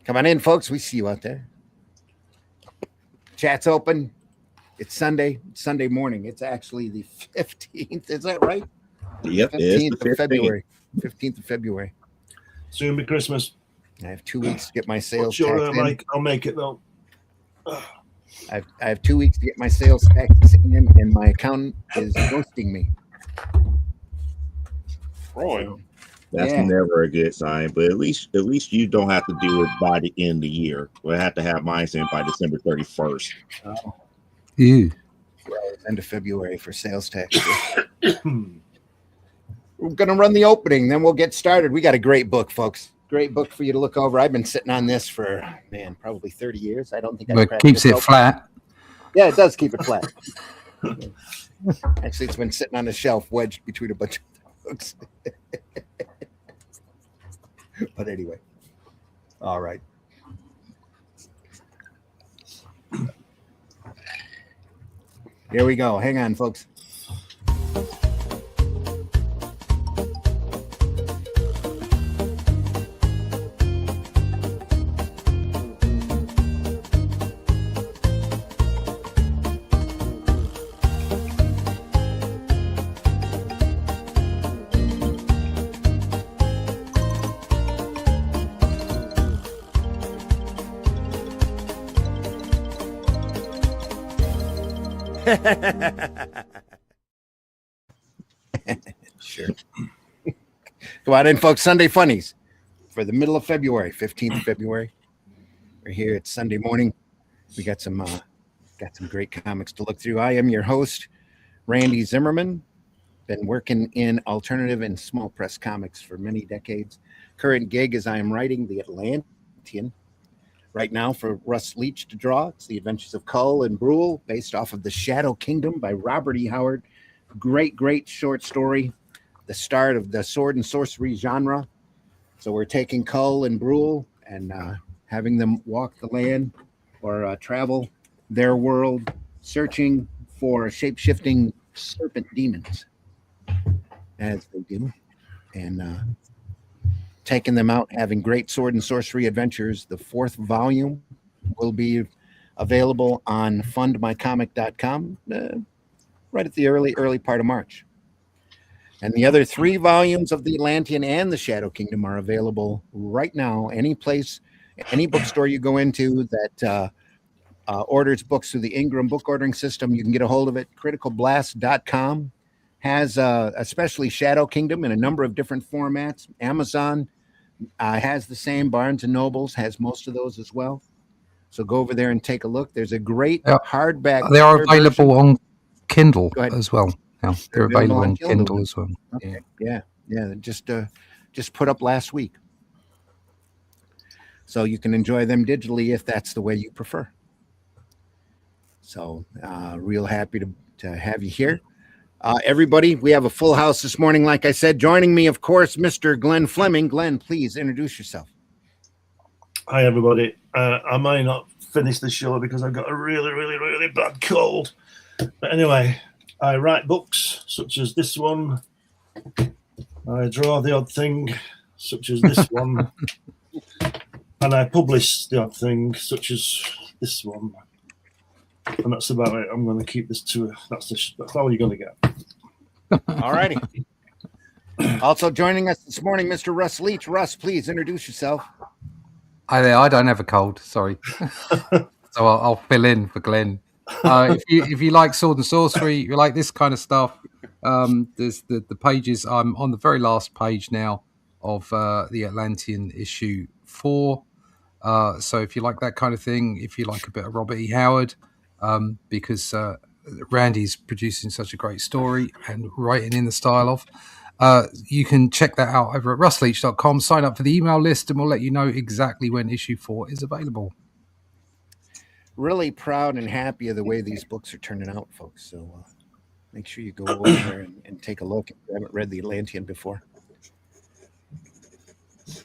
Come on in, folks. We see you out there. Chat's open. It's Sunday morning. It's actually the 15th. Is that right? Yep, 15th of February. 15th of February. Soon be Christmas. I have 2 weeks to get my sales Sure, tax in. I'll make it though. I have 2 weeks to get my sales tax in, and my accountant is ghosting me. Right. That's never a good sign, but at least you don't have to do it by the end of the year. We'll have to have mine in by December 31st. Oh. Ew. Well, it's end of February for sales tax. We're going to run the opening, then we'll get started. We got a great book, folks. Great book for you to look over. I've been sitting on this for, probably 30 years. I don't think It keeps it flat. Yeah, it does keep it flat. Actually, it's been sitting on a shelf wedged between a bunch of books. But anyway, all right. Here we go. Hang on, folks. Sure. Come on in, folks. Sunday Funnies for the middle of February, 15th of February. We're here. It's Sunday morning. We got some great comics to look through. I am your host, Randy Zimmerman. Been working in alternative and small press comics for many decades. Current gig is I am writing The Atlantean right now for Russ Leach to draw. It's The Adventures of Cull and Brule, based off of The Shadow Kingdom by Robert E. Howard. Great short story. The start of the sword and sorcery genre. So we're taking Cull and Brule and having them walk the land or travel their world, searching for shape-shifting serpent demons, as they do, and taking them out, having great sword and sorcery adventures. The 4th volume will be available on fundmycomic.com right at the early part of March. And the other 3 volumes of The Atlantean and The Shadow Kingdom are available right now. Any place, any bookstore you go into that orders books through the Ingram book ordering system, you can get a hold of it. Criticalblast.com has especially Shadow Kingdom in a number of different formats. Amazon has the same. Barnes & Nobles has most of those as well. So go over there and take a look. There's a great hardback. They are available on Kindle as well. Yeah, they're They're available on Kindle as well. Okay. Yeah. Just put up last week. So you can enjoy them digitally if that's the way you prefer. So real happy to have you here. Everybody, we have a full house this morning, like I said. Joining me, of course, Mr. Glenn Fleming. Glenn, please introduce yourself. Hi, everybody. I may not finish the show because I've got a really bad cold. But anyway, I write books such as this one. I draw the odd thing such as this one. And I publish the odd thing such as this one. And that's about it. I'm going to keep this to that's all you're going to get. All righty. Also joining us this morning, Mr. Russ Leach. Russ, please introduce yourself. Hi there. I don't have a cold. Sorry. So I'll fill in for Glenn. If you like sword and sorcery, you like this kind of stuff. There's the pages. I'm on the very last page now of the Atlantean issue 4. So if you like that kind of thing, if you like a bit of Robert E. Howard, because Randy's producing such a great story and writing in the style of, you can check that out over at russleach.com. Sign up for the email list and we'll let you know exactly when issue 4 is available. Really proud and happy of the way these books are turning out, folks. So make sure you go over there and take a look. If you haven't read The Atlantean before,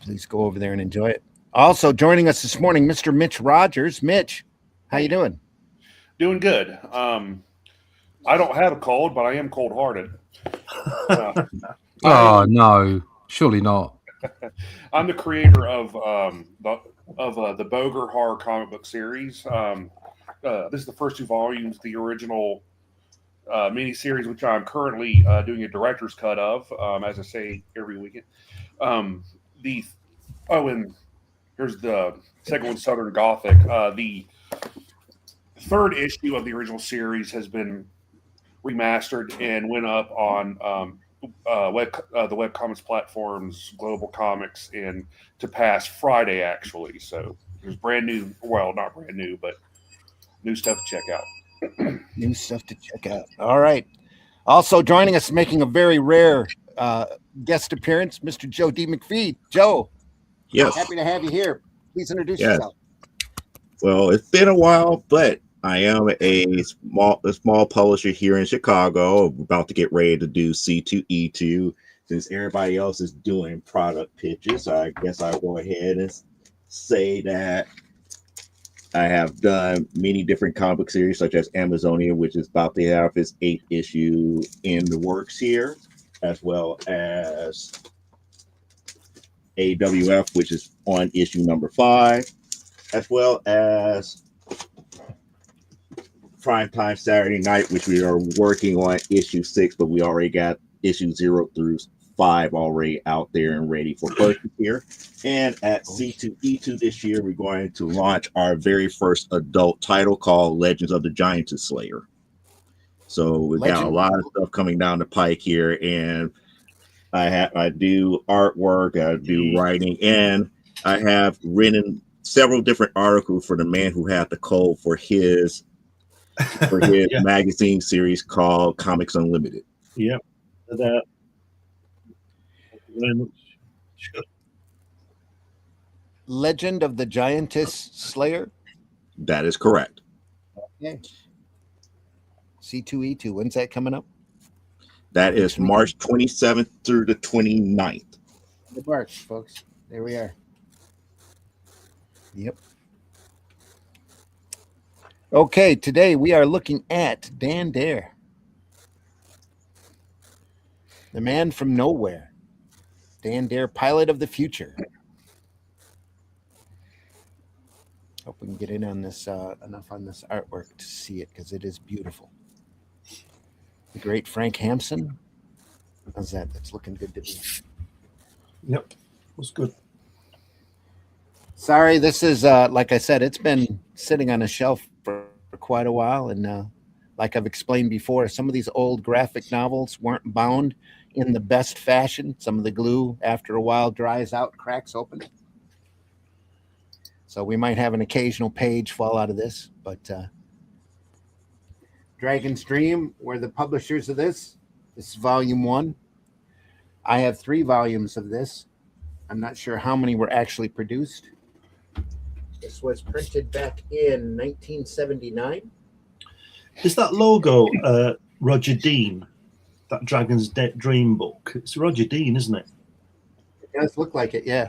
please go over there and enjoy it. Also joining us this morning, Mr. Mitch Rogers. Mitch, how you doing? Doing good. I don't have a cold, but I am cold-hearted. Oh, no. Surely not. I'm the creator of the Boger horror comic book series. This is the first two volumes, the original miniseries, which I'm currently doing a director's cut of, as I say every weekend. The and here's the second one, Southern Gothic. The third issue of the original series has been remastered and went up on the web comics platforms, Global Comics, and to pass Friday actually. So there's brand new, well, not brand new, but new stuff to check out. New stuff to check out. All right. Also joining us, making a very rare guest appearance, Mr. Joe D. McPhee. Joe, Yes. happy to have you here. Please introduce Yes. yourself. Well, it's been a while, but I am a small publisher here in Chicago. About to get ready to do C2E2. Since everybody else is doing product pitches, I guess I'll go ahead and say that I have done many different comic book series, such as Amazonia, which is about to have its 8th issue in the works here, as well as AWF, which is on issue number 5, as well as Primetime Saturday Night, which we are working on issue 6, but we already got issue 0 through 5 already out there and ready for purchase here. And at C2E2 this year, we're going to launch our very first adult title called Legends of the Giantess Slayer. So we've got a lot of stuff coming down the pike here, and I do artwork, I do writing, and I have written several different articles for the man who had the code for his yeah, magazine series called Comics Unlimited. Yep. Thank you very much. Sure. Legend of the Giantess Slayer. That is correct. Okay. C2E2. When's that coming up? That is March 27th through the 29th. The March, folks. There we are. Yep. Okay, today we are looking at Dan Dare, the man from nowhere. Dan Dare, pilot of the future. Hope we can get in on this enough on this artwork to see it, because it is beautiful. The great Frank Hampson. How's that? That's looking good to me. Yep, was good. Sorry, this is like I said, it's been sitting on a shelf for quite a while, and like I've explained before, some of these old graphic novels weren't bound in the best fashion. Some of the glue, after a while, dries out, cracks open. So we might have an occasional page fall out of this, but Dragon's Dream, we're the publishers of this. This is volume 1. I have 3 volumes of this. I'm not sure how many were actually produced. This was printed back in 1979. Is that logo Roger Dean? That Dragon's Dream book? It's Roger Dean, isn't it? It does look like it, yeah.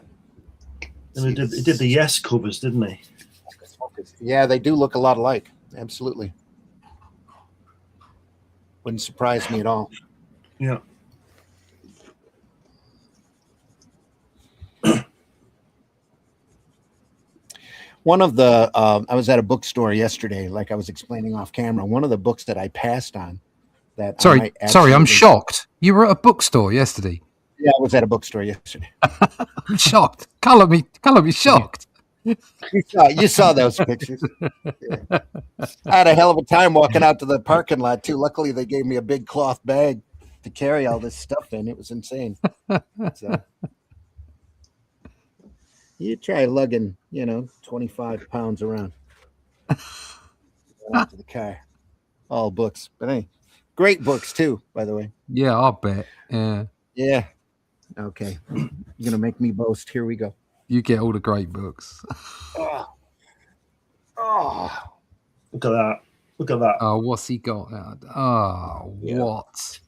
And he did the Yes covers, didn't he? Yeah, they do look a lot alike. Absolutely. Wouldn't surprise me at all. Yeah. One of the, I was at a bookstore yesterday, like I was explaining off camera. One of the books that I passed on that. Sorry, I'm shocked. You were at a bookstore yesterday. Yeah, I was at a bookstore yesterday. I'm shocked. Color me shocked. You saw those pictures. Yeah. I had a hell of a time walking out to the parking lot too. Luckily, they gave me a big cloth bag to carry all this stuff in. It was insane. So, you try lugging, 25 pounds around to the car. All books, but hey, great books too, by the way. Yeah, I'll bet. Yeah. Yeah. Okay. You're gonna make me boast. Here we go. You get all the great books. Oh. Look at that. Look at that. Oh, what's he got? Yeah. What?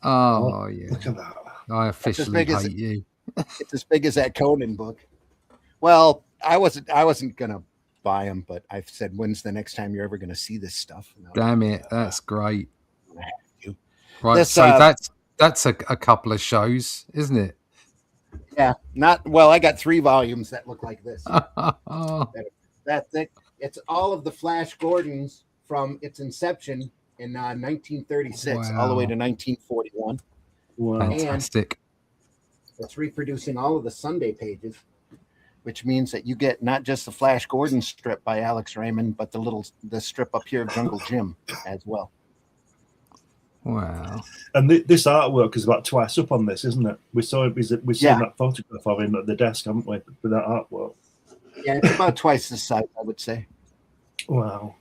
Oh, yeah. Look at that. I officially hate you. It's as big as that Conan book. Well, I wasn't gonna buy them, but I've said, when's the next time you're ever gonna see this stuff? Damn it, that's great. You. Right, This, so that's a couple of shows, isn't it? Yeah, not well. I got 3 volumes that look like this. Oh, That thick. It's all of the Flash Gordons from its inception in 1936 all the way Wow. to 1941. Wow. fantastic. It's reproducing all of the Sunday pages, which means that you get not just the Flash Gordon strip by Alex Raymond, but the strip up here, Jungle Jim, as well. Wow. And this artwork is about twice up on this, isn't it? We've seen Yeah. that photograph of him at the desk, haven't we? With that artwork. Yeah, it's about twice the size, I would say. Wow.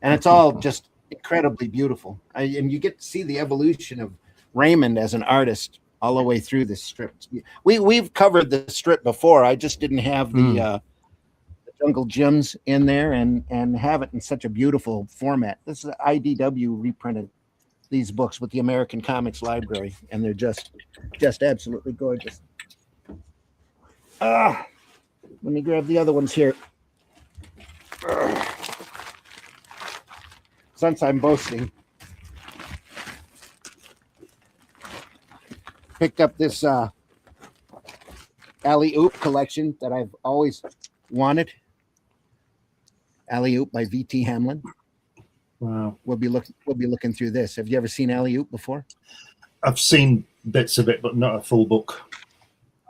And it's all just incredibly beautiful. And you get to see the evolution of Raymond as an artist all the way through this strip. We've covered the strip before. I just didn't have the Jungle Gyms in there and have it in such a beautiful format. This is IDW reprinted these books with the American Comics Library, and they're just absolutely gorgeous. Let me grab the other ones here. Since I'm boasting, picked up this Alley Oop collection that I've always wanted. Alley Oop by V.T. Hamlin. Wow. We'll be looking through this. Have you ever seen Alley Oop before? I've seen bits of it, but not a full book.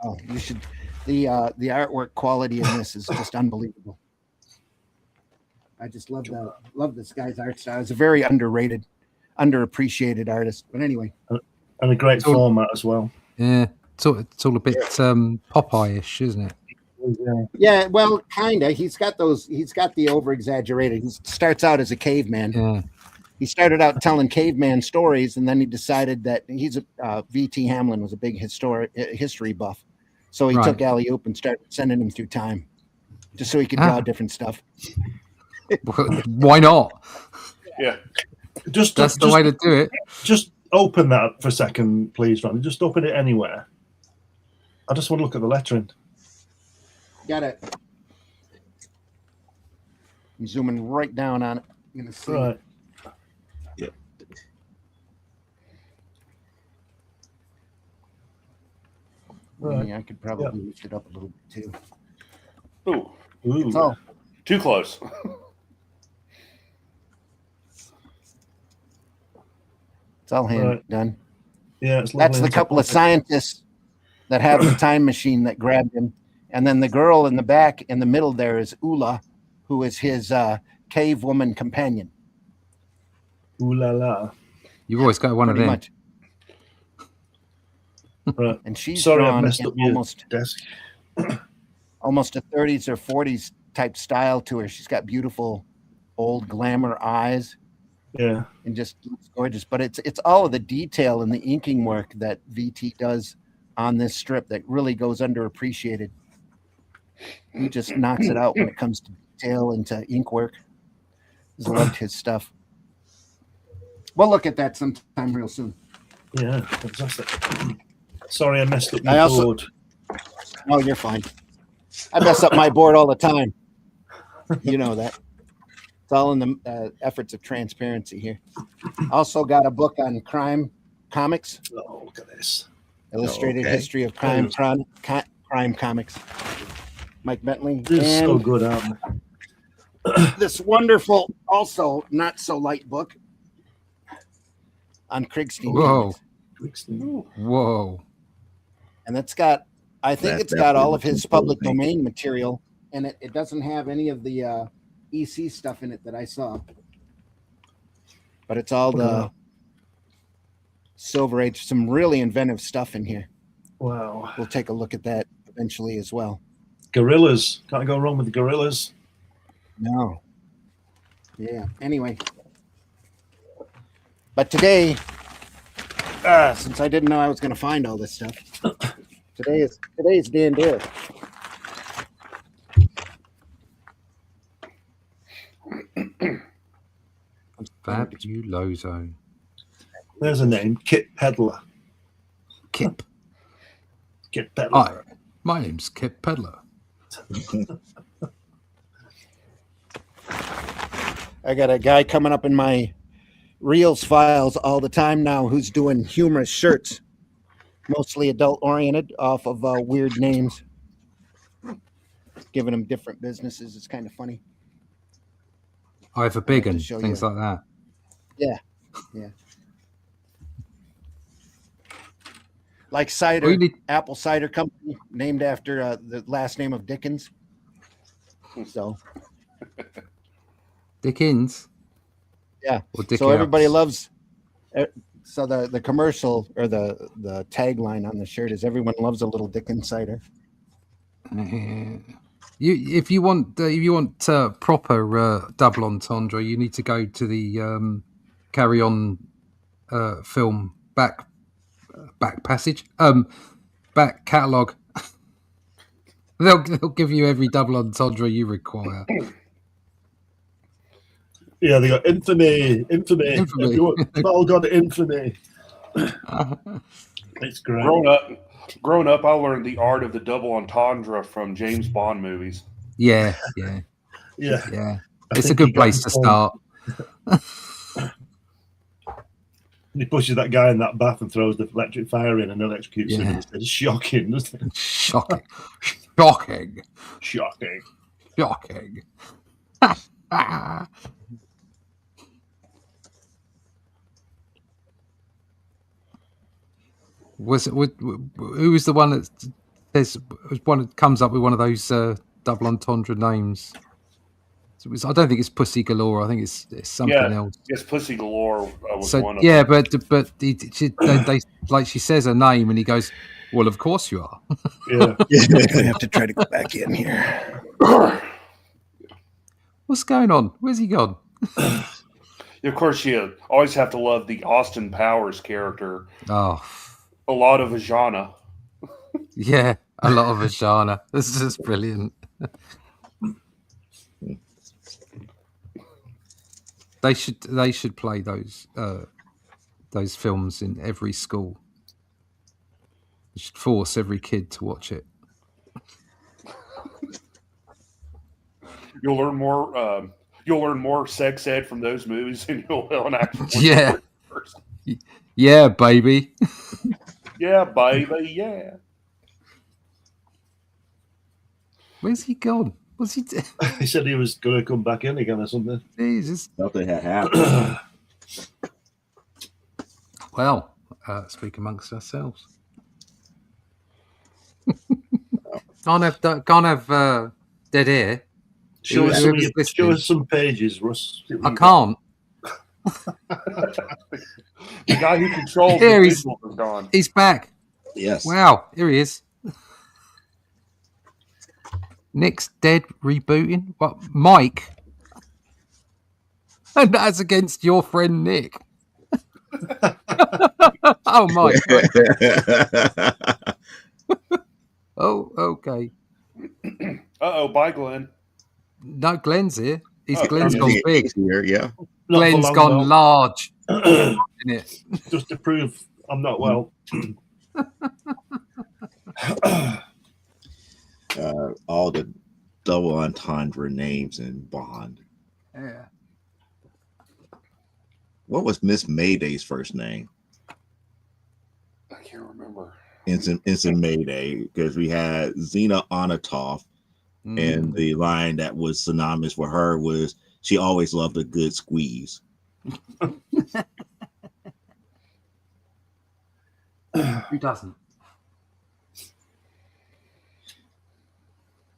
Oh, you should. The artwork quality in this is just unbelievable. I just love this guy's art style. He's a very underrated, underappreciated artist. But anyway, And a great format as well. Yeah. It's all a bit Popeye-ish, isn't it? yeah, well, kinda. He's got the over exaggerated. He starts out as a caveman. Yeah. He started out telling caveman stories, and then he decided that he's V.T. Hamlin was a big history buff. So he took Alley Oop and started sending him through time just so he could draw different stuff. Why not? Yeah. That's the way to do it. Just open that up for a second, please, Ronnie. Just open it anywhere. I just want to look at the lettering. Got it. I'm zooming right down on it. You're gonna see. Right. Yeah. Right. Yeah, I could probably lift it up a little bit too. Ooh, Ooh. It's all too close. It's all hand Right. done. Yeah, it's That's lovely. the couple of scientists that have the time machine that grabbed him. And then the girl in the back in the middle there is Ula, who is his cave woman companion. Ooh la la. You've always got one Pretty of them. much. Right. And she's Sorry, I drawn messed in up your almost desk. a 30s or 40s type style to her. She's got beautiful old glamour eyes Yeah. and just looks gorgeous. But it's all of the detail and the inking work that VT does on this strip that really goes underappreciated. He just knocks it out when it comes to detail and to ink work. Just loved his stuff. We'll look at that sometime real soon. Yeah. Fantastic. Sorry, I messed up I your also- board. Oh, you're fine. I mess up my board all the time. You know that. It's all in the efforts of transparency here. Also got a book on crime comics, Oh, look at this. illustrated okay. history of crime comics. Mike Bentley. This is so And good, aren't they? this wonderful, also not so light book on Kriegstein. Whoa. comics. Whoa. And it's got, I think That's it's got all of definitely his some cool public thing. domain material, and it doesn't have any of the EC stuff in it that I saw. But it's all the Silver Age, some really inventive stuff in here. Wow. We'll take a look at that eventually as well. Gorillas. Can't go wrong with the gorillas. No. Yeah. Anyway. But today, since I didn't know I was going to find all this stuff, today's Dan Dare. Fabuloso. There's a name. Kit Peddler. Kip. Kit Peddler. Hi, my name's Kip Peddler. I got a guy coming up in my Reels files all the time now who's doing humorous shirts. mostly adult oriented, off of weird names, giving them different businesses. It's kind of funny. Over I'll have big to and show things you. like that. Yeah. Like cider, Really? apple cider company, named after the last name of Dickens. So Dickens. yeah, Or Dickens. so everybody loves. So the commercial or the tagline on the shirt is "Everyone loves a little Dickens cider." If you want proper double entendre, you need to go to the Carry On film back passage back catalogue. They'll give you every double entendre you require. Yeah, they got infamy. Infamy. Everyone, they've all got infamy. It's great. Growing up, I learned the art of the double entendre from James Bond movies. Yeah. Yeah. It's a good place to start. He pushes that guy in that bath and throws the electric fire in and electrocutes him. It's shocking, isn't it? Shocking. Who was the one that comes up with one of those double entendre names? I don't think it's Pussy Galore. I think it's something else. Yes, Pussy Galore was one of them. them. But they like she says her name and he goes, "Well, of course you are." Yeah. I have to try to go back in here. What's going on? Where's he gone? Of course, you always have to love the Austin Powers character. Oh, a lot of vagina. Yeah, a lot of vagina. This is brilliant. They should play those films in every school. They should force every kid to watch it. You'll learn more. You'll learn more sex ed from those movies than you'll in actual. Yeah. Yeah, baby. Yeah, baby. Yeah. Where's he gone? What's he doing? He said he was going to come back in again or something. Jesus. Something had happened. Well, speak amongst ourselves. Can't have dead air. Show us some pages, Russ. I can't. The guy who controls Here the visual is gone. He's back. Yes. Wow, here he is. Nick's dead, rebooting. What, Mike? And that's against your friend Nick. Oh, Mike. Oh, okay. Uh-oh, bye, Glenn. No, Glenn's here. Oh, Glenn's gone big. Here, yeah. Glenn's gone large. Isn't it? Just to prove I'm not well. All the double entendre names in Bond. Yeah. What was Miss Mayday's first name? I can't remember. Instant Mayday, because we had Xena Onatoff, and the line that was synonymous for her was she always loved a good squeeze. Who doesn't?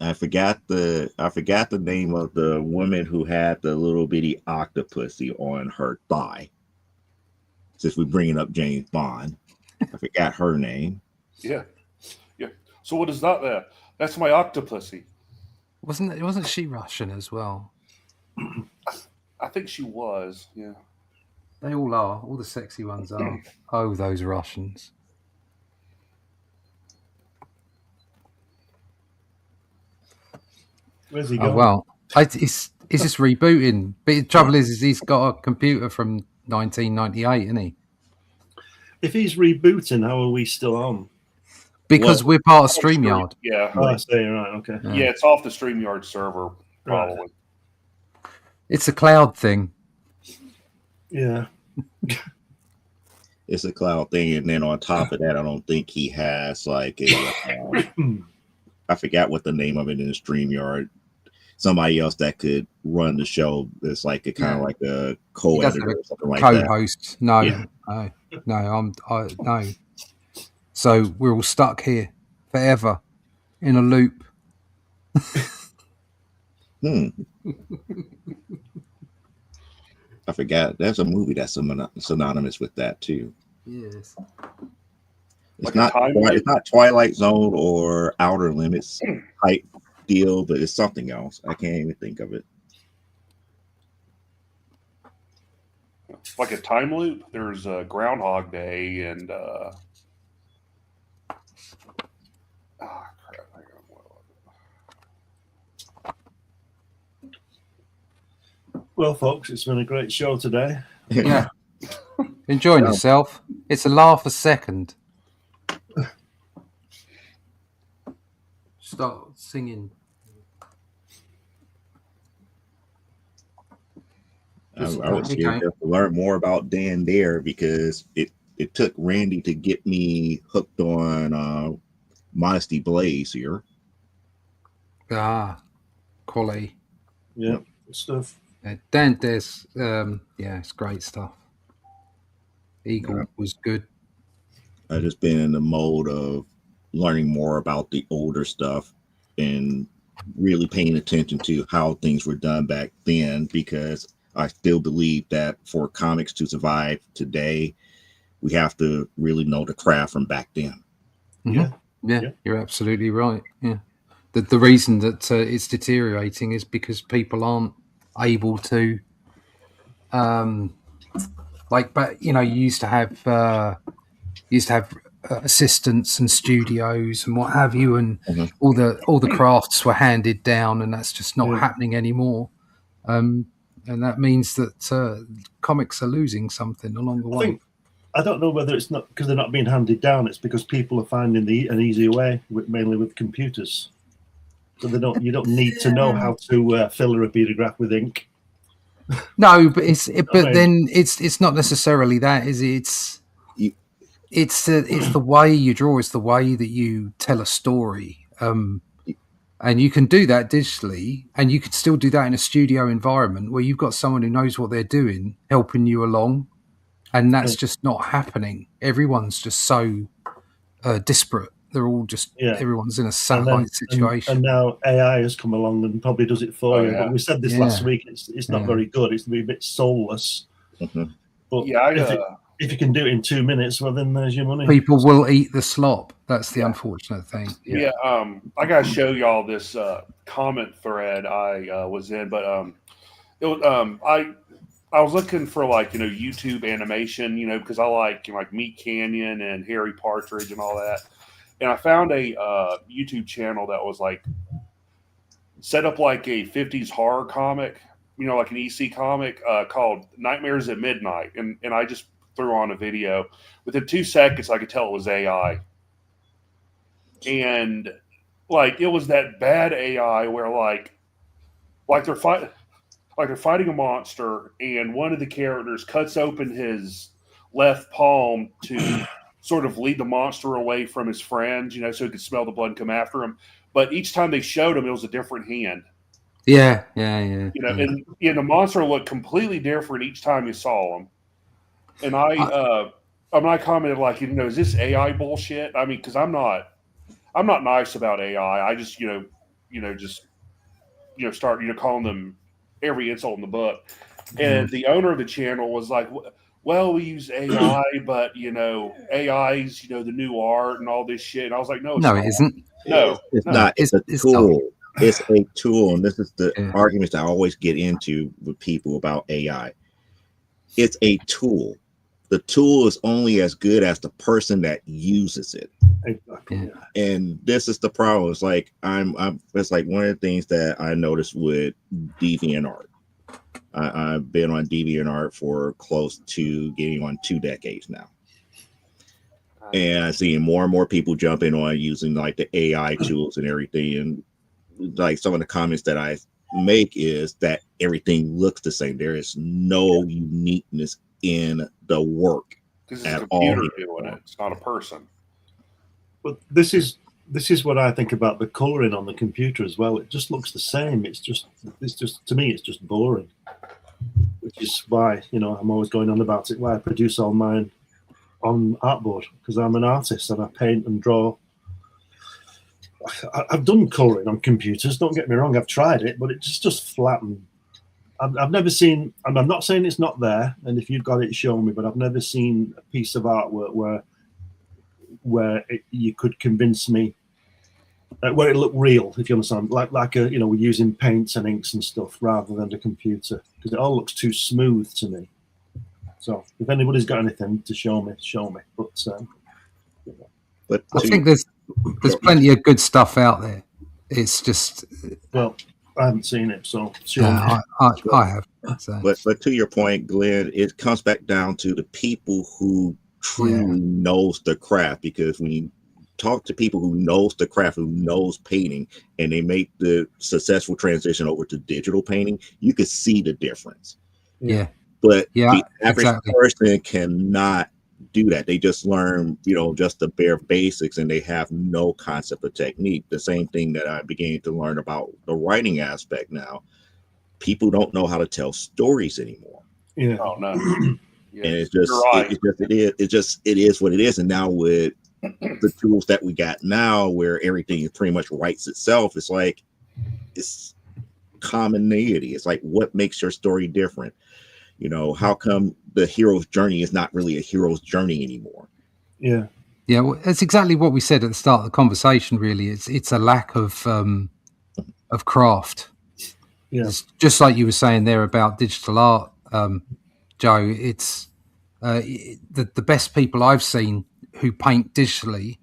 I forgot the name of the woman who had the little bitty octopusy on her thigh. Since we're bringing up James Bond, I forgot her name. Yeah. So what is that? That's my octopusy. Wasn't she Russian as well? I think she was. Yeah. They all are. All the sexy ones are. Oh, those Russians. Where's he going? Oh, well, he's just rebooting. But the trouble is he's got a computer from 1998, isn't he? If he's rebooting, how are we still on? Because we're part of StreamYard. Yeah. Oh, I see. Right. Okay. Yeah, it's off the StreamYard server, probably. Right. It's a cloud thing. Yeah. It's a cloud thing, and then on top of that, I don't think he has like a I forgot what the name of it in the StreamYard. Somebody else that could run the show. It's like a kind of like a He co-editor doesn't have or a something like that. co-host. No, Yeah. no. So we're all stuck here forever in a loop. I forgot. There's a movie that's synonymous with that too. Yes. It's Like a time loop? it's not Twilight Zone or Outer Limits type deal, but it's something else. I can't even think of it. Like a time loop. There's Groundhog Day and crap. Hang on. Well, folks, it's been a great show today. Yeah. Enjoying yourself. It's a laugh a second. Start singing. I was here to learn more about Dan Dare because it took Randy to get me hooked on Modesty Blaze here. Quality. Yeah, good stuff. Dan Dare's, it's great stuff. Eagle was good. I've just been in the mode of learning more about the older stuff and really paying attention to how things were done back then, because I still believe that for comics to survive today, we have to really know the craft from back then. Mm-hmm. Yeah, you're absolutely right. Yeah. The reason that it's deteriorating is because people aren't able to, you used to have assistants and studios and what have you, and all the crafts were handed down, and that's just not happening anymore. And that means that comics are losing something along the way. I don't know whether it's not because they're not being handed down. It's because people are finding an easier way, mainly with computers. So you don't need to know how to fill a beadograph with ink. No, but it's not necessarily that, is it? It's the way you draw. It's the way that you tell a story. And you can do that digitally, and you could still do that in a studio environment where you've got someone who knows what they're doing, helping you along. And that's just not happening. Everyone's just so disparate. They're all just, everyone's in a satellite situation. And now AI has come along and probably does it for you. But we said this last week, it's not very good. It's a bit soulless. But if you can do it in 2 minutes, well, then there's your money. People will eat the slop. That's the unfortunate thing. Yeah, I got to show y'all this comment thread I was in, but it was I was looking for YouTube animation, because I like Meat Canyon and Harry Partridge and all that, and I found a YouTube channel that was set up like a 50s horror comic, like an EC comic called Nightmares at Midnight, and I just threw on a video. Within 2 seconds, I could tell it was AI, and it was that bad AI where they're fighting a monster, and one of the characters cuts open his left palm to sort of lead the monster away from his friends, so he could smell the blood and come after him. But each time they showed him, it was a different hand. Yeah. And the monster looked completely different each time you saw him. And I commented is this AI bullshit? I mean, because I'm not nice about AI. I just start calling them every insult in the book. And the owner of the channel was like, well, we use AI, but AI's the new art and all this shit. And I was like, no, it isn't. No, it's not. It's a tool. It's a tool, and this is the arguments I always get into with people about AI. It's a tool. The tool is only as good as the person that uses it. Exactly. And this is the problem. It's like it's like one of the things that I noticed with DeviantArt. I've been on DeviantArt for close to getting on 2 decades now. And I'm seeing more and more people jumping on using the AI tools and everything. And some of the comments that I make is that everything looks the same. There is no uniqueness in the work. Because it's a At all. computer doing it. It's not a person. But this is what I think about the coloring on the computer as well. It just looks the same. It's just to me, it's just boring. Which is why I'm always going on about it. Why I produce all mine on artboard, because I'm an artist and I paint and draw. I've done coloring on computers. Don't get me wrong. I've tried it, but it's just flat. And I've never seen. And I'm not saying it's not there. And if you've got it, show me. But I've never seen a piece of artwork where you could convince me where it looked real, if you understand, like we're using paints and inks and stuff rather than the computer, because it all looks too smooth to me. So if anybody's got anything to show me. But I think there's plenty of good stuff out there. It's just well, I haven't seen it, so show me. I have. So. But to your point, Glenn, it comes back down to the people who truly knows the craft, because when you talk to people who knows the craft, who knows painting, and they make the successful transition over to digital painting, you can see the difference. Yeah. But yeah, the average exactly. person cannot do that. They just learn, just the bare basics, and they have no concept of technique. The same thing that I began to learn about the writing aspect now. People don't know how to tell stories anymore. Yeah. Oh no. Yeah, And it's just, right. it is what it is. And now with the tools that we got now, where everything pretty much writes itself, it's like, it's commonality. It's like, what makes your story different? How come the hero's journey is not really a hero's journey anymore? Yeah. Yeah, well, that's exactly what we said at the start of the conversation. Really, it's a lack of craft. Yeah. It's just like you were saying there about digital art, Joe. It's the best people I've seen who paint digitally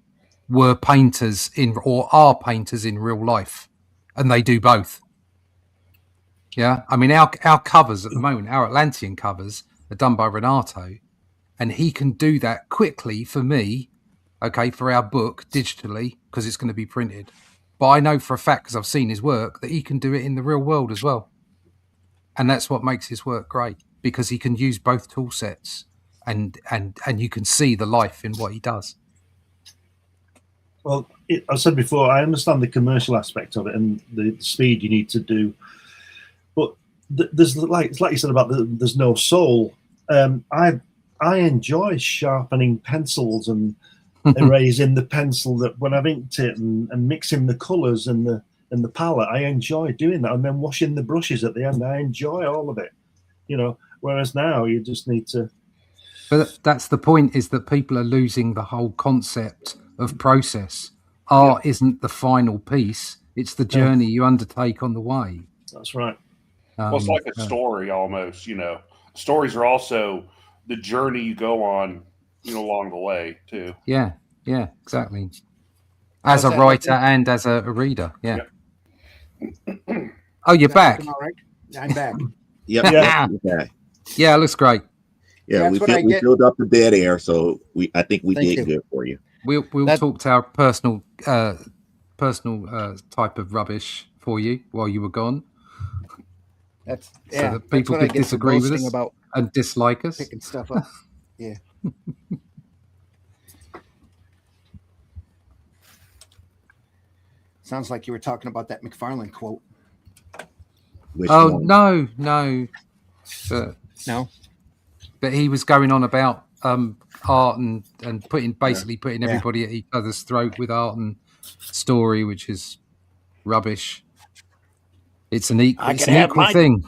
were painters or are painters in real life, and they do both. Yeah, I mean our covers at the moment, our Atlantean covers are done by Renato, and he can do that quickly for me. Okay, for our book digitally, because it's going to be printed. But I know for a fact, because I've seen his work, that he can do it in the real world as well. And that's what makes his work great, because he can use both tool sets, and you can see the life in what he does. Well, I said before, I understand the commercial aspect of it and the speed you need to do. But there's it's like you said about there's no soul. I enjoy sharpening pencils and erasing the pencil that when I've inked it and mixing the colours and the palette. I enjoy doing that, and then washing the brushes at the end. I enjoy all of it, Whereas now you just need to. But that's the point: is that people are losing the whole concept of process. Art isn't the final piece; it's the journey you undertake on the way. That's right. Well, it's like a story almost. Stories are also the journey you go on, along the way too. Yeah, exactly. As a writer and as a reader, yeah. Oh, you're back. All right, I'm back. Yep. Yeah. Okay. Yeah, it looks great. Yeah, we filled up the dead air, so I think we did good for you. We'll talk to our personal type of rubbish for you while you were gone. So that people could disagree with us and dislike us. Picking stuff up. Yeah. Sounds like you were talking about that McFarlane quote. Which one? No. No. But he was going on about art and putting everybody at each other's throat with art and story, which is rubbish. It's an equal thing.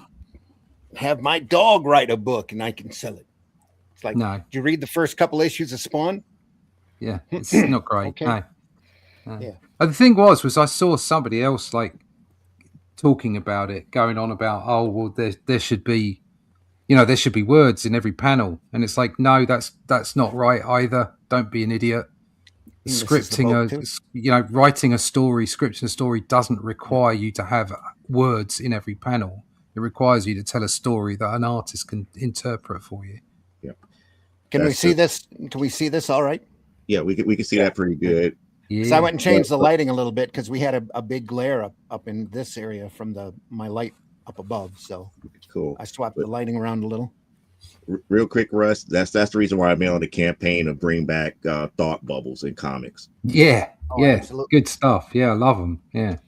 Have my dog write a book and I can sell it. It's like, no. Did you read the first couple issues of Spawn? Yeah, it's not great. Okay. No. Yeah. And the thing was I saw somebody else talking about it, going on about, there should be, there should be words in every panel, and it's like, no, that's not right either. Don't be an idiot. Writing a story, scripting a story doesn't require you to have words in every panel. It requires you to tell a story that an artist can interpret for you. Yeah. Can we see this? Can we see this? All right. Yeah, we can see that pretty good. Yeah. So I went and changed the lighting a little bit because we had a big glare up in this area from my light up above. So cool. I swapped the lighting around a little. Real quick, Russ. That's the reason why I'm on the campaign of bring back thought bubbles in comics. Yeah, Oh, yeah, absolutely. good stuff. Yeah, I love them. Yeah,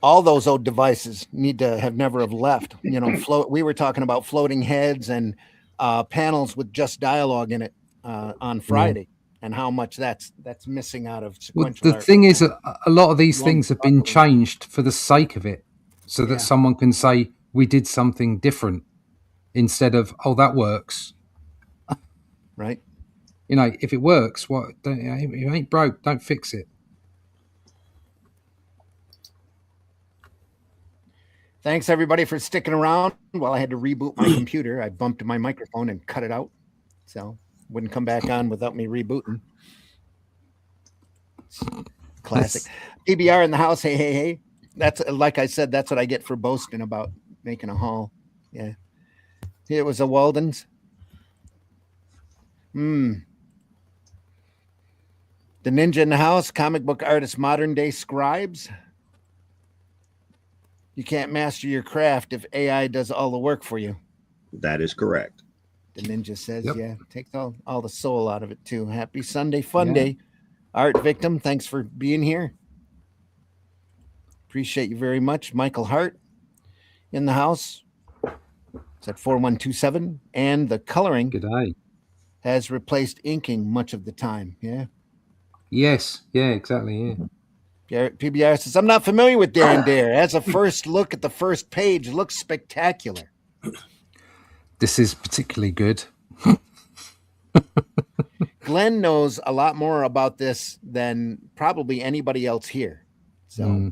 All those old devices need to have never have left. You know, we were talking about floating heads and panels with just dialogue in it on Friday, and how much that's missing out of well, sequential the art. thing is, a lot of these You won't things have talk been about it. changed for the sake of it, so that Yeah. someone can say we did something different instead of oh that works. Right. You know, if it works, what? Don't, if it ain't broke, don't fix it. Thanks everybody for sticking around while I had to reboot my computer. I bumped my microphone and cut it out, so wouldn't come back on without me rebooting. Classic. PBR in the house. Hey, hey, hey. That's like I said. That's what I get for boasting about making a haul. Yeah. It was a Walden's. The ninja in the house. Comic book artist, modern day scribes. You can't master your craft if AI does all the work for you. That is correct. The ninja says, Yep. yeah, takes all the soul out of it too. Happy Sunday fun day. Art Victim, thanks for being here. Appreciate you very much. Michael Hart in the house. It's at 4127. And the coloring Good day. has replaced inking much of the time. Yeah. Yes. Yeah. Exactly. Yeah. PBR says, I'm not familiar with Darren Dare. As a first look at the first page, looks spectacular. This is particularly good. Glenn knows a lot more about this than probably anybody else here. So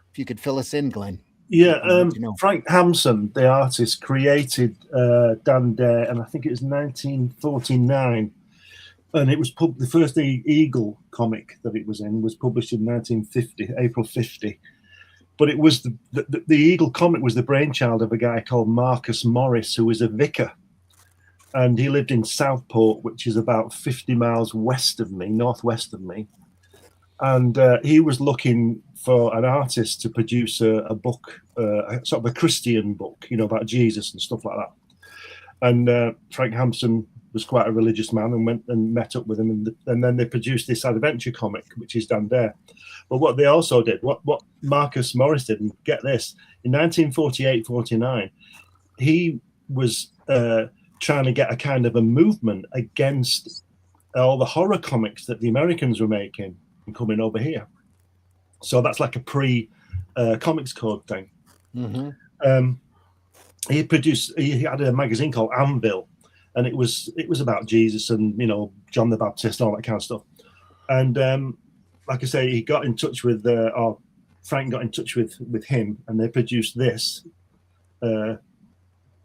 if you could fill us in, Glenn. Yeah, You know. Frank Hampson, the artist, created Dan Dare, and I think it was 1949. And it was the first Eagle comic that it was in was published in 1950, April 50. But it was the Eagle comic was the brainchild of a guy called Marcus Morris, who was a vicar. And he lived in Southport, which is about 50 miles northwest of me. And he was looking for an artist to produce a book, sort of a Christian book, you know, about Jesus and stuff like that. And Frank Hampson was quite a religious man and went and met up with him. And then they produced this adventure comic, which is Dan Dare. But what they also did, what Marcus Morris did, and get this, in 1948-49, he was trying to get a kind of a movement against all the horror comics that the Americans were making and coming over here. So that's like a pre-comics code thing. Mm-hmm. He had a magazine called Anvil, and it was about Jesus and, you know, John the Baptist and all that kind of stuff. And like I say, he got in touch with, or Frank got in touch with him, and they produced this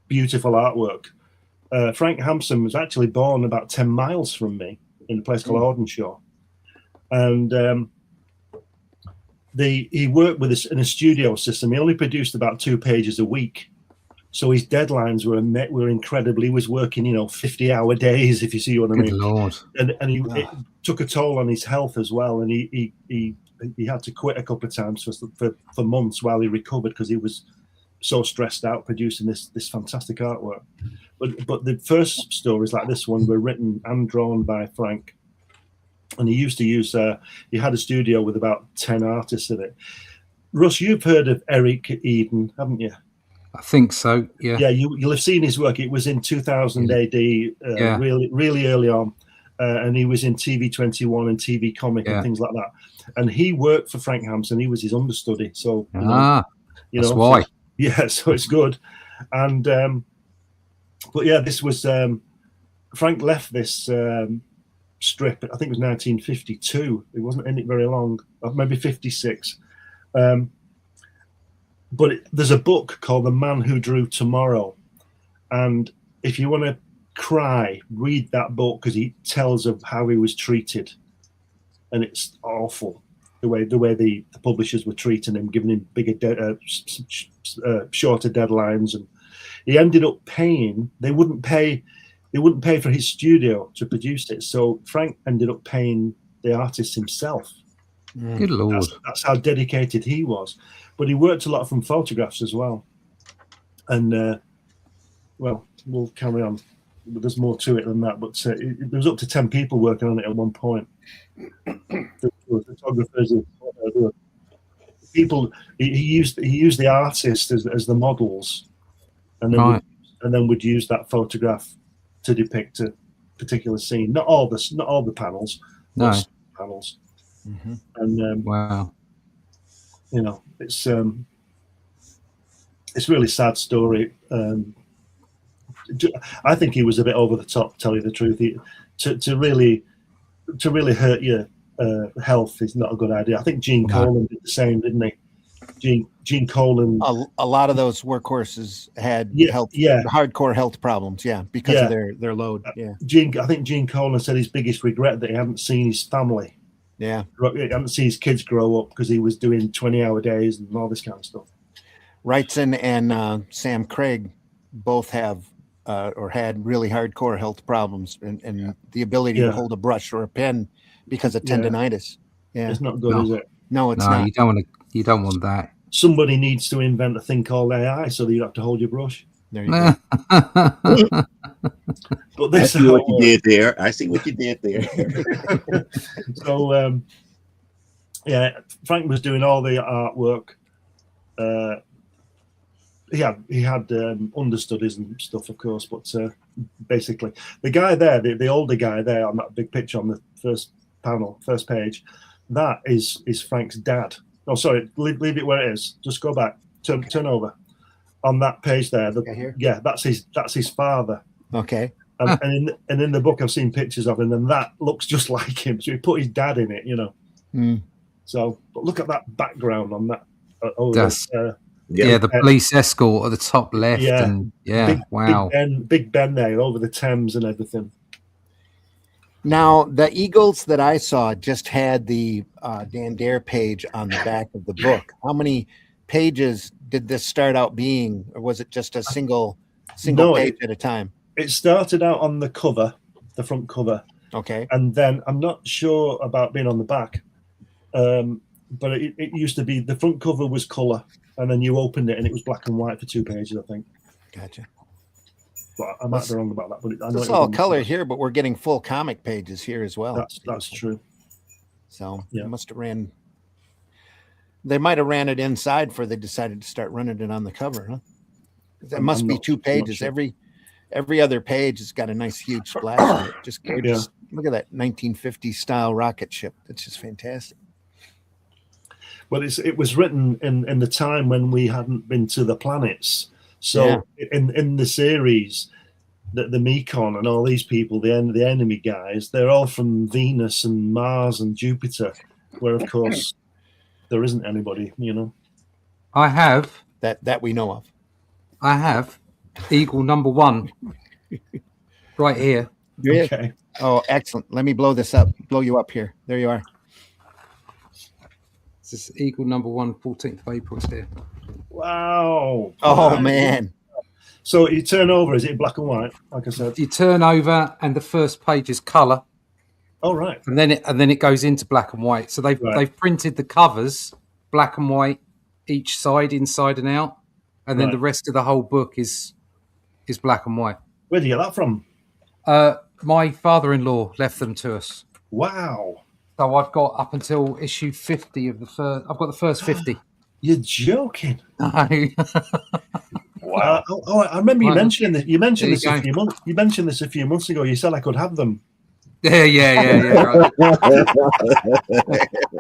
beautiful artwork. Frank Hampson was actually born about 10 miles from me in a place called Audenshaw. And he worked with us in a studio system. He only produced about 2 pages a week. So his deadlines were incredible. He was working, 50-hour days, if you see what I mean. Good Lord. And it took a toll on his health as well. And he had to quit a couple of times for months while he recovered, because he was so stressed out producing this fantastic artwork. But the first stories like this one were written and drawn by Frank. And he used to use, he had a studio with about 10 artists in it. Russ, you've heard of Eric Eden, haven't you? I think so. Yeah. Yeah, you'll have seen his work. It was in 2000 AD, really early on. And he was in TV 21 and TV Comic and things like that. And he worked for Frank Hampson. He was his understudy. So, that's why. So it's good. And, but yeah, this was, Frank left this strip, I think it was 1952. It wasn't in it very long, maybe 56. But there's a book called The Man Who Drew Tomorrow. And if you want to cry, read that book, because he tells of how he was treated. And it's awful, the way the publishers were treating him, giving him bigger, shorter deadlines. And he ended up paying, they wouldn't pay for his studio to produce it. So Frank ended up paying the artist himself. Good Lord. That's how dedicated he was. But he worked a lot from photographs as well. And, we'll carry on. There's more to it than that, but there was up to 10 people working on it at one point. There were photographers, people. He used the artist as the models, and then would use that photograph to depict a particular scene. Not all the panels, No. but panels. Mm-hmm. And Wow. you know, it's a really sad story. I think he was a bit over the top, to tell you the truth. To really hurt your health is not a good idea. I think Gene Colan did the same, didn't he? Gene Colan. A lot of those workhorses had hardcore health problems, because of their load. Yeah. I think Gene Colan said his biggest regret that he hadn't seen his family. Yeah. He hadn't seen his kids grow up because he was doing 20-hour days and all this kind of stuff. Wrightson and Sam Craig both have or had really hardcore health problems and the ability to hold a brush or a pen because of tendonitis. Yeah. It's not good, is it? No, it's not. You don't want that. Somebody needs to invent a thing called AI so that you have to hold your brush. There you go. But I see what you did there. I see what you did there. So, Frank was doing all the artwork. He had understudies and stuff, of course, but basically, the guy there, the older guy there on that big picture on the first page, that is Frank's dad. Oh, sorry, leave it where it is. Just go back, turn over on that page there. That's his father. Okay. And in the book, I've seen pictures of him, and that looks just like him. So he put his dad in it, you know. Mm. So, but look at that background on that. The police escort at the top left. Yeah. And wow. Big Ben there over the Thames and everything. Now, the Eagles that I saw just had the Dan Dare page on the back of the book. How many pages did this start out being, or was it just a single page at a time? It started out on the cover, the front cover. Okay. And then I'm not sure about being on the back, but it used to be the front cover was color, and then you opened it and it was black and white for 2 pages, I think. Gotcha. But I might be wrong about that. But it's all color here, but we're getting full comic pages here as well. That's true. So they might have ran it inside before they decided to start running it on the cover, huh? That must be 2 pages. Sure. Every other page has got a nice huge splash on it. Just look at that 1950s style rocket ship. It's just fantastic. Well, it was written in the time when we hadn't been to the planets. So in the series, the Mekon and all these people, the enemy guys, they're all from Venus and Mars and Jupiter, where of course there isn't anybody, you know. I have that we know of. I have Eagle number 1 right here. Okay. Oh, excellent. Let me blow you up here. There you are. This is Eagle number 1, 14th of April. It's here. Wow. Oh, man. So you turn over, is it black and white? Like I said. You turn over and the first page is colour. Oh, right. And then it goes into black and white. So they've printed the covers black and white each side, inside and out. And then the rest of the whole book is black and white. Where did you get that from? My father-in-law left them to us. Wow. So I've got up until issue 50 of the first. I've got the first 50. You're joking. No. Wow. I remember you mentioning this. You mentioned this a few months. You mentioned this a few months ago. You said I could have them. Yeah.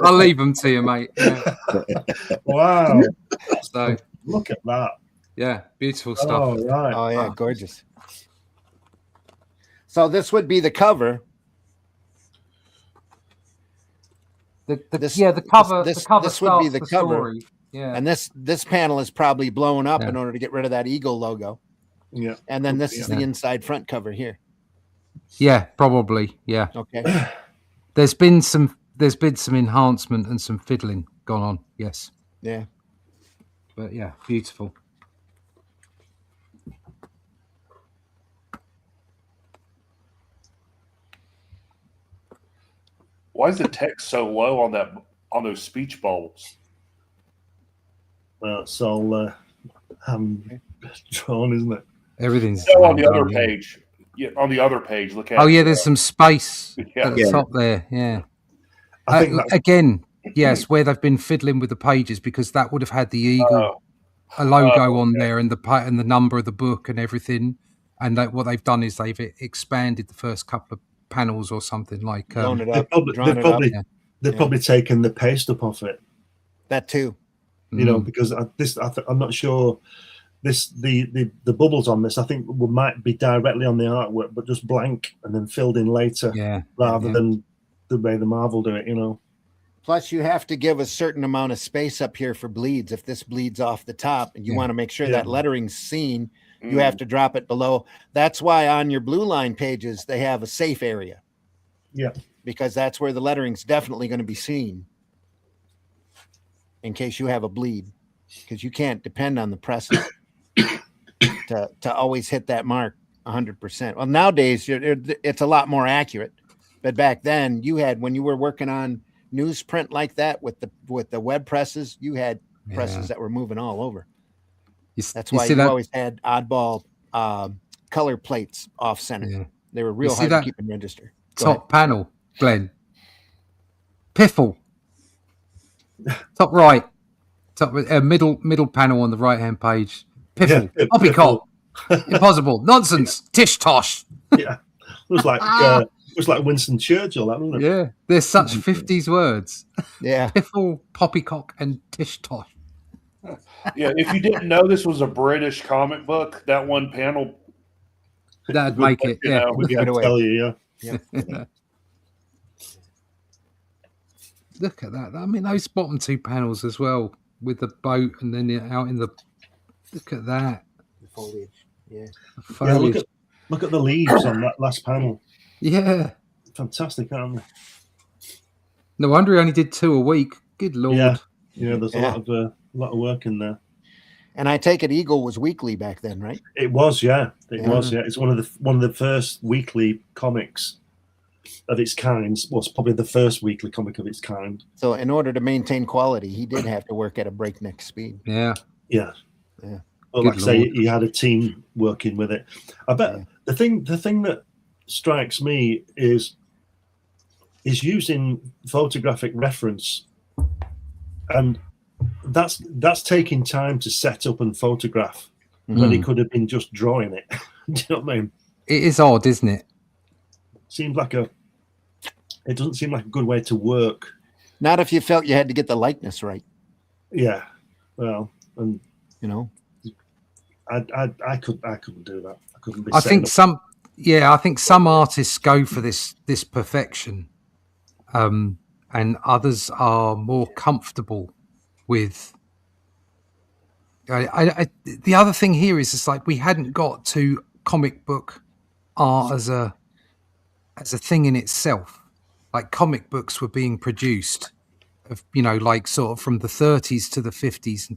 I'll leave them to you, mate. Yeah. Wow. So look at that. Yeah, beautiful stuff. Oh, right. Oh, yeah, gorgeous. So this would be the cover. The cover. This would be the cover. Story. Yeah. And this panel is probably blown up in order to get rid of that eagle logo. Yeah. And then this is the inside front cover here. Yeah, probably. Yeah. Okay. There's been some enhancement and some fiddling gone on. Yes. Yeah. But yeah, beautiful. Why is the text so low on those speech bubbles? Well, it's all drawn, isn't it? Everything's on the other yeah. page. Yeah, on the other page, look at. Oh yeah, there's some space Yeah. at the top there. Yeah. I think that's Again, yes, where they've been fiddling with the pages because that would have had the eagle, a logo on there, and the number of the book and everything. And what they've done is they've expanded the first couple of panels or something like. Blown it up, they've probably taken the paste up off it. That too. You know, because I'm not sure. The bubbles on this I think might be directly on the artwork, but just blank and then filled in later. Yeah. Rather than the way the Marvel do it, you know. Plus, you have to give a certain amount of space up here for bleeds. If this bleeds off the top, and you want to make sure that lettering's seen, you have to drop it below. That's why on your blue line pages they have a safe area. Yeah, because that's where the lettering's definitely going to be seen. In case you have a bleed, because you can't depend on the presses to always hit that mark 100%. Well, nowadays it's a lot more accurate, but back then when you were working on newsprint like that with the web presses, you had presses that were moving all over. That's why you always had oddball color plates off center. Yeah. They were real hard to keep in register. Top panel, Glenn. Piffle. Top right. Top middle panel on the right hand page. Piffle. Poppycock. Impossible. Nonsense. Tish tosh. Yeah. It was like Winston Churchill, that wasn't it? Yeah. There's such 50s words. Yeah. Piffle, poppycock, and tish tosh. Yeah, if you didn't know this was a British comic book, that one panel that'd make it. Yeah, would give it away. Tell you, yeah. Look at that. I mean, those bottom two panels as well with the boat and then out in the. Look at that. The foliage. Yeah. The foliage. Yeah, look at the leaves on that last panel. Yeah. Fantastic, aren't they? No wonder he only did 2 a week. Good Lord. Yeah. There's a lot of work in there. And I take it Eagle was weekly back then, right? It was, yeah. It was, yeah. It's one of the first weekly comics of its kind. Was probably the first weekly comic of its kind. So in order to maintain quality, he did have to work at a breakneck speed. Yeah. Yeah. Well, like I say, he had a team working with it. I bet the thing that strikes me is using photographic reference, and that's taking time to set up and photograph when he could have been just drawing it. Do you know what I mean? It is odd, isn't it? It doesn't seem like a good way to work. Not if you felt you had to get the likeness right. Yeah. Well, and you know, I couldn't do that. I couldn't be. I think some artists go for this perfection, and others are more comfortable with. The other thing here is it's like we hadn't got to comic book art as a thing in itself. Like comic books were being produced, like sort of from the 30s to the 50s.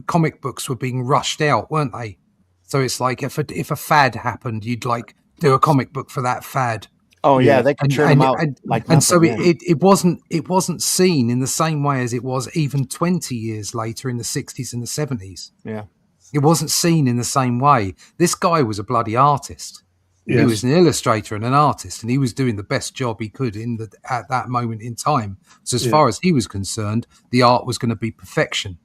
Comic books were being rushed out, weren't they? So it's like if a fad happened, you'd like do a comic book for that fad. Oh yeah, they could churn them out and so it wasn't seen in the same way as it was even 20 years later in the 60s and the 70s. Yeah, it wasn't seen in the same way. This guy was a bloody artist. Yes. He was an illustrator and an artist, and he was doing the best job he could at that moment in time. So as far as he was concerned, the art was going to be perfection.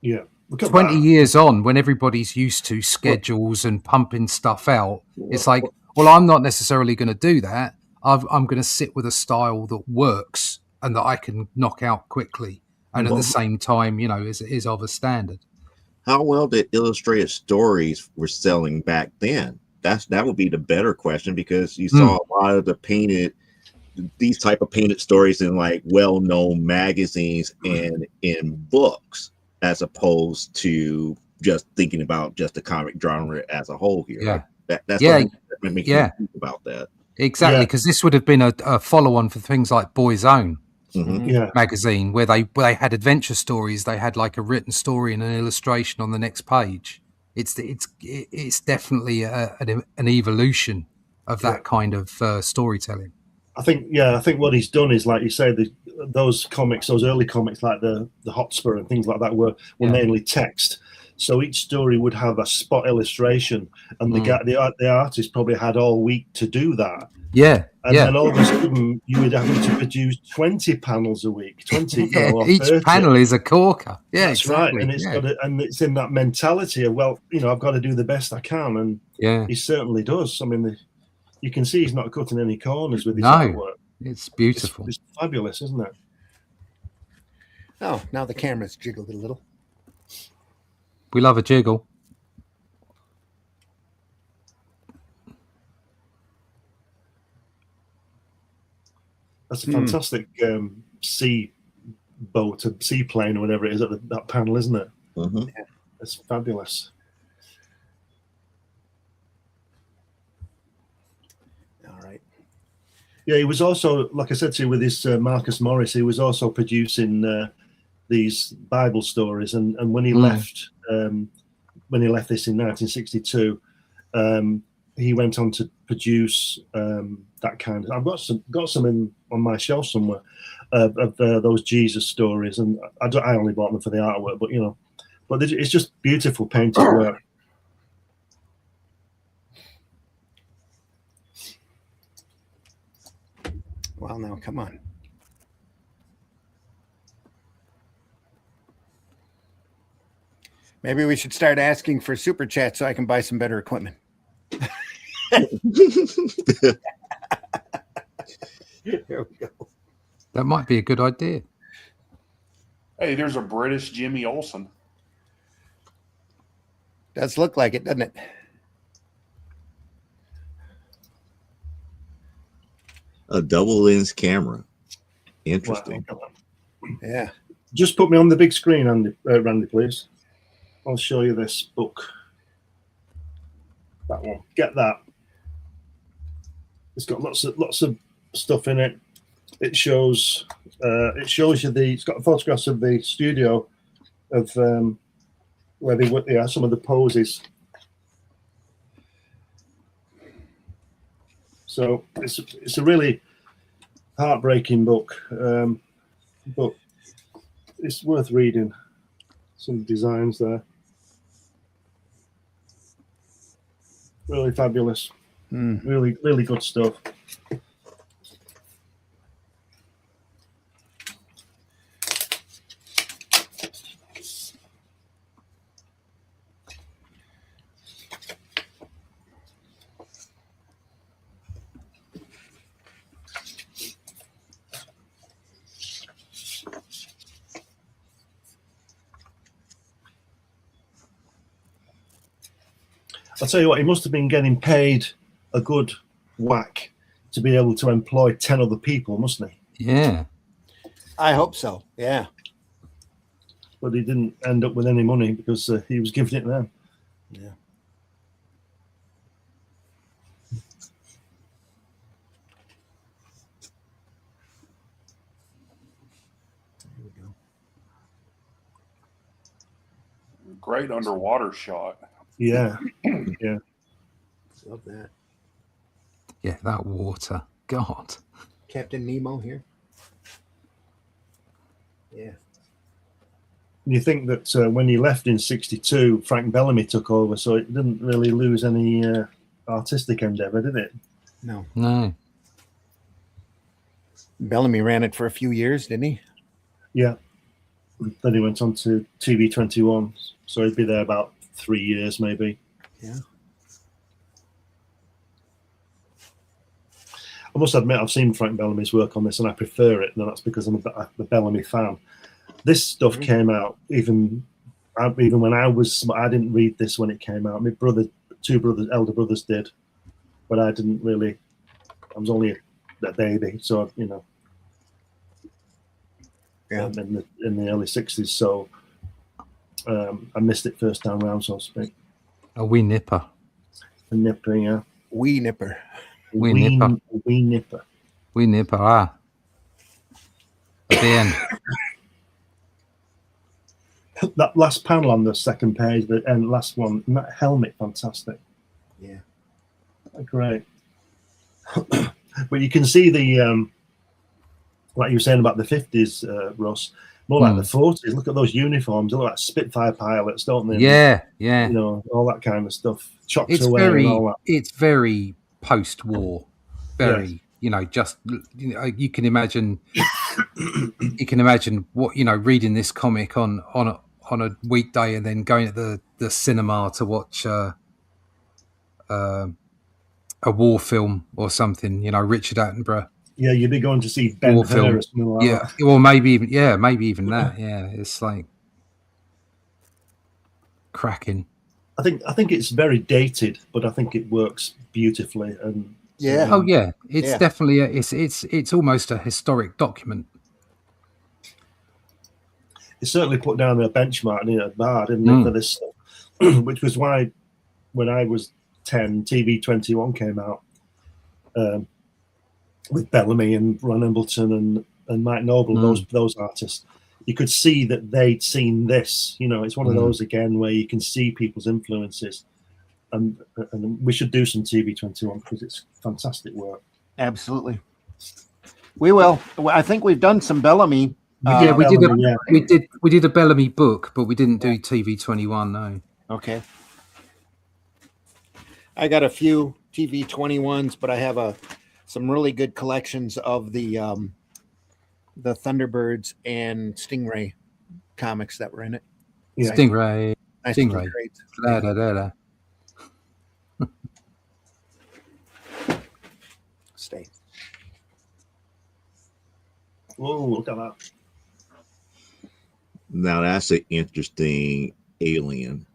Yeah. 20 years on, when everybody's used to schedules and pumping stuff out, it's like, well, I'm not necessarily going to do that. I'm going to sit with a style that works and that I can knock out quickly, and at the same time, is of a standard. How well did illustrated stories were selling back then? That would be the better question, because you saw a lot of these type of painted stories in like well-known magazines and in books, as opposed to just thinking about just the comic genre as a whole here. Yeah. That's what makes me think about that. Exactly, because this would have been a follow-on for things like Boy's Own magazine, where they had adventure stories. They had like a written story and an illustration on the next page. It's definitely an evolution of that kind of storytelling. I think what he's done is, like you say, those early comics like the Hotspur and things like that were mainly text. So each story would have a spot illustration, and the artist probably had all week to do that. Yeah. And then all of a sudden, you would have to produce 20 panels a week, 20, or Each 30. panel is a corker. Yeah, That's exactly. right, and it's in that mentality of, well, I've got to do the best I can, and he certainly does. I mean, you can see he's not cutting any corners with his artwork. It's beautiful. It's fabulous, isn't it? Oh, now the camera's jiggled a little. We love a jiggle. That's a fantastic sea boat, a seaplane, or whatever it is at that panel, isn't it? Mm-hmm. Yeah, it's fabulous. All right. Yeah, he was also, like I said to you, with his Marcus Morris, he was also producing these Bible stories. And when he left, this in 1962, he went on to produce that kind of. I've got some on my shelf somewhere of those Jesus stories, and I only bought them for the artwork, but it's just beautiful painted work. Well, now come on. Maybe we should start asking for super chat so I can buy some better equipment. There we go. That might be a good idea. Hey, there's a British Jimmy Olsen. Does look like it, doesn't it? A double lens camera. Interesting. Wow. Yeah. Just put me on the big screen, Randy, please. I'll show you this book. That one. Get that. It's got lots of stuff in it. It shows you it's got photographs of the studio of where they were some of the poses. So it's a really heartbreaking book, but it's worth reading. Some designs there. Really fabulous. Really, really good stuff. I'll tell you what, he must have been getting paid a good whack to be able to employ 10 other people, mustn't he? Yeah. I hope so. Yeah. But he didn't end up with any money because he was giving it to them. Yeah. There we go. Great underwater shot. Yeah. Yeah. Love that. Yeah, that water. God. Captain Nemo here. Yeah. And you think that when he left in '62, Frank Bellamy took over, so it didn't really lose any artistic endeavor, did it? No. No. Bellamy ran it for a few years, didn't he? Yeah. Then he went on to TV 21, so he'd be there about 3 years, maybe. Yeah. I must admit, I've seen Frank Bellamy's work on this, and I prefer it. And that's because I'm a Bellamy fan. This stuff came out even when I didn't read this when it came out. My elder brothers did, but I didn't really. I was only a baby, so Yeah. in the early '60s. So I missed it first time round, so to speak. A wee nipper. A nipper, yeah. Wee nipper. Wee nipper. Wee nipper. Wee nipper, ah. At the end. That last panel on the second page, the end last one, and that helmet, fantastic. Yeah. Great. But you can see the, like you were saying about the 50s, Russ, more like the 40s. Look at those uniforms; they look like Spitfire pilots, don't they? Yeah, yeah. You know, all that kind of stuff. Chocks It's away and all that. it's very post-war. Very, you know, just you can imagine. You can imagine what reading this comic on a weekday and then going to the cinema to watch a war film or something. Richard Attenborough. Yeah, you'd be going to see Ben Hur or something like that. Or maybe even that. Yeah, it's like cracking. I think it's very dated, but I think it works beautifully. And it's definitely it's almost a historic document. It certainly put down a benchmark in a bar, didn't it, for this stuff? Which was why when I was 10, TV 21 came out with Bellamy and Ron Embleton and Mike Noble, those artists. You could see that they'd seen this. It's one of those again where you can see people's influences, and we should do some TV 21 because it's fantastic work. Absolutely, we will. I think we've done some Bellamy. We did a Bellamy book, but we didn't do TV 21. No. Okay. I got a few TV 21s, but I have some really good collections of the Thunderbirds and Stingray comics that were in it. Yeah. Stingray. Da, da, da, da. Stay. Whoa, look at that. Now that's an interesting alien.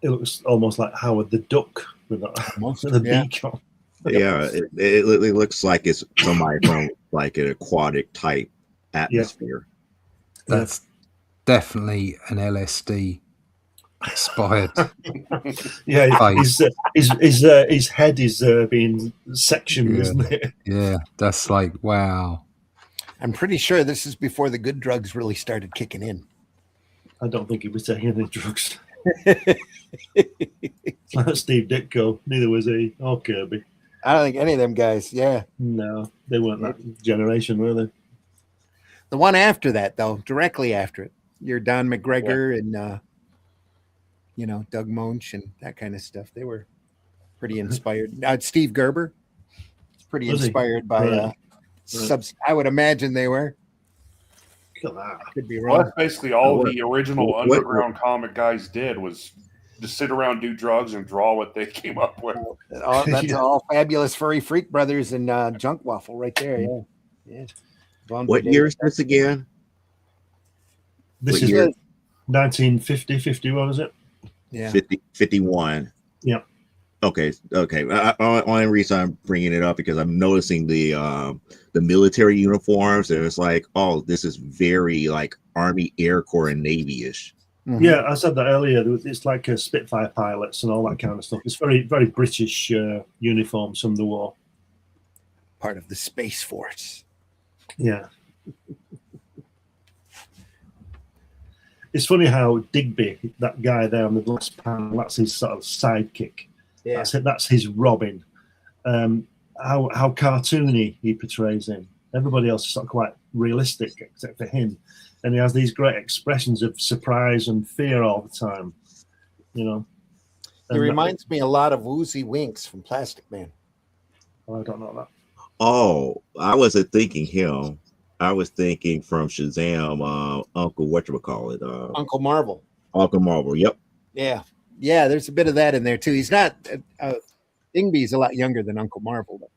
It looks almost like Howard the Duck with the beak on. Yeah, it looks like it's somebody from like an aquatic type atmosphere. That's definitely an LSD inspired. His head is being sectioned, isn't it? Yeah, that's like wow. I'm pretty sure this is before the good drugs really started kicking in. I don't think he was taking any drugs. Steve Ditko, neither was he, or Kirby. I don't think any of them guys, No, they weren't that generation, were they? The one after that, though, directly after it, you're Don McGregor and Doug Monch and that kind of stuff. They were pretty inspired. Steve Gerber, pretty inspired by I would imagine they were. I could be wrong. Well, that's basically all the original underground comic guys did was just sit around, do drugs, and draw what they came up with. That's all Fabulous Furry Freak Brothers and Junk Waffle right there. Yeah. What year is this again? This is 1950, 51, is it? Yeah. 51. Yeah. Okay. Only reason I'm bringing it up because I'm noticing the military uniforms, and it's like, oh, this is very like Army, Air Corps, and Navy-ish. Mm-hmm. Yeah, I said that earlier. It's like Spitfire pilots and all that kind of stuff. It's very, very British uniforms from the war. Part of the Space Force. Yeah. It's funny how Digby, that guy there on the last panel, that's his sort of sidekick. Yeah. That's his Robin. How cartoony he portrays him. Everybody else is sort of quite realistic except for him. And he has these great expressions of surprise and fear all the time. He reminds me a lot of Woozy Winks from Plastic Man. Oh, I don't know that. Oh, I wasn't thinking him. I was thinking from Shazam, Uncle whatchamacallit? Uncle Marvel. Uncle Marvel, yep. Yeah. Yeah, there's a bit of that in there too. He's not Ingby's a lot younger than Uncle Marvel, though.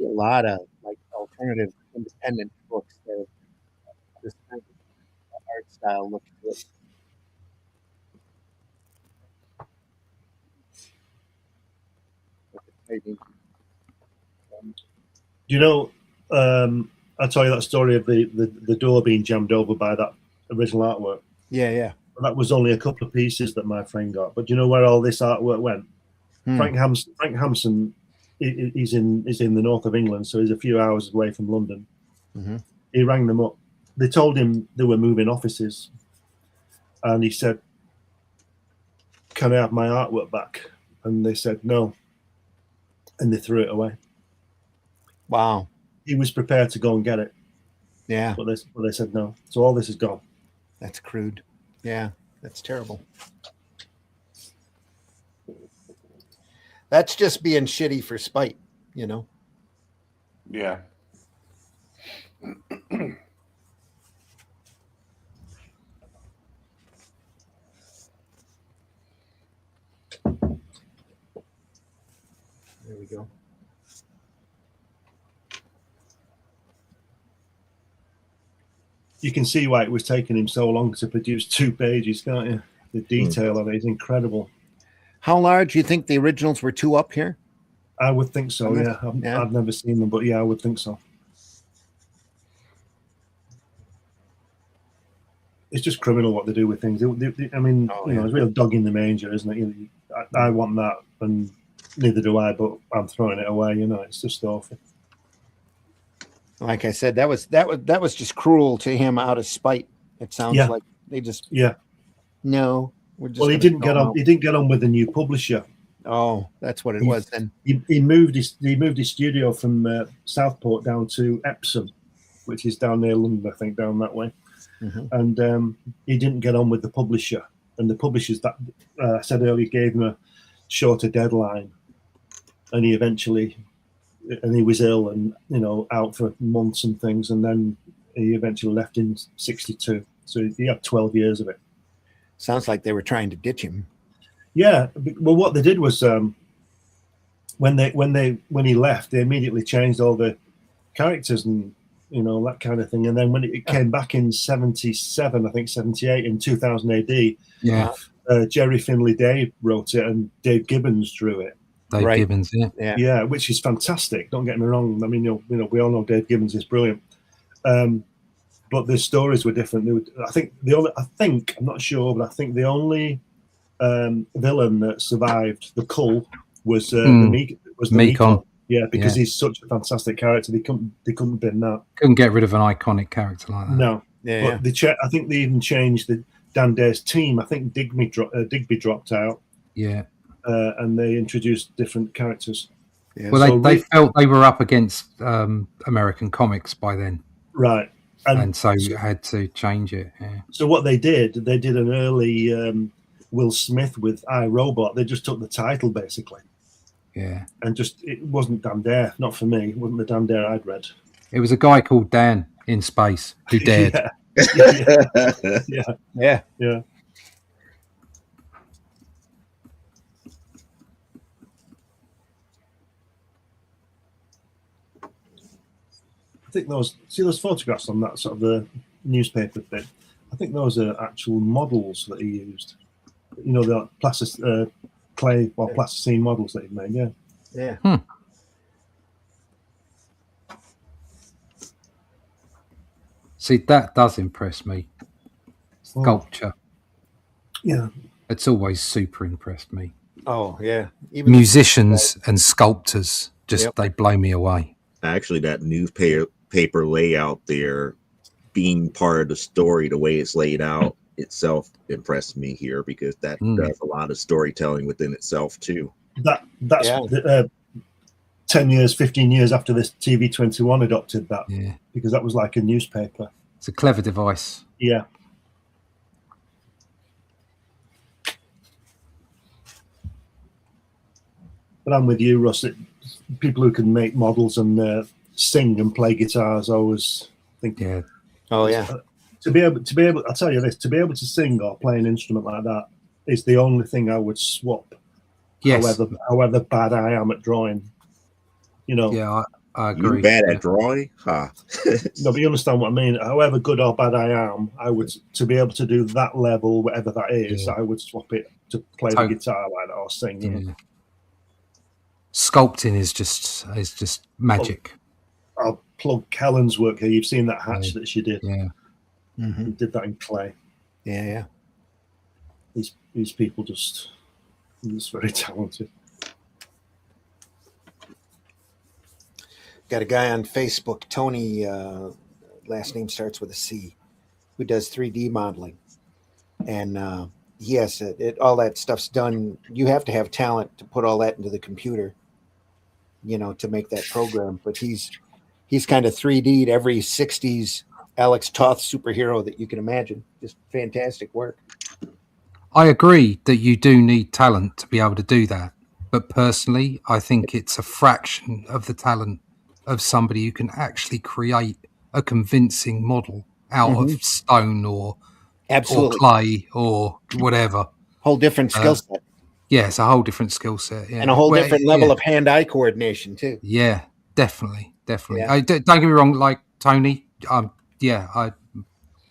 A lot of like alternative independent books that this kind of art style looks good. I tell you that story of the door being jammed over by that original artwork. Yeah. That was only a couple of pieces that my friend got. But do you know where all this artwork went? Frank Hampson he's in the north of England, so he's a few hours away from London. Mm-hmm. He rang them up. They told him they were moving offices, and he said, "Can I have my artwork back?" And they said no, and they threw it away. Wow. He was prepared to go and get it, Yeah, but they said no. So all this is gone. that's crude. Yeah, that's terrible. That's just being shitty for spite, you know. Yeah. There we go. You can see why it was taking him so long to produce 2 pages, can't you? The detail of it is incredible. How large do you think the originals were 2 up here? I would think so. Okay. Yeah, I've never seen them, but yeah, I would think so. It's just criminal what they do with things. I mean, it's real dog in the manger, isn't it? I want that, and neither do I. But I'm throwing it away. It's just awful. Like I said, that was just cruel to him out of spite. It sounds like they just no. Well, he didn't get on. He didn't get on with the new publisher. Oh, that's what it was then. He moved his studio from Southport down to Epsom, which is down near London, I think, down that way. Mm-hmm. And he didn't get on with the publisher, and the publishers that I said earlier gave him a shorter deadline, and he was ill and out for months and things, and then he eventually left in 1962. So he had 12 years of it. Sounds like they were trying to ditch him. Yeah, well, what they did was when he left, they immediately changed all the characters and that kind of thing. And then when it came back in 1977, I think 1978, in 2000 AD, Jerry Finley Day wrote it and Dave Gibbons drew it. Dave Gibbons, yeah, which is fantastic. Don't get me wrong. I mean, we all know Dave Gibbons is brilliant, but the stories were different. I'm not sure, but I think the only villain that survived the cull was the Mekon. Yeah, because he's such a fantastic character. They couldn't bin that. Couldn't get rid of an iconic character like that. No. But I think they even changed the Dan Dare's team. I think Digby dropped out. Yeah. And they introduced different characters. Yeah. Well, they felt they were up against American comics by then. Right. And so you had to change it. Yeah. So what they did an early Will Smith with iRobot. They just took the title, basically. Yeah. And it wasn't Dan Dare. Not for me. It wasn't the Dan Dare I'd read. It was a guy called Dan in space who dared. Yeah. I think those photographs on that sort of the newspaper bit. I think those are actual models that he used. The clay or plasticine models that he made. Yeah. Yeah. See, that does impress me. Sculpture. Yeah. It's always super impressed me. Oh yeah. Even musicians and sculptors they blow me away. Actually, that newspaper layout there, being part of the story, the way it's laid out itself impressed me here, because that does a lot of storytelling within itself too. That's 10 years, 15 years after this TV21 adopted that, because that was like a newspaper. It's a clever device. Yeah. But I'm with you, Russ. People who can make models and sing and play guitars, I always think. Yeah. Oh yeah. To be able, I'll tell you this: to be able to sing or play an instrument like that is the only thing I would swap. Yes. However bad I am at drawing, Yeah, I agree. You're bad at drawing, huh? No, but you understand what I mean. However good or bad I am, I would to be able to do that level, whatever that is. I would swap it to play the guitar like that or sing. Yeah. Sculpting is just magic. I'll plug Kellen's work here. You've seen that hatch that she did. Yeah. Mm-hmm. He did that in clay. Yeah. These people he's very talented. got a guy on Facebook, Tony, last name starts with a C, who does 3D modeling. And yes, all that stuff's done. You have to have talent to put all that into the computer, to make that program. But he's kind of 3D'd every 60s Alex Toth superhero that you can imagine. Just fantastic work. I agree that you do need talent to be able to do that. But personally, I think it's a fraction of the talent of somebody who can actually create a convincing model out of stone or clay or whatever. Whole different skill set. Yeah, it's a whole different skill set. Yeah. And a whole different level of hand-eye coordination, too. Yeah, definitely. Yeah. Don't get me wrong, like Tony,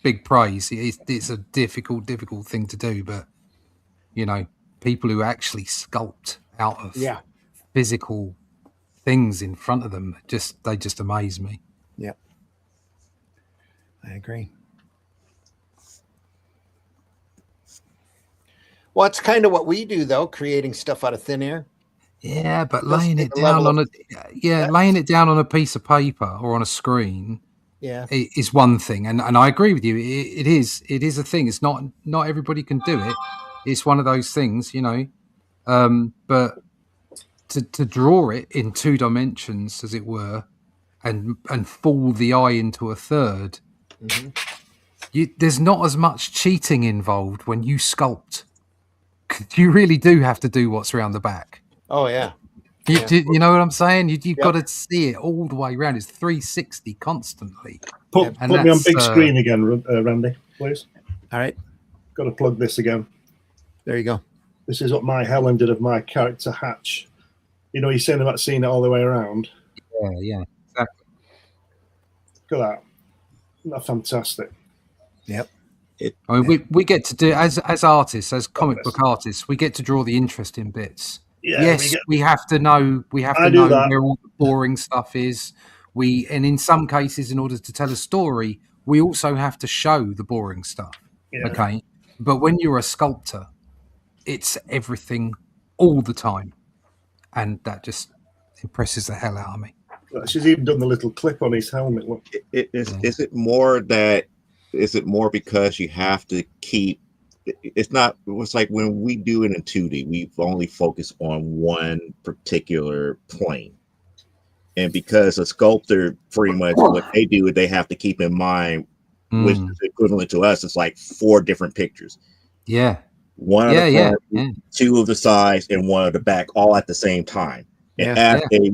big praise. It's a difficult thing to do, but, people who actually sculpt out of physical things in front of them, they just amaze me. Yeah, I agree. Well, it's kind of what we do, though, creating stuff out of thin air. Yeah, but laying it down on a piece of paper or on a screen, is one thing. And I agree with you. It is a thing. It's not everybody can do it. It's one of those things, but to draw it in 2 dimensions, as it were, and fool the eye into a third, there's not as much cheating involved when you sculpt. You really do have to do what's around the back. Oh, yeah. You know what I'm saying? You've got to see it all the way around. It's 360 constantly. Put me on big screen again, Randy, please. All right. Got to plug this again. There you go. This is what my Helen did of my character Hatch. You're saying about seeing it all the way around. Yeah, exactly. Look at that. Isn't that fantastic? Yep. I mean, we get to do, as artists, as comic book artists, we get to draw the interesting bits. Yeah, yes, we have to know where all the boring stuff is. And in some cases, in order to tell a story, we also have to show the boring stuff. Yeah. Okay, but when you're a sculptor, it's everything all the time, and that just impresses the hell out of me. She's even done the little clip on his helmet. Look. Is it more that? Is it more because you have to keep? It's like when we do it in 2D, we only focus on one particular plane. And because a sculptor, pretty much what they do, they have to keep in mind, which is equivalent to us, it's like 4 different pictures. Yeah. One of the front, 2 of the sides, and 1 of the back, all at the same time. And as they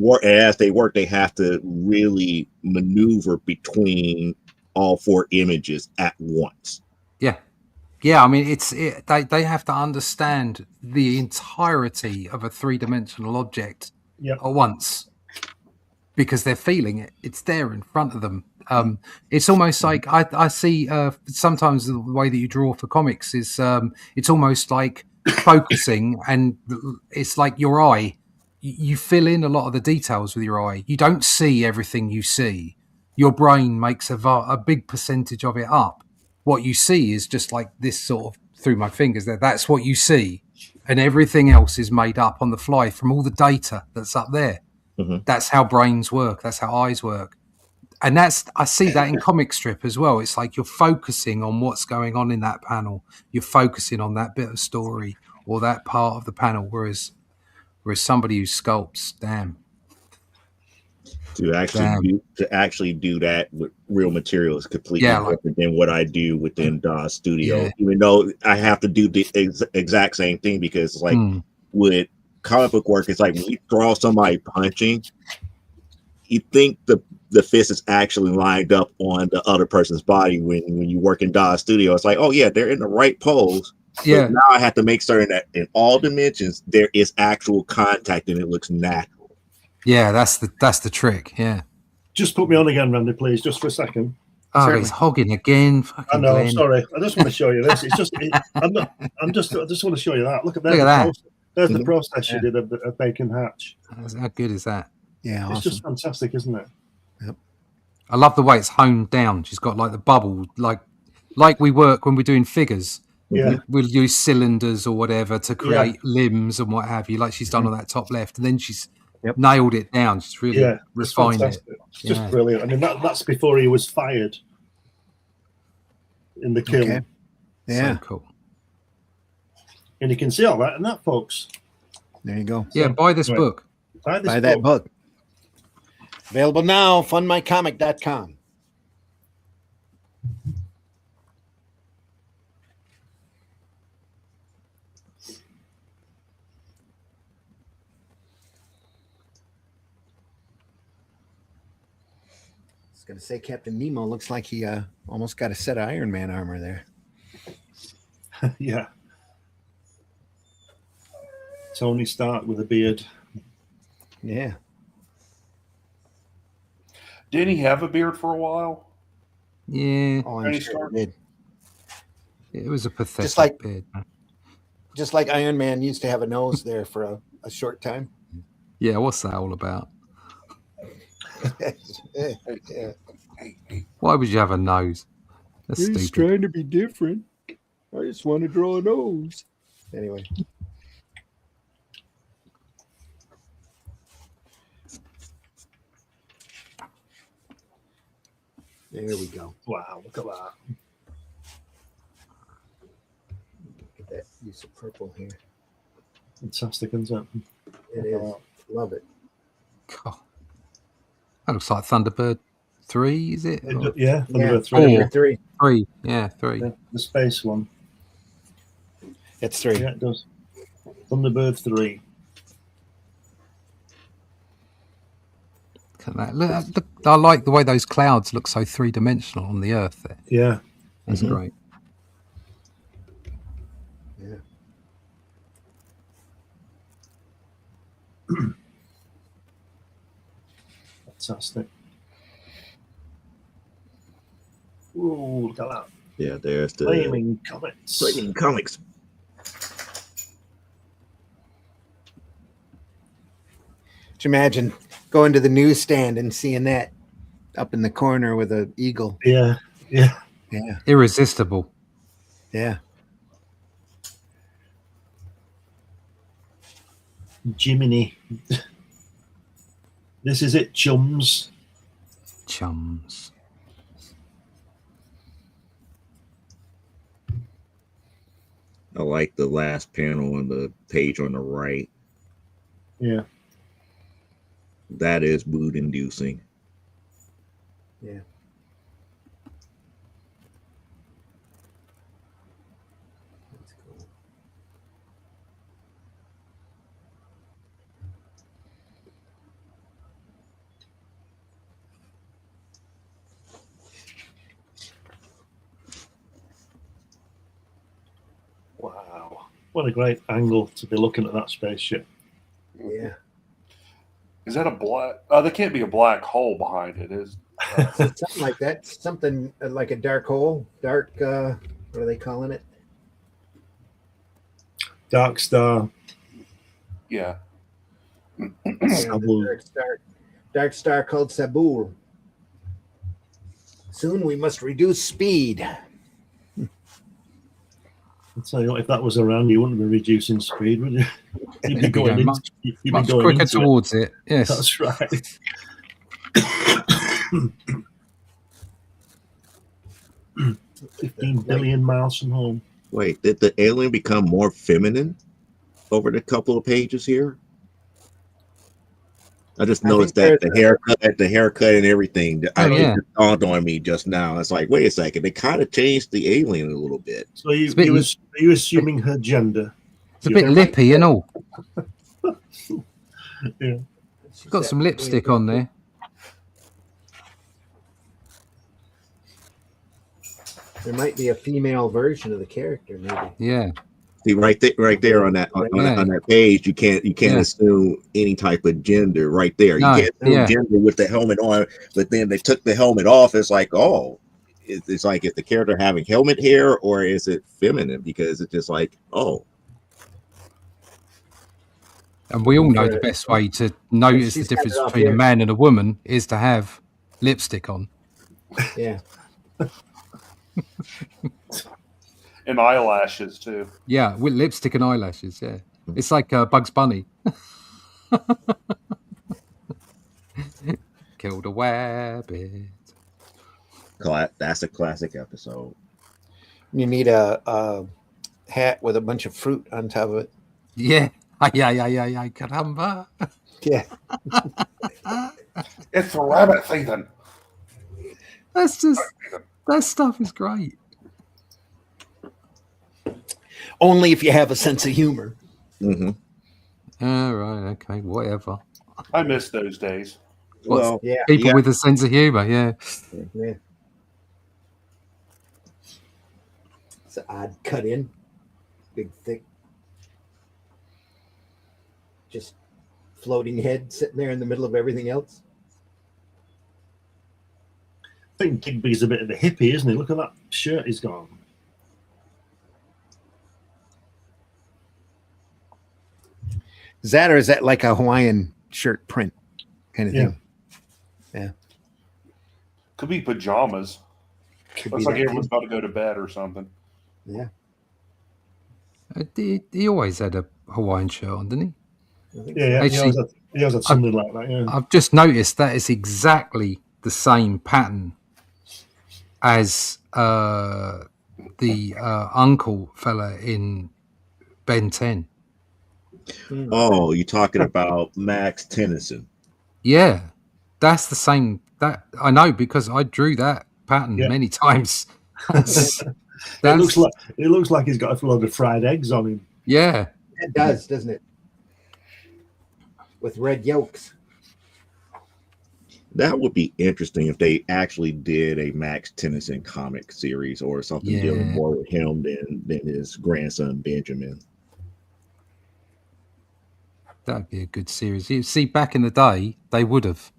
work, they have to really maneuver between all 4 images at once. Yeah, I mean, they have to understand the entirety of a 3-dimensional object at once, because they're feeling it. It's there in front of them. It's almost like I see sometimes the way that you draw for comics is it's almost like focusing, and it's like your eye. You fill in a lot of the details with your eye. You don't see everything you see. Your brain makes a big percentage of it up. What you see is just like this sort of through my fingers there. That's what you see. And everything else is made up on the fly from all the data that's up there. Mm-hmm. That's how brains work. That's how eyes work. And I see that in comic strip as well. It's like you're focusing on what's going on in that panel. You're focusing on that bit of story or that part of the panel. Whereas somebody who sculpts, damn. To actually do that with real material is completely different than what I do within DAW Studio. Yeah. Even though I have to do the exact same thing, because like with comic book work, it's like when you draw somebody punching, you think the fist is actually lined up on the other person's body. When you work in DAW Studio, it's like, oh yeah, they're in the right pose. Yeah. But now I have to make certain that in all dimensions there is actual contact and it looks natural. Yeah, that's the trick. Yeah. Just put me on again, Randy, please, just for a second. Oh, certainly. He's hogging again. I know. I'm sorry. I just want to show you this. It's just. I just want to show you that. Look at that. There's the process you did of Bacon Hatch. How good is that? Yeah, it's just fantastic, isn't it? Yep. I love the way it's honed down. She's got like the bubble, like we work when we're doing figures. Yeah, we'll use cylinders or whatever to create limbs and what have you, like she's done on that top left, and then she's nailed it down. Just really Yeah, it's refined it. fantastic. It's just Yeah. brilliant. I mean, that's before he was fired in the kiln. Okay. Yeah. So cool. And you can see all that in that, folks. There you go. Yeah, buy this Right. book. Buy this Buy that book. Available now, funmycomic.com. I was going to say Captain Nemo looks like he almost got a set of Iron Man armor there. Yeah. Tony Stark with a beard. Yeah. Didn't he have a beard for a while? Yeah, Oh, I'm Tony sure Stark? he did. it was a pathetic like- beard. Just like Iron Man used to have a nose there for a short time. Yeah, what's that all about? Yeah. Why would you have a nose? That's stupid. trying to be different. I just want to draw a nose. Anyway. There we go. Wow, look at that. Get that use of purple here. Fantastic, isn't it? It is. Love it. God. That looks like Thunderbird 3, is it? Or Yeah, Yeah, Thunderbird 3. Thunderbird 3. 3. Yeah, 3. Yeah, the space one. It's 3. Yeah, it does. Thunderbird 3. Look at that. Look, I like the way those clouds look so three-dimensional on the Earth there. Yeah. That's great. Yeah. Fantastic. Ooh, look at that. Yeah, there's the Flaming Comets. Flaming Comics. Could you imagine going to the newsstand and seeing that up in the corner with an eagle? Yeah, yeah. Yeah. Irresistible. Yeah. Jiminy. This is it, chums. Chums. I like the last panel on the page on the right. Yeah. That is mood inducing. Yeah. That's cool. Wow. What a great angle to be looking at that spaceship. Yeah. Is that a black? There can't be a black hole behind it. Is Something like that. Something like a dark hole. Dark, what are they calling it? Dark Star. yeah. Yeah, the dark star called Sabur. Soon we must reduce speed. I'll tell you what, if that was around, you wouldn't be reducing speed, would you? You'd be You'd be going, going you'd be Much going quicker into it. towards it. Yes. That's right. 15 billion miles from home. Wait, did the alien become more feminine over the couple of pages here? I just I noticed think that the haircut and everything. Oh, yeah. It just dawned on me just now. It's like, wait a second, they kind of changed the alien a little bit. So you, It's a bit- are you assuming her gender? It's a bit lippy and all. Yeah. Got some lipstick on there. There might be a female version of the character, maybe. Yeah. See, right there on that on that page, you can't Yeah. assume any type of gender right there. No, You can't assume yeah. gender with the helmet on, but then they took the helmet off. It's like, oh, it's like, is the character having helmet hair or is it feminine? Because it's just like, oh, And we all know the best way to notice the She's got difference it up between a here. man and a woman is to have lipstick on. Yeah. And eyelashes too. Yeah, with lipstick and eyelashes. Yeah. It's like Bugs Bunny. killed a rabbit. That's a classic episode. You need a hat with a bunch of fruit on top of it. Yeah. Ay, caramba. Yeah. It's the rabbit season. That's just, that stuff is great. Only if you have a sense of humor. Mm-hmm. All right, okay, whatever. I miss those days. Well, Yeah. People yeah. with a sense of humor, yeah. Yeah. It's an odd cut in. Big, thick. Just floating head sitting there in the middle of everything else. I think Digby's a bit of a hippie, isn't he? Look at that shirt he's got on. Is that, or is that like a Hawaiian shirt print kind of Yeah. thing? Yeah. Could be pajamas. Could Looks be like that everyone's thing. about to go to bed or something. Yeah. He always had a Hawaiian shirt on, didn't he? I think Yeah, Actually, he always had something like that. Yeah. I've just noticed that is exactly the same pattern as the uncle fella in Ben 10. so. Oh, you're talking about Max Tennyson. Yeah, that's the same. That I know because I drew that pattern Yeah. many times. That's, It looks like he's got a load of fried eggs on him. yeah. It does, doesn't it? With red yolks. That would be interesting if they actually did a Max Tennyson comic series or something Yeah. dealing more with him than his grandson Benjamin. That'd be a good series. You see, back in the day, they would have.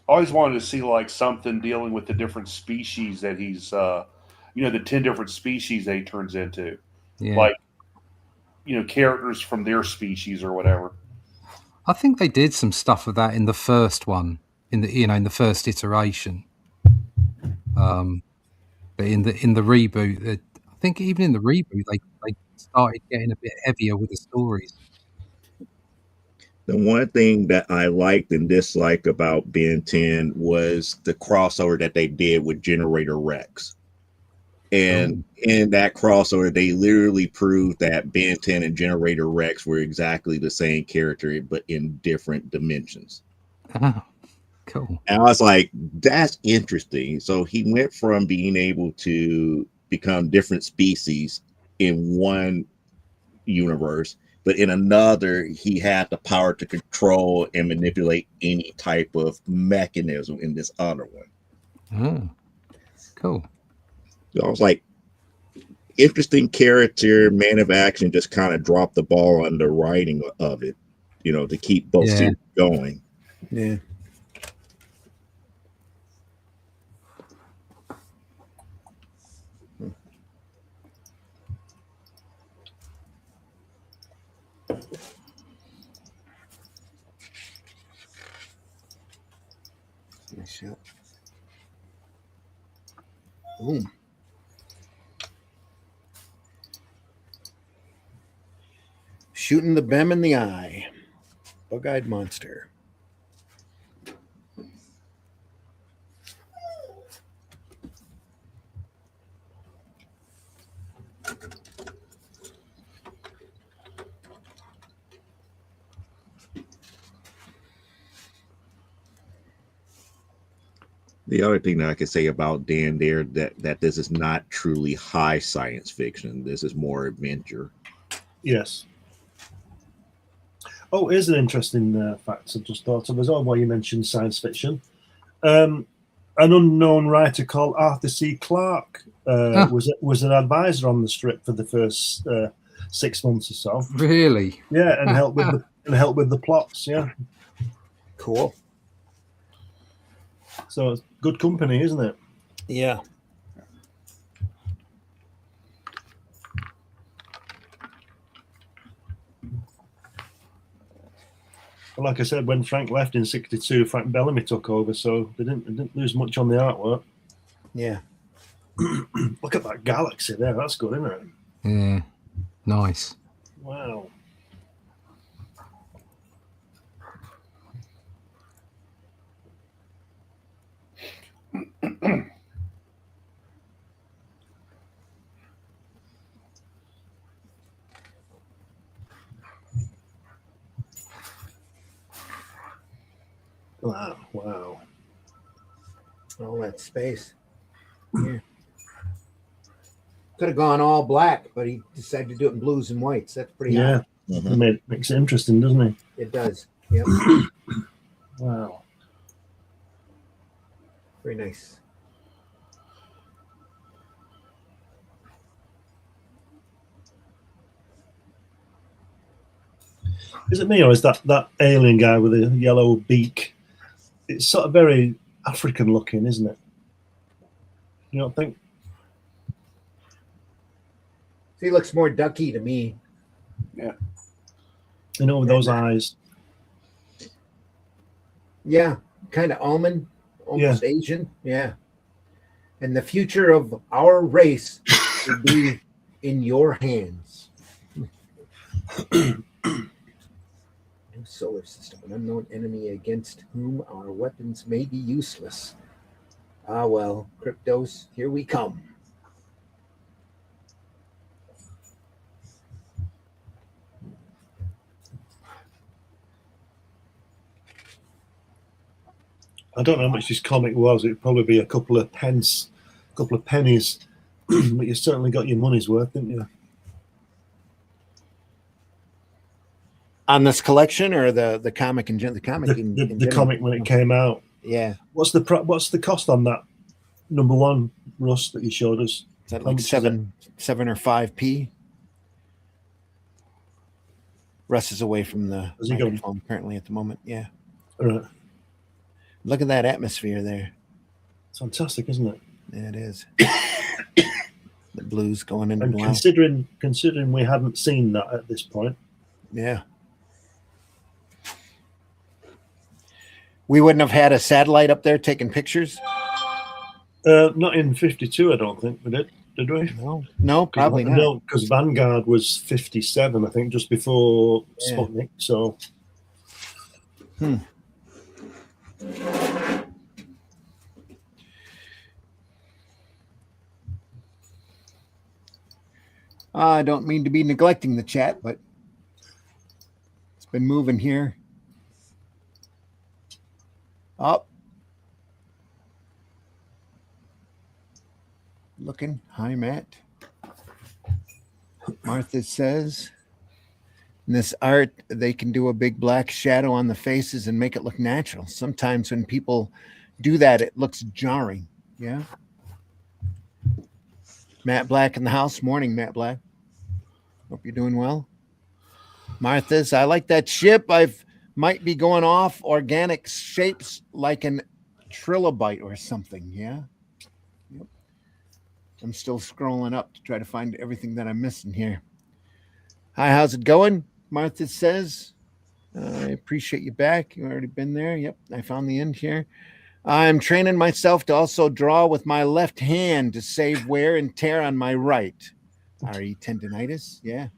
I always wanted to see like something dealing with the different species that he's, the 10 different species that he turns into, Yeah. like, characters from their species or whatever. I think they did some stuff of that in the first one, in the first iteration. But in the reboot, I think even in the reboot, they started getting a bit heavier with the stories. The one thing that I liked and disliked about Ben 10 was the crossover that they did with Generator Rex. And in that crossover, they literally proved that Ben 10 and Generator Rex were exactly the same character, but in different dimensions. Oh, cool. And I was like, that's interesting. So he went from being able to become different species in one universe, but in another, he had the power to control and manipulate any type of mechanism in this other one. Oh, cool. So I was like, interesting character, man of action, just kind of dropped the ball on the writing of it, to keep both series going. Yeah. Nice shot. Boom. Shooting the Bem in the eye. Bug-eyed monster. The other thing that I could say about Dan there, that this is not truly high science fiction. This is more adventure. Yes. Oh, here's an interesting fact I just thought of as well while you mentioned science fiction. An unknown writer called Arthur C. Clarke was an advisor on the strip for the first 6 months or so. Really? Yeah, and helped with the plots. Yeah, Cool. so it's good company, isn't it? Yeah. Well, like I said, when Frank left in '62, Frank Bellamy took over, so they didn't lose much on the artwork. Yeah. Look at that galaxy there. That's good, isn't it? Yeah. Nice. Wow. Wow. Wow. All that space. Yeah. Could have gone all black, but he decided to do it in blues and whites. That's pretty Yeah. odd. Mhm. Makes it interesting, doesn't it? It does. Yep. Wow. Very nice. Is it me or is that alien guy with a yellow beak? It's sort of very African looking, isn't it? You don't think? He looks more ducky to me. You know, with those eyes. Yeah, kind of almond, almost Asian. Yeah. And the future of our race will be in your hands. New solar system, an unknown enemy against whom our weapons may be useless. Ah, well, Cryptos, here we come. I don't know how much this comic was. It'd probably be a couple of pennies, but you certainly got your money's worth, didn't you? On this collection or the comic in general? The comic in The general? comic when it came out. Yeah. What's the cost on that number one, Russ, that you showed us? Is that How like much is seven or 5p? Russ is away from the Is he going? microphone currently at the moment. Yeah. All right. Look at that atmosphere there. It's fantastic, isn't it? Yeah, it is. The blues going into And black. considering we hadn't seen that at this point. Yeah. We wouldn't have had a satellite up there taking pictures? Not in 52, I don't think we did. Did we? No, probably not. No, because Vanguard was 57, I think, just before Yeah. Sputnik. So I don't mean to be neglecting the chat, but it's been moving here. Up. Looking. Hi, Matt. Martha says, in this art, they can do a big black shadow on the faces and make it look natural. Sometimes when people do that, it looks jarring. Yeah. Matt Black in the house. Morning, Matt Black. Hope you're doing well. Martha's, I like that ship. Might be going off organic shapes like an trilobite or something. Yeah. Yep. I'm still scrolling up to try to find everything that I'm missing here. Hi, how's it going? Martha says, I appreciate you back. You've already been there. Yep. I found the end here. I'm training myself to also draw with my left hand to save wear and tear on my right. RE tendonitis. Yeah.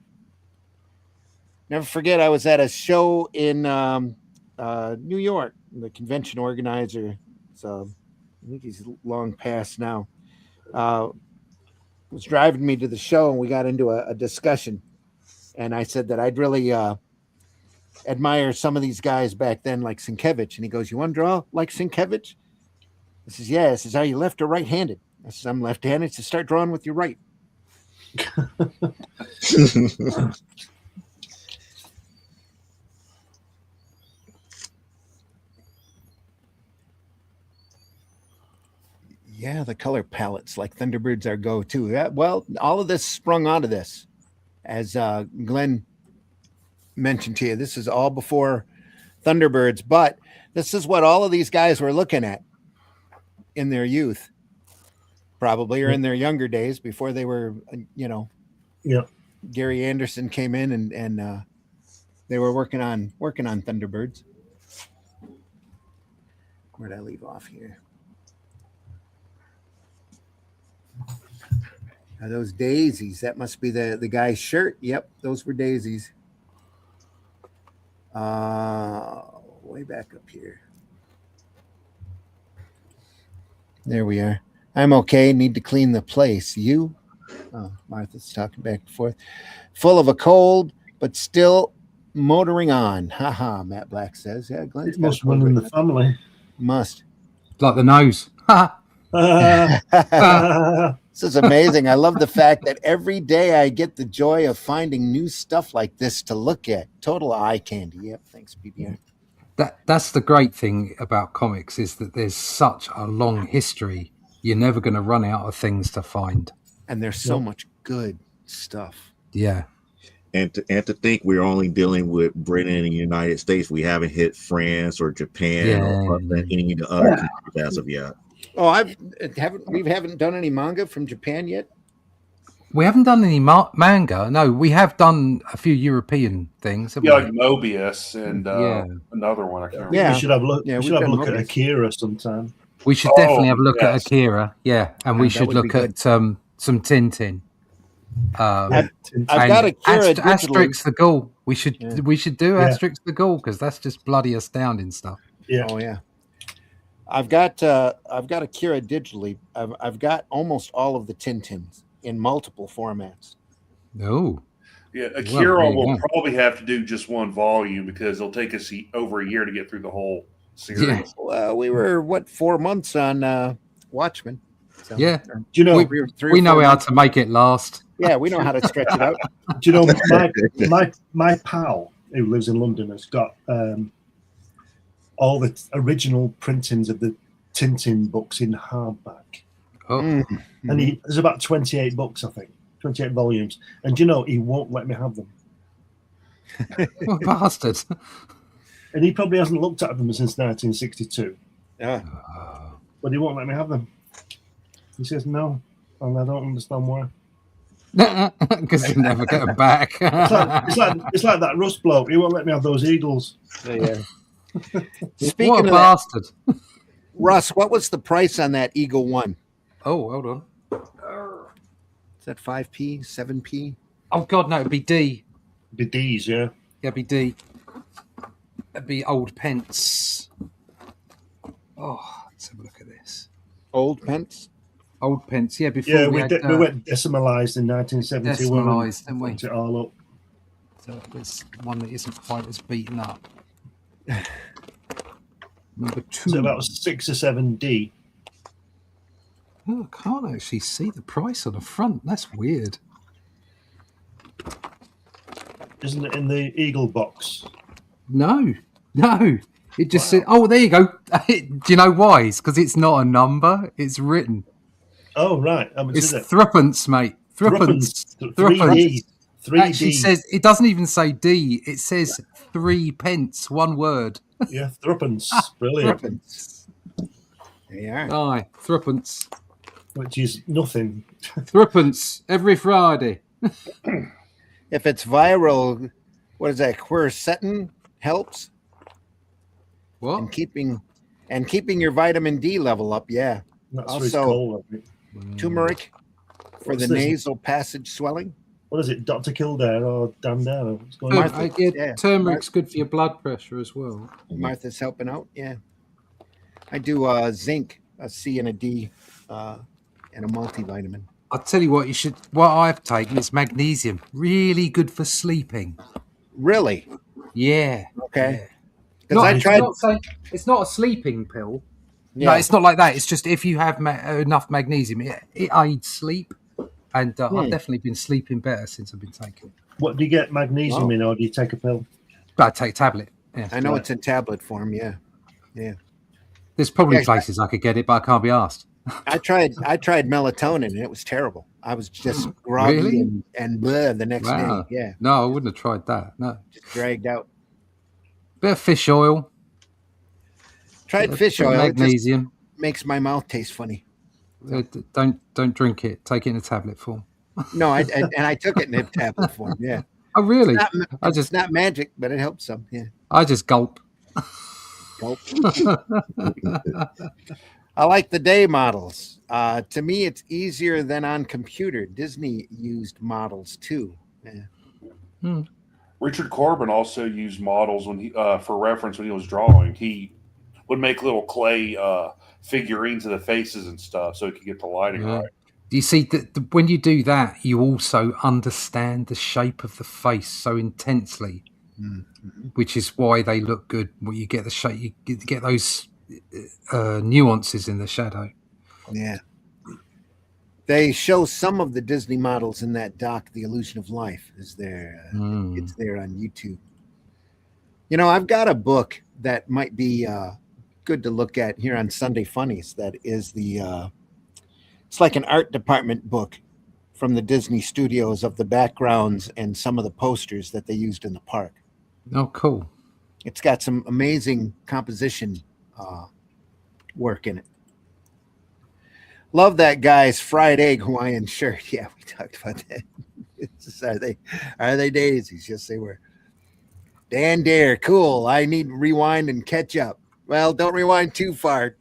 Never forget, I was at a show in New York. The convention organizer, so I think he's long past now, was driving me to the show, and we got into a discussion. And I said that I'd really admire some of these guys back then, like Sienkiewicz. And he goes, "You want to draw like Sienkiewicz?" I says, "Yeah." I says, "Are you left or right-handed?" I says, "I'm left-handed." He says, "Start drawing with your right." Yeah, the color palettes like Thunderbirds are go-to. Yeah, well, all of this sprung onto this, as Glenn mentioned to you. This is all before Thunderbirds, but this is what all of these guys were looking at in their youth, probably, or in their younger days before they were, yeah. Gary Anderson came in and they were working on Thunderbirds. Where'd I leave off here? Are those daisies? That must be the guy's shirt. Yep, those were daisies. Way back up here. There we are. I'm okay. Need to clean the place. You? Oh, Martha's talking back and forth. Full of a cold, but still motoring on. Haha, Matt Black says. Yeah, Glenn's It got must a cold run in right the family. now. Must. Like the nose. This is amazing. I love the fact that every day I get the joy of finding new stuff like this to look at. Total eye candy. Yep, thanks, BBR. That's the great thing about comics is that there's such a long history. You're never going to run out of things to find. And there's so much good stuff. Yeah. And to think we're only dealing with Britain and the United States. We haven't hit France or Japan or any of the other countries as of yet. Oh, we haven't done any manga from Japan yet. We haven't done any manga. No, we have done a few European things. Yeah, like Mobius and another one. I can't remember. Yeah. We should have a look. Yeah, we we've should have a done look at Mobius. Akira sometime. We should definitely have a look at Akira. Yeah, and we that should would be look at some Tintin. I've got Akira digitally. Asterix the Ghoul. We should do Yeah. Asterix the Ghoul because that's just bloody astounding stuff. Yeah. Oh yeah. I've got Akira digitally. I've got almost all of the Tintins in multiple formats. Oh, Yeah, Akira there you will go. probably have to do just one volume because it'll take us over a year to get through the whole series. Yeah. Well, we were 4 months on Watchmen. So, Yeah. or Do you know? We- three or we 4 know how months. to make it last. Yeah, we know how to stretch it out. Do you know my pal who lives in London has got all the original printings of the Tintin books in hardback, Oh, and there's about 28 books, I think, 28 volumes. And do you know he won't let me have them, what a bastard! and he probably hasn't looked at them since 1962, Yeah. but he won't let me have them. He says no, and I don't understand why. Because you never get them back. It's like that Rust bloke. He won't let me have those Eagles. Yeah. What Speaking a of that, bastard! Russ, what was the price on that Eagle One? Oh, hold on. Is that 5p, 7p? Oh God, no, it'd be D. The D's, yeah. Yeah, it'd be D. It'd be old pence. Oh, let's have a look at this. Old pence? Old pence, yeah. Before Yeah, we, we had, went decimalised in 1971. decimalised, didn't we? Fucked it all up. So there's one that isn't quite as beaten up. Number 2. So about 6 or 7 D. Oh, I can't actually see the price on the front. That's weird. Isn't it in the Eagle box? No. It just said, oh, there you go. Do you know why? It's because it's not a number. It's written. Oh, right. How much It's is it? threepence, mate. Threepence. 3D. 3D. Actually says, it doesn't even say D. It says 3 pence, one word. Yeah, threepence. Brilliant. Threepence. There you are. Aye, threepence. Which is nothing. Threepence every Friday. If it's viral, what is that? Quercetin helps What? and keeping your vitamin D level up. Yeah. That's Also- what it's called, I think. Turmeric for What's the this? nasal passage swelling. What is it? Dr. Kildare or Dan Dare? What's going on? Martha, yeah. Turmeric's good for your blood pressure as well. Martha's helping out. Yeah. I do zinc, a C and a D, and a multivitamin. I'll tell you what what I've taken is magnesium. Really good for sleeping. Really? Yeah. Okay. Yeah. Because I tried. It's not a sleeping pill. Yeah. No, it's not like that. It's just if you have enough magnesium, it aids sleep. And I've definitely been sleeping better since I've been taking it. What do you get magnesium in, or do you take a pill? But I take a tablet. Yeah. I know it's in tablet form. Yeah. Yeah. There's probably Yeah, places I could get it, but I can't be asked. I tried melatonin and it was terrible. I was just groggy Really? and blah the next Wow. day. Yeah. No, I wouldn't have tried that. No. Just dragged out. Bit of fish oil. Tried fish bit of oil. It just Magnesium. makes my mouth taste funny. Don't drink it. Take it in a tablet form. No, I took it in a tablet form. Yeah. Oh, really? It's not magic, but it helps some. Yeah. I just gulp. Gulp. I like the day models. To me, it's easier than on computer. Disney used models too. Yeah. Richard Corbin also used models when he, for reference when he was drawing. He would make little clay figurines of the faces and stuff so he could get the lighting Yeah. right. You see, when you do that, you also understand the shape of the face so intensely Mhm. which is why they look good. Well, you get the shade, you get those nuances in the shadow. Yeah. They show some of the Disney models in that doc, The Illusion of Life, is there. It's there on YouTube. You know, I've got a book that might be good to look at here on Sunday Funnies. That is it's like an art department book from the Disney studios of the backgrounds and some of the posters that they used in the park. Oh, cool. It's got some amazing composition work in it. Love that guy's fried egg Hawaiian shirt. Yeah, we talked about that. Are they daisies? Yes, they were. Dan Dare, cool. I need to rewind and catch up. Well, don't rewind too far,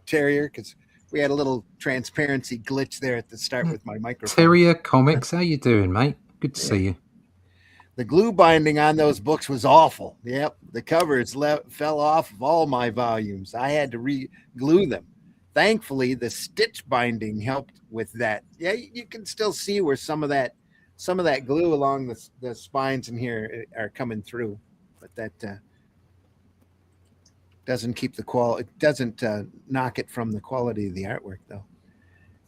Terrier, because we had a little transparency glitch there at the start with my microphone. Terrier Comics, how you doing, mate? Good to see you. The glue binding on those books was awful. Yep, the covers fell off of all my volumes. I had to re-glue them. Thankfully, the stitch binding helped with that. Yeah, you can still see where some of that glue along the spines in here are coming through, but that doesn't keep the quality. It doesn't knock it from the quality of the artwork, though.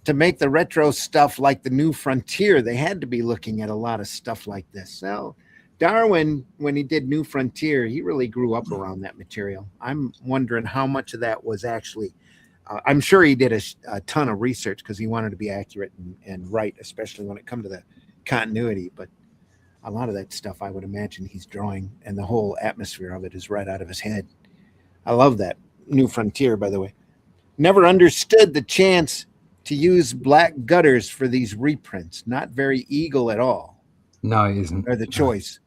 To make the retro stuff like the New Frontier, they had to be looking at a lot of stuff like this. So Darwin, when he did New Frontier, he really grew up around that material. I'm wondering how much of that was actually. I'm sure he did a ton of research because he wanted to be accurate and right, especially when it comes to the continuity. But a lot of that stuff, I would imagine he's drawing, and the whole atmosphere of it is right out of his head. I love that New Frontier, by the way. Never understood the chance to use black gutters for these reprints. Not very Eagle at all. No, it isn't. Or the choice.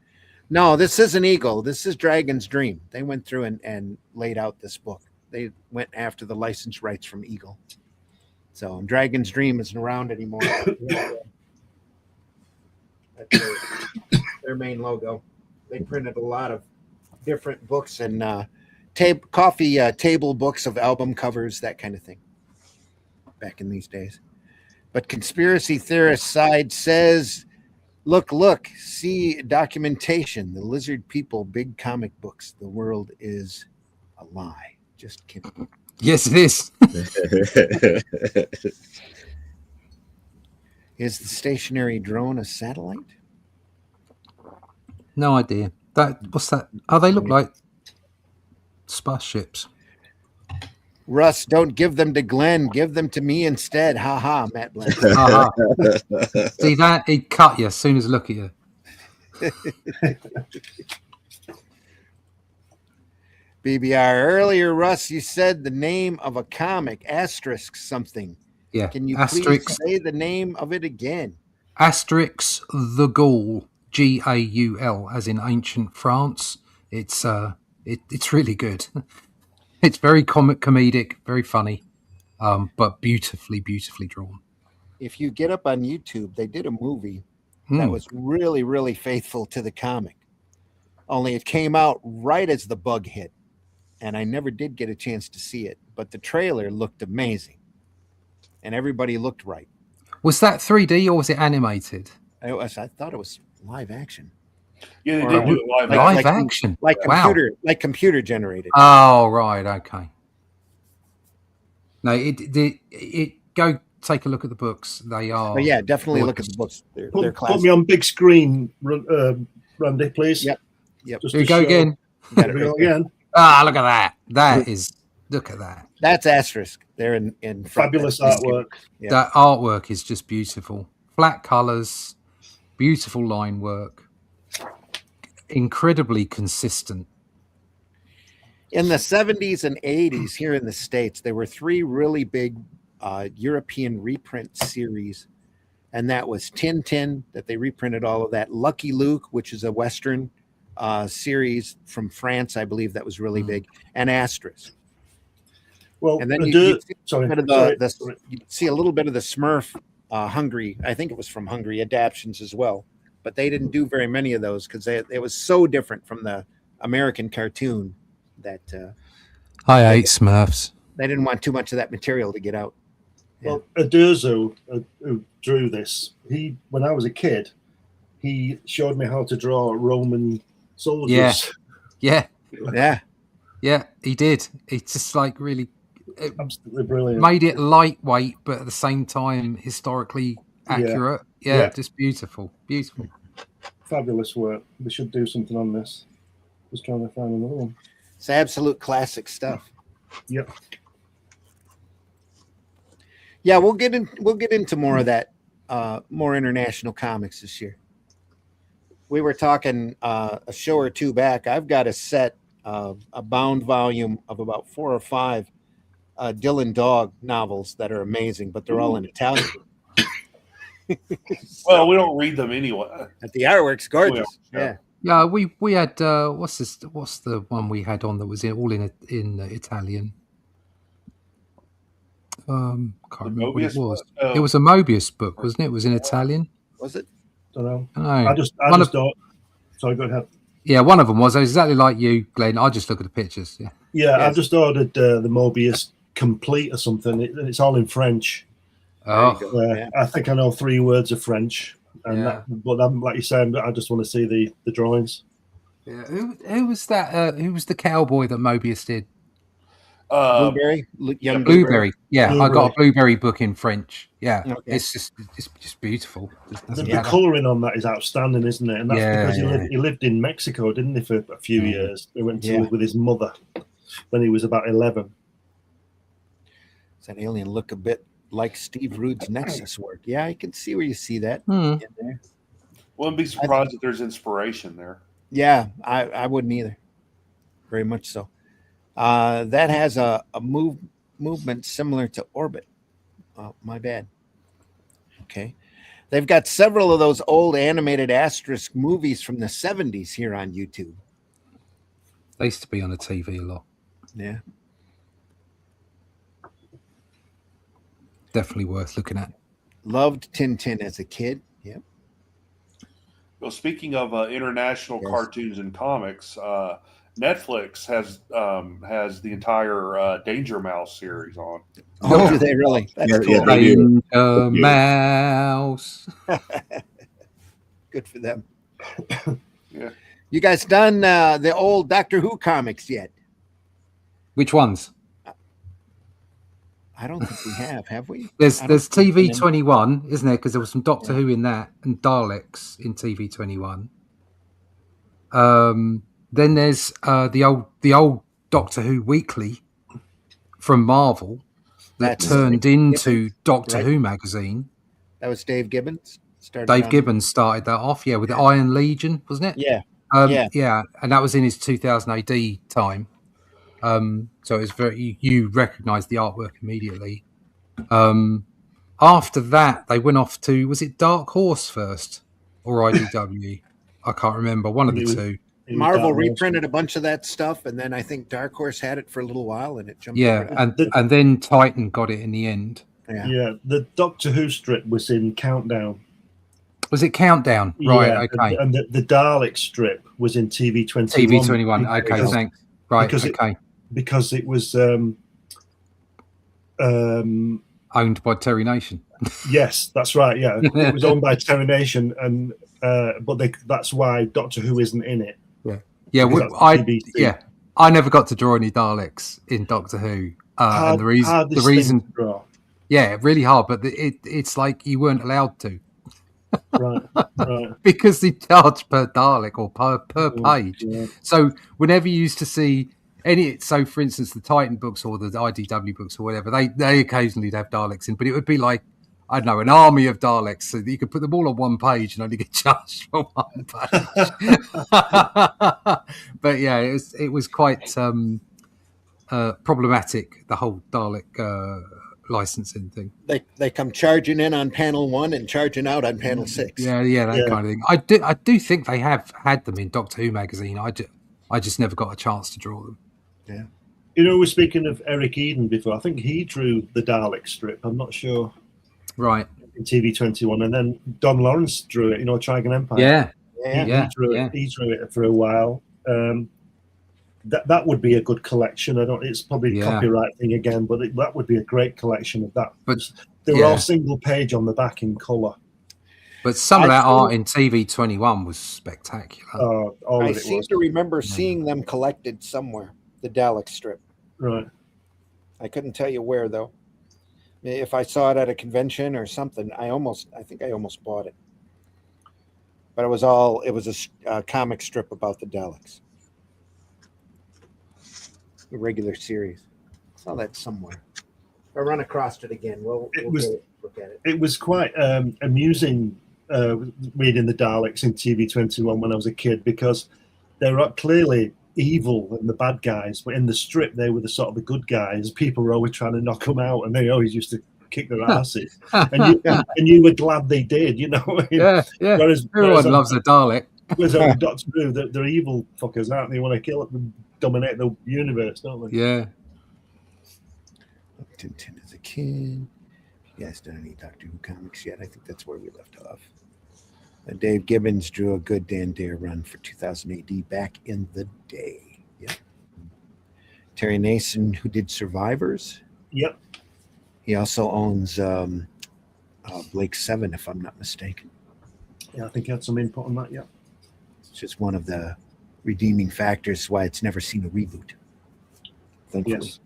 No, this isn't Eagle. This is Dragon's Dream. They went through and laid out this book. They went after the license rights from Eagle. So Dragon's Dream isn't around anymore. That's their main logo. They printed a lot of different books and coffee table books of album covers, that kind of thing, back in these days. But conspiracy theorist side says, look, see documentation. The lizard people, big comic books. The world is a lie. Just kidding. Yes, it is. Is the stationary drone a satellite? No idea. What's that? Oh, they look like spaceships. Russ, don't give them to Glenn. Give them to me instead. Ha ha, Matt Black. See that? He'd cut you as soon as I look at you. BBR, earlier, Russ, you said the name of a comic, asterisk something. Yeah. Can you Asterix, please say the name of it again? Asterix the Gaul, Gaul, as in ancient France. It's really good. It's very comedic, very funny, but beautifully drawn. If you get up on YouTube, they did a movie that was really, really faithful to the comic. Only it came out right as the bug hit, and I never did get a chance to see it. But the trailer looked amazing, and everybody looked right. Was that 3D or was it animated? I thought it was live action. Yeah, they did do it live action, like computer generated. Oh, right, okay. No, it go take a look at the books. They are. But yeah, definitely look at the books. They're put me on big screen, Randy, please. Yep. Here we go again. Here we go again. Ah, look at that. Look at that. That's Asterisk. They're in front. Fabulous artwork. Yeah. That artwork is just beautiful. Flat colors, beautiful line work, incredibly consistent. In the 70s and 80s here in the States, there were 3 really big European reprint series. And that was Tintin, that they reprinted all of that. Lucky Luke, which is a Western series from France, I believe that was really big. And Asterisk. Well, and then you'd see a little bit of the Smurf Hungary. I think it was from Hungary adaptions as well. But they didn't do very many of those because it was so different from the American cartoon that I hate Smurfs. They didn't want too much of that material to get out. Yeah. Well, Adurzo, who drew this, when I was a kid, he showed me how to draw Roman soldiers. Yeah, Yeah. he did. It's just like really Absolutely brilliant. made it lightweight, but at the same time historically accurate. Yeah. Just beautiful. Fabulous work. We should do something on this. Just trying to find another one. It's absolute classic stuff. Yep. Yeah, we'll get into more of that, more international comics this year. We were talking a show or two back. I've got a set of a bound volume of about 4 or 5 Dylan Dog novels that are amazing, but they're all in Italian. Well, we don't read them anyway. But the artwork's gorgeous. Yeah. Yeah, we had what's the one we had on that was all in Italian? Can't remember what it was. It was a Mobius book, wasn't it? It was in Italian. Was it? Don't know. No. I just thought. Sorry, go ahead. Yeah, one of them was exactly like you, Glenn. I just look at the pictures. Yeah. Yeah, I just ordered the Mobius Complete or something. It's all in French. Oh, I think I know 3 words of French, and but I'm like you said, I just want to see the drawings. Yeah. Who was that? Who was the cowboy that Mobius did? Blueberry, young Blueberry. Yeah, Blueberry. I got a Blueberry book in French. Yeah, okay. It's just beautiful. The colouring on that is outstanding, isn't it? And that's because he lived in Mexico, didn't he, for a few years? He went to live with his mother when he was about 11. Does that alien look a bit like Steve Rude's Nexus work? Yeah, I can see where you see that in there. Wouldn't be surprised if there's inspiration there. Yeah, I wouldn't either. Very much so. That has a movement similar to Orbit. Oh, my bad. Okay. They've got several of those old animated asterisk movies from the 70s here on YouTube. They used to be on the TV a lot. Yeah. Definitely worth looking at. Loved Tintin as a kid. Yep. Well, speaking of international cartoons and comics, Netflix has the entire Danger Mouse series on. Oh, do they really? That's cool. Danger Mouse. Good for them. Yeah. You guys done the old Doctor Who comics yet? Which ones? I don't think we have we? There's TV 21, isn't there? Because there was some Doctor Who in that and Daleks in TV 21. Then there's the old Doctor Who Weekly from Marvel that turned into Doctor Who magazine. That was Dave Gibbons. Dave Gibbons started that off, with the Iron Legion, wasn't it? Yeah. Yeah, and that was in his 2000 AD time. So it was you recognised the artwork immediately. After that, they went off to, was it Dark Horse first or IDW? I can't remember. One of the two. Marvel reprinted a bunch of that stuff, and then I think Dark Horse had it for a little while, and it jumped. Yeah, and then Titan got it in the end. Yeah, the Doctor Who strip was in Countdown. Was it Countdown? Right, okay. And the Dalek strip was in TV 21. TV 21, okay, thanks. Right, because it was owned by Terry Nation. Yes, that's right. Yeah, it was owned by Terry Nation, and but that's why Doctor Who isn't in it. I never got to draw any Daleks in Doctor Who, and the reason, really hard. But it's like you weren't allowed to, right. Because they charge per Dalek or per page. Yeah. So whenever you used to see so for instance, the Titan books or the IDW books or whatever, they occasionally have Daleks in, but it would be like, I don't know, an army of Daleks, so that you could put them all on one page and only get charged for one page. But yeah, it was quite problematic, the whole Dalek licensing thing. They come charging in on panel 1 and charging out on panel 6. Yeah, that kind of thing. I do think they have had them in Doctor Who magazine. I just never got a chance to draw them. Yeah. We're speaking of Eric Eden before. I think he drew the Dalek strip. I'm not sure. Right. In TV 21, and then Don Lawrence drew it. Trigon Empire. Yeah. He drew it for a while. That would be a good collection. It's probably a copyright thing again, but that would be a great collection of that. But they were all single page on the back in colour. But some of I that see- art in TV21 was spectacular. All I of it seem was to remember seeing them collected somewhere. The Dalek strip. right. I couldn't tell you where though. If I saw it at a convention or something, I think I almost bought it. But it was a comic strip about the Daleks. A regular series. I saw that somewhere. If I run across it again, we'll look at it. It was quite amusing reading the Daleks in TV21 when I was a kid, because they were clearly evil and the bad guys, but in the strip they were the sort of the good guys. People were always trying to knock them out, and they always used to kick their asses. and you were glad they did, you know what I mean? Yeah. Whereas Loves a Dalek. whereas on Doctor Who, they're evil fuckers, aren't they? They want to kill it and dominate the universe, don't they? Yeah. Tintin as a kid. You guys done any Doctor Who comics yet? I think that's where we left off. Dave Gibbons drew a good Dan Dare run for 2000 AD back in the day. Yeah. Terry Nason, who did Survivors. Yep. He also owns Blake 7, if I'm not mistaken. Yeah, I think he had some input on that. Yeah. It's just one of the redeeming factors why it's never seen a reboot. Thankfully. Yes.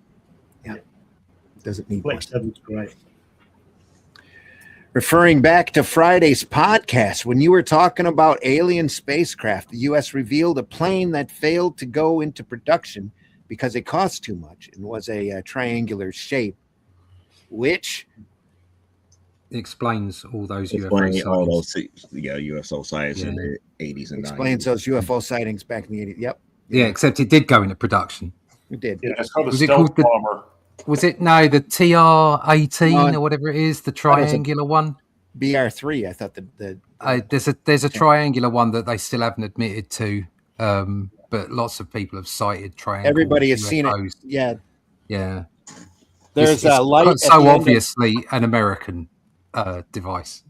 Yeah. Doesn't need one. Blake 7's great. Referring back to Friday's podcast, when you were talking about alien spacecraft, the U.S. revealed a plane that failed to go into production because it cost too much and was a triangular shape, which explains all those UFO Explaining all sightings. those UFO sightings in the 80s and explains 90s. those UFO sightings back in the 80s. Yep. Yeah, except it did go into production. It did. Yeah, it's called a Was it stealth called the- bomber. Was it the TR-18 No, or whatever it is, the triangular one? BR3, I thought There's a triangular one that they still haven't admitted to, but lots of people have cited triangle. everybody has seen it. UFOs. Yeah. Yeah. There's It's a light. at so the end of- obviously an American device.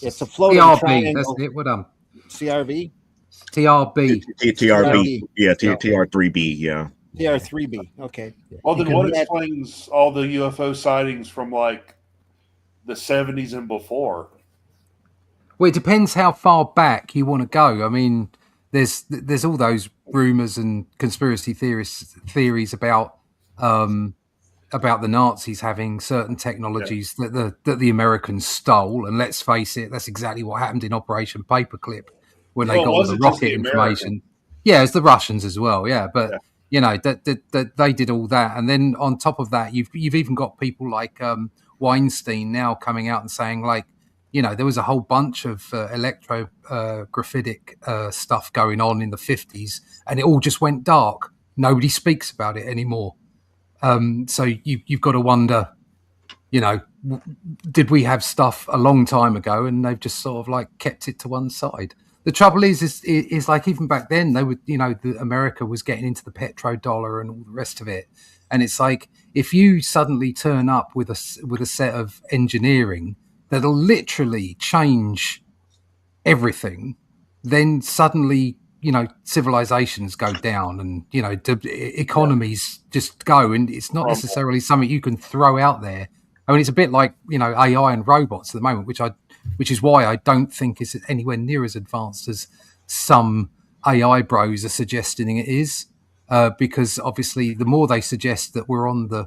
It's a floating TRB, triangle. that's it. Well done. CRV? TRB. TRB, yeah, TR3B, yeah. TR3B. Okay. Well, then You what can let- explains all the UFO sightings from like the 70s and before? Well, it depends how far back you want to go. I mean, there's all those rumors and conspiracy theories about the Nazis having certain technologies that the Americans stole. And let's face it, that's exactly what happened in Operation Paperclip when they Well, got it all the wasn't just rocket the information. Yeah, it's the Russians as well. Yeah, but you know that they did all that, and then on top of that, you've even got people like Weinstein now coming out and saying, like, you know, there was a whole bunch of electrographitic stuff going on in the 50s, and it all just went dark. Nobody speaks about it anymore. So you've got to wonder, you know, did we have stuff a long time ago and they've just sort of like kept it to one side? The trouble is like even back then they would, you know, America was getting into the petrodollar and all the rest of it, and it's like if you suddenly turn up with a set of engineering that'll literally change everything, then suddenly, you know, civilizations go down and, you know, economies just go, and it's not necessarily something you can throw out there. I mean, it's a bit like, you know, AI and robots at the moment, which is why I don't think it's anywhere near as advanced as some AI bros are suggesting it is, because obviously the more they suggest that we're on the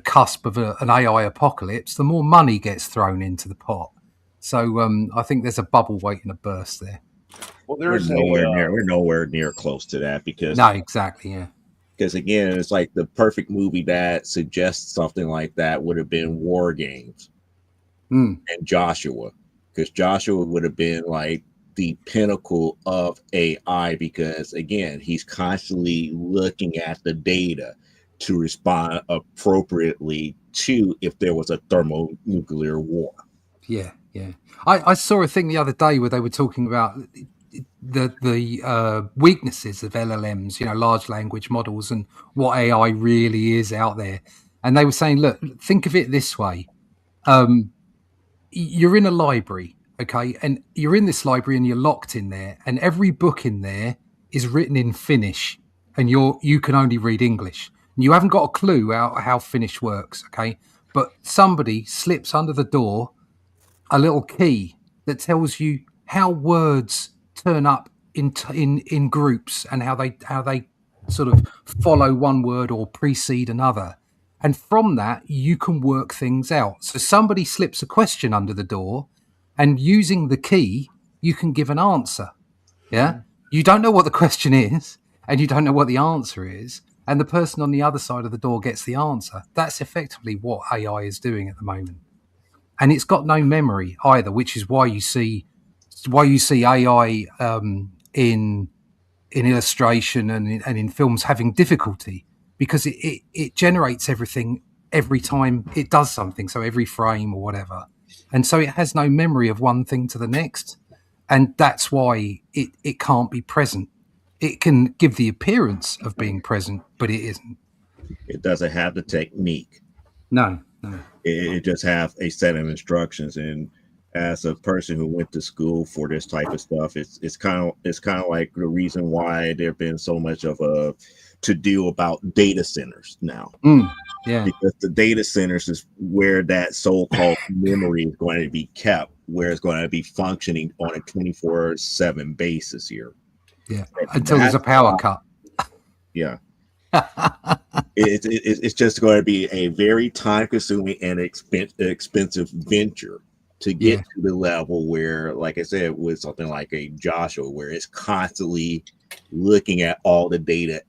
cusp of an AI apocalypse, the more money gets thrown into the pot. So I think there's a bubble waiting to burst there. Well, We're nowhere near close to that because No, exactly, yeah. Because again, it's like the perfect movie that suggests something like that would have been War Games and Joshua, because Joshua would have been like the pinnacle of AI, because again, he's constantly looking at the data to respond appropriately to if there was a thermonuclear war. Yeah. I saw a thing the other day where they were talking about the weaknesses of LLMs, you know, large language models, and what AI really is out there. And they were saying, look, think of it this way. You're in a library, okay? And you're in this library and you're locked in there, and every book in there is written in Finnish, and you can only read English. And you haven't got a clue how Finnish works, okay? But somebody slips under the door a little key that tells you how words turn up in groups and how they sort of follow one word or precede another. And from that, you can work things out. So somebody slips a question under the door, and using the key, you can give an answer. Yeah. You don't know what the question is, and you don't know what the answer is. And the person on the other side of the door gets the answer. That's effectively what AI is doing at the moment. And it's got no memory either, which is why you see AI in illustration and in films having difficulty, because it generates everything every time it does something, so every frame or whatever, and so it has no memory of one thing to the next, and that's why it can't be present. It can give the appearance of being present, but it isn't. It doesn't have the technique. No. It just have a set of instructions. And as a person who went to school for this type of stuff, it's kind of like the reason why there's been so much of a to do about data centers now. Yeah, because the data centers is where that so-called memory is going to be kept, where it's going to be functioning on a 24/7 basis here. Yeah, until there's a power cut. Yeah. It's just going to be a very time-consuming and expensive venture to get to the level where, like I said, with something like a Joshua, where it's constantly looking at all the data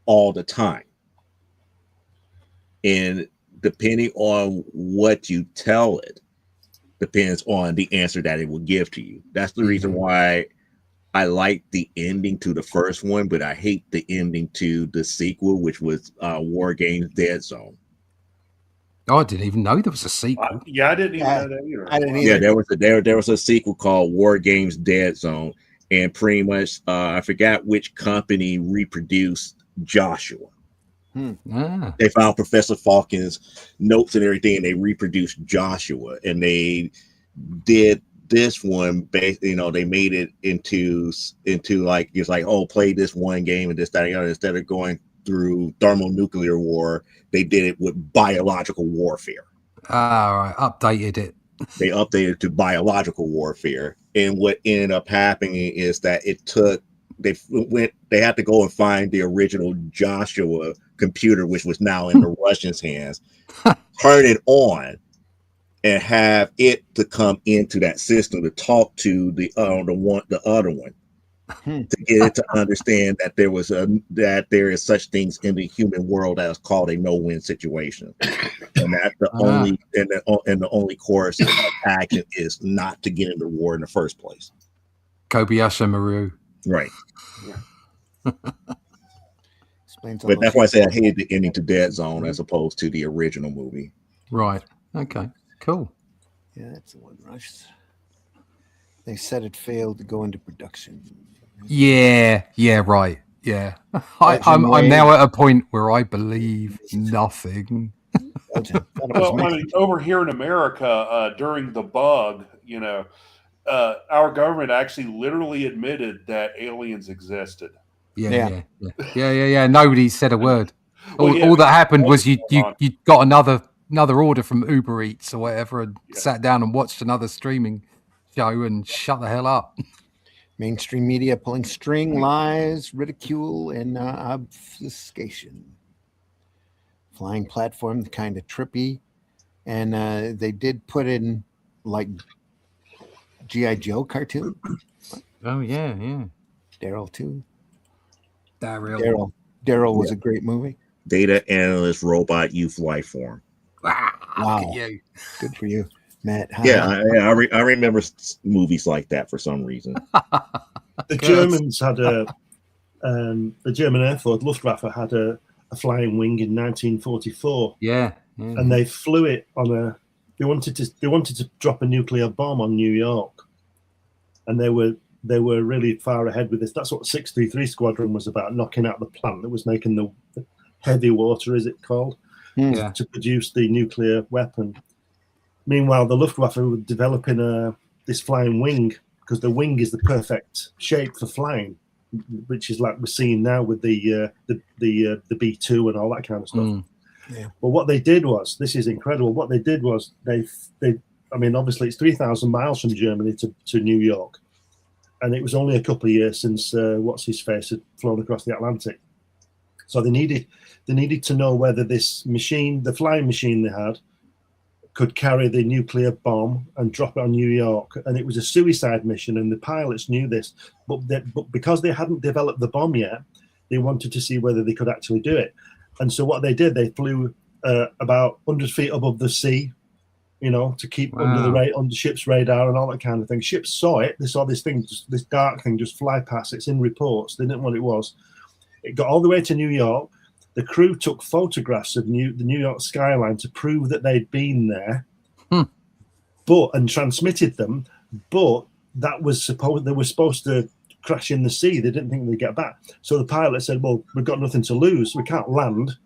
all the time. And depending on what you tell it, depends on the answer that it will give to you. That's the reason why I like the ending to the first one, but I hate the ending to the sequel, which was War Games Dead Zone. Oh, I didn't even know there was a sequel. I didn't even know that either. I didn't either. Yeah, there was a sequel called War Games Dead Zone, and pretty much I forgot which company reproduced Joshua. They found Professor Falcon's notes and everything, and they reproduced Joshua, and they did this one they made it into like, it's like, oh, play this one game and this, that, and the other. Instead of going through thermonuclear war, they did it with biological warfare. Right, updated it. They updated to biological warfare, and what ended up happening is that they had to go and find the original Joshua computer, which was now in the Russians' hands, turn it on, and have it to come into that system to talk to the other one, to get it to understand that there is such things in the human world as called a no-win situation, and that the only course of action is not to get into war in the first place. Kobayashi Maru. Right. But that's why I said I hated the ending to Dead Zone as opposed to the original movie. Right. Okay. Cool. Yeah, that's the one rushed. They said it failed to go into production. Yeah. Right. Yeah. I'm now at a point where I believe nothing. Well, I mean, over here in America, during the bug, our government actually literally admitted that aliens existed. Yeah. Nobody said a word. All that happened was you got another order from Uber Eats or whatever, and sat down and watched another streaming show and shut the hell up. Mainstream media pulling string, lies, ridicule, and obfuscation. Flying platform, kind of trippy, and they did put in like G.I. Joe cartoon. Oh yeah. Daryl too. Daryl was a great movie. Data analyst, robot, youth, life form. Wow. Look at you. Good for you, Matt. I remember movies like that for some reason. The Germans had the German Air Force, Luftwaffe, had a flying wing in 1944. Yeah. And they flew it on they wanted to drop a nuclear bomb on New York, and they were really far ahead with this. That's what 633 Squadron was about, knocking out the plant that was making the heavy water, is it called, to produce the nuclear weapon. Meanwhile, the Luftwaffe were developing this flying wing, because the wing is the perfect shape for flying, which is like we're seeing now with the B-2 and all that kind of stuff. Yeah. But what they did was, this is incredible. What they did was they I mean, obviously it's 3,000 miles from Germany to New York, and it was only a couple of years since what's his face had flown across the Atlantic. So they needed to know whether this machine, the flying machine they had, could carry the nuclear bomb and drop it on New York. And it was a suicide mission, and the pilots knew this, but because they hadn't developed the bomb yet, they wanted to see whether they could actually do it. And so what they did, they flew about 100 feet above the sea, you know, to keep under ship's radar and all that kind of thing. Ships saw it. They saw this thing, this dark thing just fly past. It's in reports. They didn't know what it was. It got all the way to New York. The crew took photographs of the New York skyline to prove that they'd been there, and transmitted them. But that was they were supposed to crash in the sea. They didn't think they'd get back. So the pilot said, "Well, we've got nothing to lose. We can't land."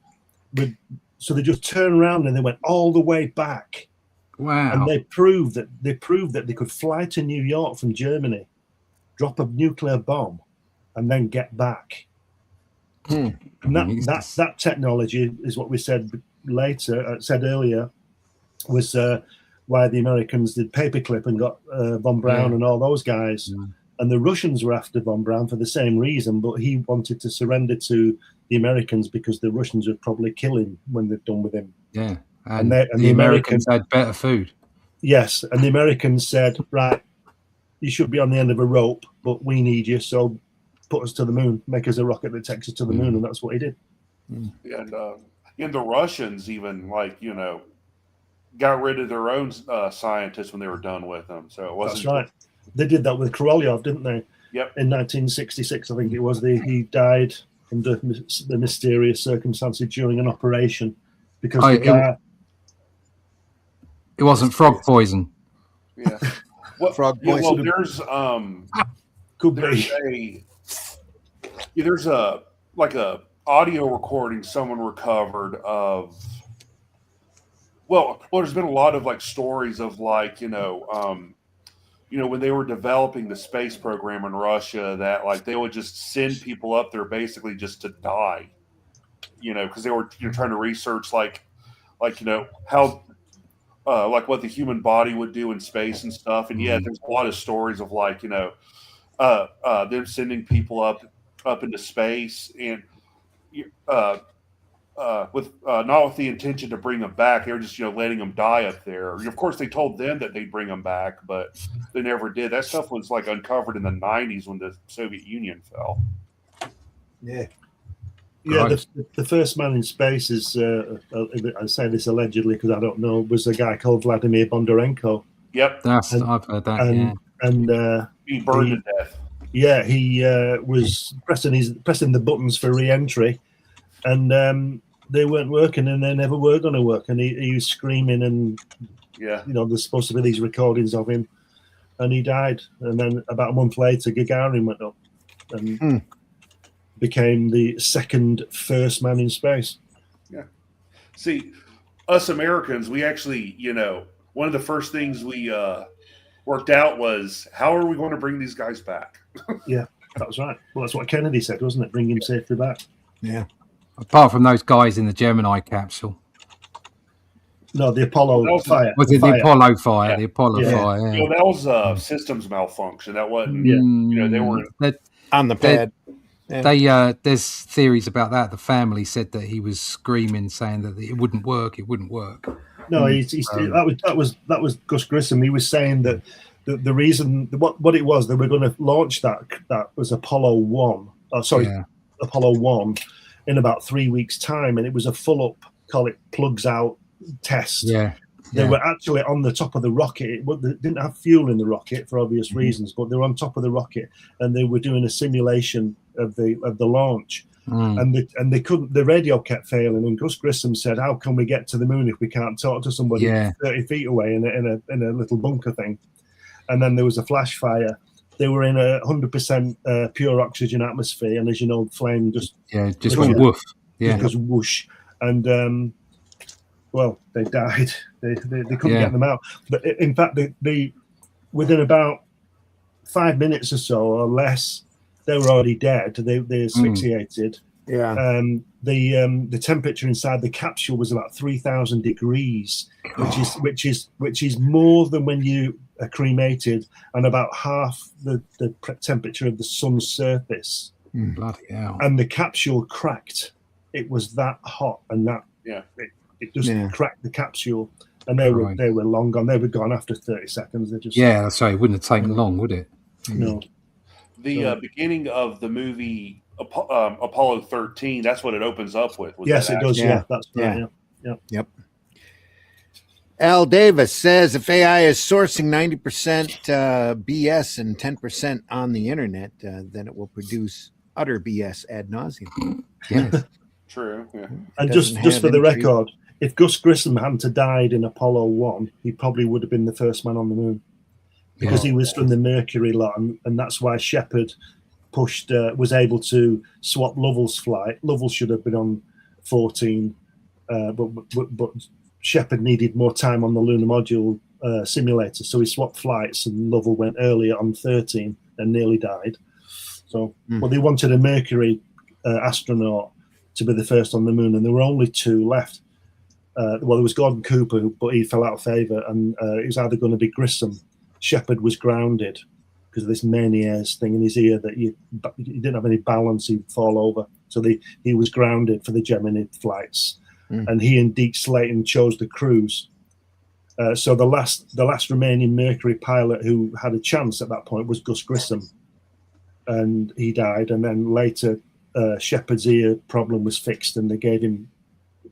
So they just turned around and they went all the way back. Wow! And they proved that they could fly to New York from Germany, drop a nuclear bomb, and then get back. And that technology is what we said earlier was why the Americans did Paperclip and got von Braun and all those guys. And the Russians were after von Braun for the same reason, but he wanted to surrender to the Americans because the Russians would probably kill him when they're done with him. Yeah, and the Americans had better food. Yes, and the Americans said, right, you should be on the end of a rope, but we need you, so put us to the moon, make us a rocket that takes us to the moon, and that's what he did. And the Russians even, got rid of their own scientists when they were done with them. So it wasn't. That's right. They did that with Korolev, didn't they? Yep. In 1966, I think it was. He died under the mysterious circumstances during an operation because it wasn't frog poison. Yeah. Frog poison. There's a audio recording someone recovered of. Well, there's been a lot of stories of when they were developing the space program in Russia, that they would just send people up there basically just to die, because they were trying to research how what the human body would do in space and stuff. And there's a lot of stories of them sending people up into space and with not with the intention to bring them back. They were just letting them die up there. Of course, they told them that they'd bring them back, but they never did. That stuff was uncovered in the 90s when the Soviet Union fell. Yeah. Right. The first man in space is, I say this allegedly because I don't know, was a guy called Vladimir Bondarenko. Yep. I've heard that, And he burned to death. Yeah, he was pressing the buttons for re-entry, and they weren't working, and they never were going to work. And he was screaming, and there's supposed to be these recordings of him, and he died. And then about a month later, Gagarin went up and became the second first man in space. Yeah. See, us Americans, we actually, one of the first things we worked out was how are we going to bring these guys back? Yeah, that was right. Well, that's what Kennedy said, wasn't it? Bring him safely back. Yeah. Apart from those guys in the Gemini capsule. No, the Apollo fire. Was it the Apollo fire? Yeah. The Apollo fire. Yeah. That was systems malfunction. That wasn't. They were on the pad. There's theories about that. The family said that he was screaming, saying that it wouldn't work. It wouldn't work. No, that was Gus Grissom. He was saying that the reason what it was, they were going to launch that was Apollo 1. Apollo 1 in about 3 weeks' time, and it was a full up, call it plugs out test. They were actually on the top of the rocket. They didn't have fuel in the rocket for obvious reasons, but they were on top of the rocket, and they were doing a simulation of the launch. And they couldn't. The radio kept failing, and Gus Grissom said, "How can we get to the moon if we can't talk to somebody 30 feet away in a little bunker thing?" And then there was a flash fire. They were in 100% pure oxygen atmosphere, and as you know, the flame just went woof. Just whoosh. And they died. They couldn't get them out. But in fact, they within about 5 minutes or so or less, they were already dead. They asphyxiated. Yeah. The temperature inside the capsule was about 3,000 degrees, which is more than when you are cremated, and about half the temperature of the sun's surface. Bloody hell. And the capsule cracked. It was that hot, and that it just cracked the capsule, and they were long gone. They were gone after 30 seconds. They just that's right. It wouldn't have taken long, would it? No. The beginning of the movie Apollo 13, that's what it opens up with. Yes, it does. Yeah, that's right. Yeah. Yep. Al Davis says if AI is sourcing 90% BS and 10% on the internet, then it will produce utter BS ad nauseum. Yes. True. Yeah. And just for the record, if Gus Grissom hadn't died in Apollo 1, he probably would have been the first man on the moon, because he was from the Mercury lot, and that's why Shepard was able to swap Lovell's flight. Lovell should have been on 14, but Shepard needed more time on the lunar module simulator, so he swapped flights, and Lovell went earlier on 13 and nearly died. So, well, they wanted a Mercury astronaut to be the first on the moon, and there were only 2 left. There was Gordon Cooper, but he fell out of favour, and it was either going to be Grissom. Shepard was grounded because of this Meniere's thing in his ear that he didn't have any balance, he'd fall over. So he was grounded for the Gemini flights. And he and Deke Slayton chose the cruise. So the last remaining Mercury pilot who had a chance at that point was Gus Grissom, and he died. And then later, Shepard's ear problem was fixed, and they gave him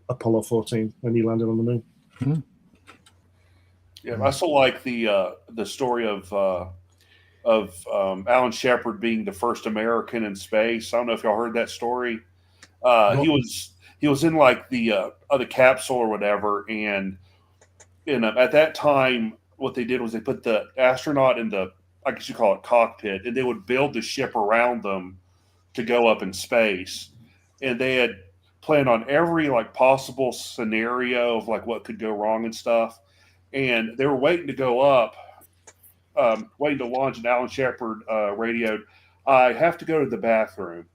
Apollo 14 when he landed on the moon. Mm-hmm. Yeah, I still like the story of Alan Shepard being the first American in space. I don't know if y'all heard that story. He was in like the capsule or whatever, and at that time, what they did was they put the astronaut in the, I guess you call it, cockpit, and they would build the ship around them to go up in space, and they had planned on every like possible scenario of like what could go wrong and stuff, and they were waiting to go up, waiting to launch, and Alan Shepard radioed, "I have to go to the bathroom."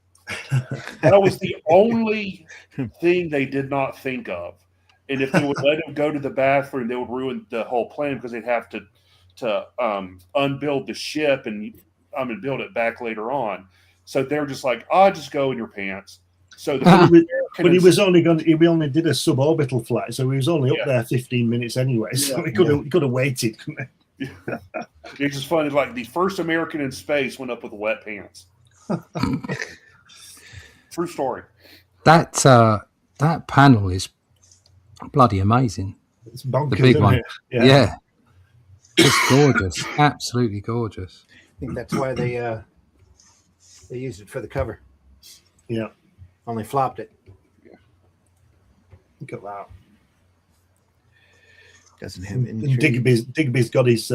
That was the only thing they did not think of. And if they would let him go to the bathroom, they would ruin the whole plan, because they'd have to unbuild the ship and build it back later on. So they were just like, just go in your pants. So but he only did a suborbital flight, so he was only up there 15 minutes anyway. So he could have waited, couldn't he? It's just funny. Like the first American in space went up with wet pants. True story. That panel is bloody amazing. It's bonkers, the big one. It? Yeah. It's gorgeous. Absolutely gorgeous. I think that's why they used it for the cover. Yeah. Only flopped it. Yeah. Look at that. Doesn't have any. Digby's got his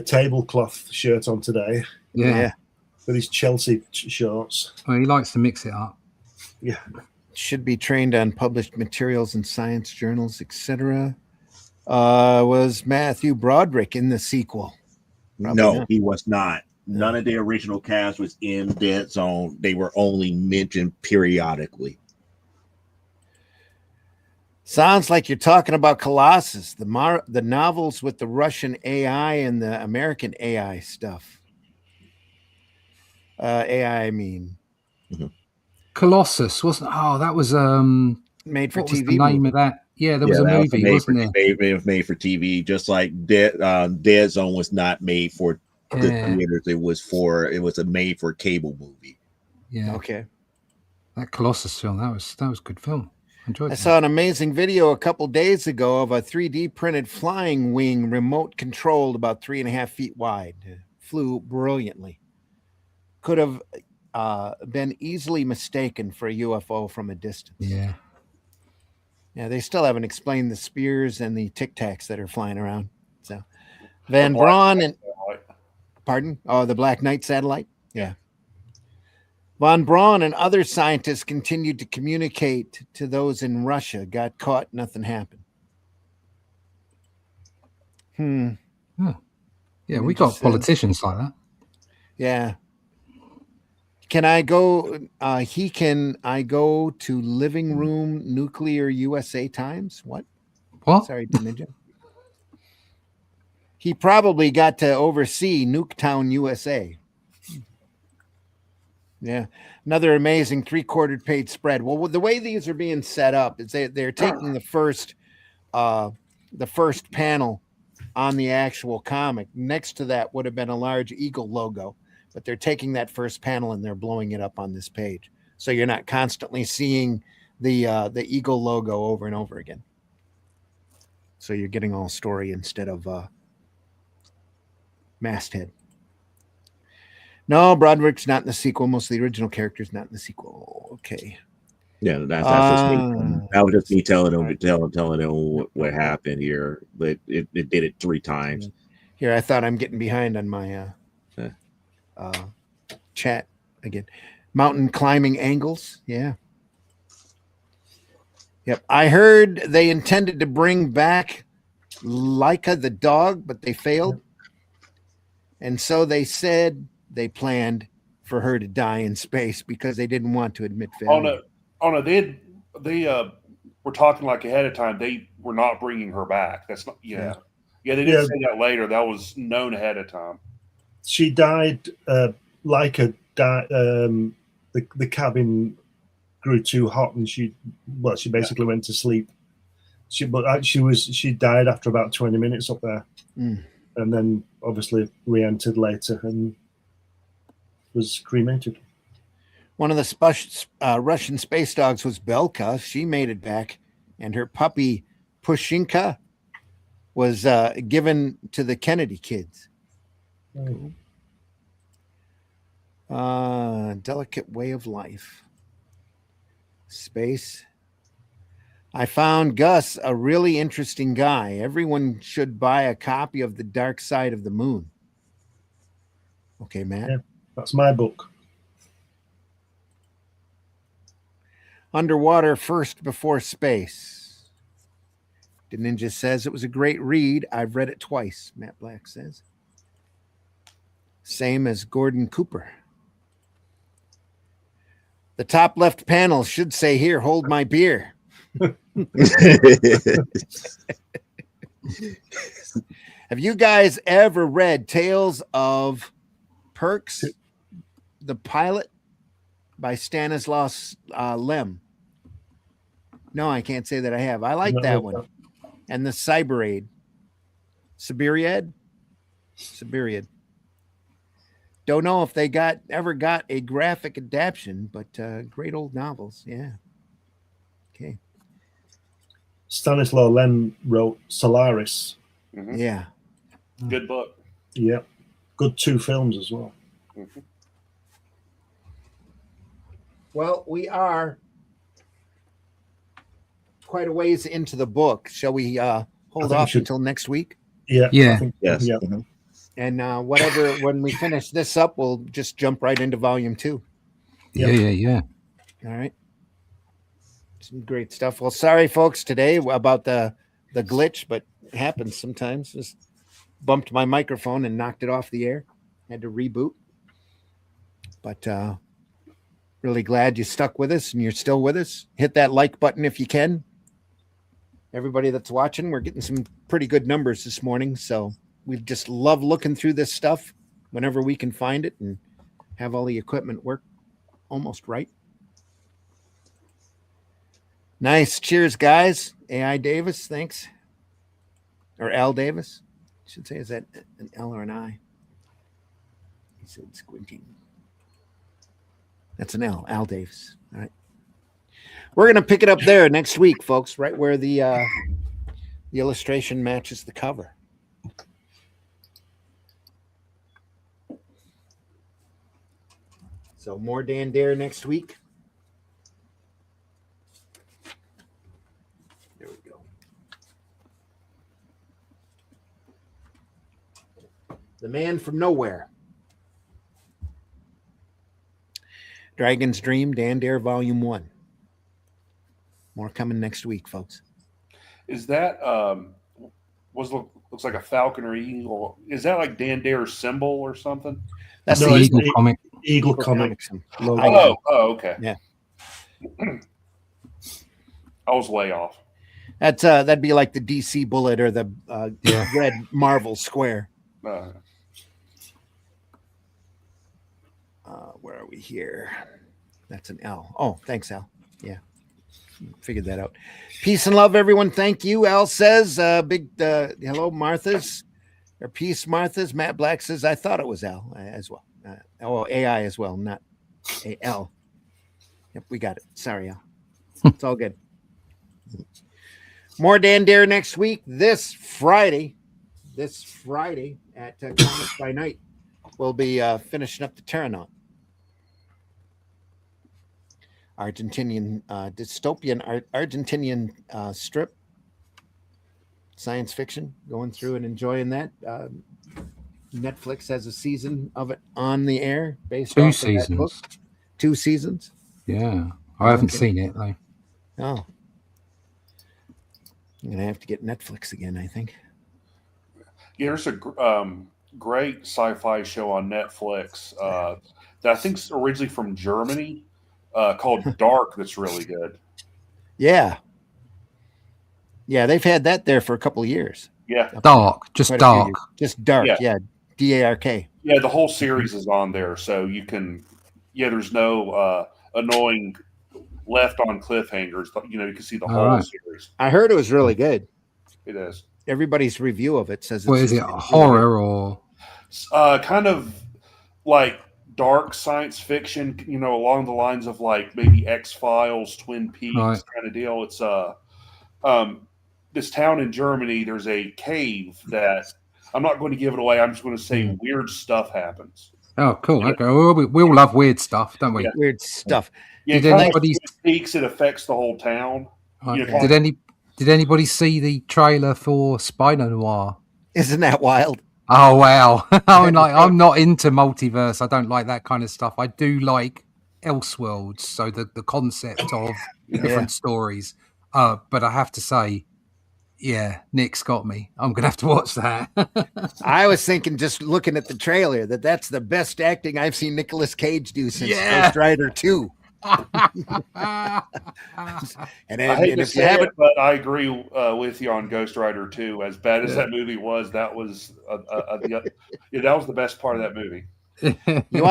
tablecloth shirt on today. Yeah. With his Chelsea shorts. Well, he likes to mix it up. Yeah. Should be trained on published materials in science journals, etc. Was Matthew Broderick in the sequel? Probably No, not. he was not. None of the original cast was in Dead Zone. They were only mentioned periodically. Sounds like you're talking about Colossus, the novels with the Russian AI and the American AI stuff. AI, I mean. Colossus wasn't. Oh, that was Made for what TV. was the name of that? Yeah, there was a movie, wasn't there? It was made for TV, just like Dead Zone was not made for the theaters. It was a made for cable movie. Yeah. Okay. That Colossus film, that was a good film. I enjoyed I that. saw an amazing video a couple days ago of a 3D printed flying wing, remote controlled, about 3.5 feet wide. Flew brilliantly. Could have been easily mistaken for a UFO from a distance. Yeah. Yeah, they still haven't explained the spears and the Tic Tacs that are flying around. So, Van Braun and the Black Knight satellite. Yeah. Von Braun and other scientists continued to communicate to those in Russia. Got caught. Nothing happened. Yeah, we got politicians like that. Yeah. Can I go? I go to living room nuclear USA Times? What? What? Sorry, Ninja. He probably got to oversee Nuketown, USA. Yeah, another amazing 3/4 page spread. Well, the way these are being set up is they're taking the first panel on the actual comic. Next to that would have been a large eagle logo, but they're taking that first panel and they're blowing it up on this page, so you're not constantly seeing the eagle logo over and over again. So you're getting all story instead of masthead. No, Broderick's not in the sequel. Most of the original characters not in the sequel. Okay. Yeah, that's just me. That was just me telling them what happened here, but it did it 3 times. Here, I thought I'm getting behind on my chat again. Mountain climbing angles. Yeah. Yep. I heard they intended to bring back Laika the dog, but they failed. And so they said they planned for her to die in space because they didn't want to admit failure. Oh no, they were talking like ahead of time. They were not bringing her back. That's not. Yeah. They didn't say that later. That was known ahead of time. She died. Laika died. The cabin grew too hot, and she basically went to sleep. She died after about 20 minutes up there, and then obviously re-entered later and was cremated. One of the Russian space dogs was Belka. She made it back, and her puppy Pushinka was given to the Kennedy kids. Delicate way of life. Space. I found Gus a really interesting guy. Everyone should buy a copy of The Dark Side of the Moon. Okay, Matt. Yeah, that's my book. Underwater First Before Space. The Ninja says it was a great read. I've read it twice, Matt Black says. Same as Gordon Cooper. The top left panel should say here, hold my beer. Have you guys ever read Tales of Perks, the pilot by Stanislaus Lem? No, I can't say that I have. I like that one. And the Cyberiad. Siberiad. Don't know if they ever got a graphic adaptation, but great old novels. Yeah. Okay. Stanislaw Lem wrote Solaris. Mm-hmm. Yeah. Good book. Yeah. Good 2 films as well. Mm-hmm. Well, we are quite a ways into the book. Shall we hold off until next week? Yeah. Yeah. Yes. Yeah. Mm-hmm. And whatever, when we finish this up, we'll just jump right into volume 2. Yeah. All right. Some great stuff. Well, sorry, folks, today about the glitch, but it happens sometimes. Just bumped my microphone and knocked it off the air. Had to reboot. But really glad you stuck with us and you're still with us. Hit that like button if you can. Everybody that's watching, we're getting some pretty good numbers this morning. So we just love looking through this stuff whenever we can find it and have all the equipment work almost right. Nice. Cheers, guys. AI Davis, thanks. Or Al Davis. I should say, is that an L or an I? He said squinting. That's an L, Al Davis. All right. We're going to pick it up there next week, folks, right where the illustration matches the cover. So more Dan Dare next week. There we go. The Man from Nowhere. Dragon's Dream, Dan Dare, Volume 1. More coming next week, folks. Is that looks like a falcon or eagle? Is that like Dan Dare's symbol or something? That's the the Eagle comic. Eagle Comics. logo. Okay. Yeah. I was way off. That's that'd be like the DC Bullet or the Yeah. red Marvel Square. Where are we here? That's an L. Oh, thanks, Al. Yeah, figured that out. Peace and love, everyone. Thank you. Al says, big hello, Martha's. Or peace, Martha's. Matt Black says, I thought it was Al as well. AI as well, not A-L. Yep, we got it. Sorry, Al. It's all good. More Dan Dare next week. This Friday at Comics by Night, we'll be finishing up the Terranaut. Argentinian dystopian Argentinian strip science fiction, going through and enjoying that. Netflix has a season of it on the air based Two off of that book. seasons. 2 seasons. Yeah, I haven't Okay. seen it though. Oh, I'm gonna have to get Netflix again, I think. Yeah, there's a great sci-fi show on Netflix that I think's originally from Germany called Dark. That's really good. Yeah, they've had that there for a couple of years. Yeah, Dark, just Quite a few dark. years. Just dark. Yeah. Yeah, DARK. yeah. The whole series is on there, so you can. Yeah, there's no annoying left on cliffhangers. You know, you can see the whole right. series. I heard it was really good. It is Everybody's review of it says it's What is it? it's really Horror or kind of like dark science fiction. You know, along the lines of like maybe X-Files, Twin Peaks Right. kind of deal. It's this town in Germany. There's a cave that I'm not going to give it away. I'm just going to say weird stuff happens. oh, cool. Yeah. Okay, well, we all love weird stuff, don't we? Yeah. weird stuff. Yeah, Did kind of anybody- like Twin Peaks, it affects the whole town. Right. Yeah. Did anybody see the trailer for Spider Noir? Isn't that wild? Oh wow! I'm not into multiverse. I don't like that kind of stuff. I do like Elseworlds, so the concept of different stories. But I have to say, yeah, Nick's got me. I'm gonna have to watch that. I was thinking, just looking at the trailer, that's the best acting I've seen Nicolas Cage do since Yeah. Ghost Rider 2. And I hate to if you say haven't, it, but I agree with you on Ghost Rider 2. As bad as that movie was, that was that was the best part of that movie. you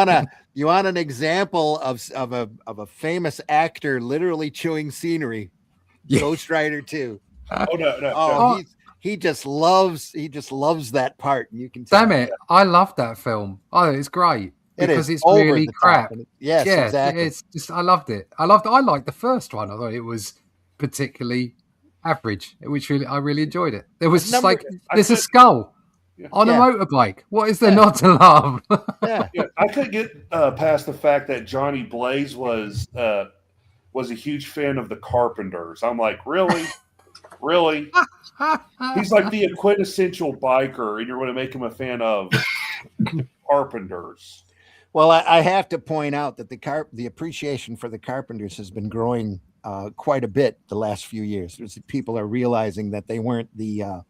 want an example of a famous actor literally chewing scenery? Yeah. Ghost Rider 2. Oh no! Oh, he just loves that part. And you can tell. Damn it! I love that film. Oh, it's great because it's over really the top. crap. Yes, Yeah, exactly. it's just I loved it. I liked the first one. I thought it was particularly average, which I really enjoyed it. There was just like there's a skull on a Yeah. motorbike. What is there not to love? Yeah. Yeah, I couldn't get past the fact that Johnny Blaze was a huge fan of the Carpenters. I'm like, really? Really? He's like the quintessential biker, and you're going to make him a fan of Carpenters. Well, I have to point out that the appreciation for the Carpenters has been growing quite a bit the last few years. People are realizing that they weren't the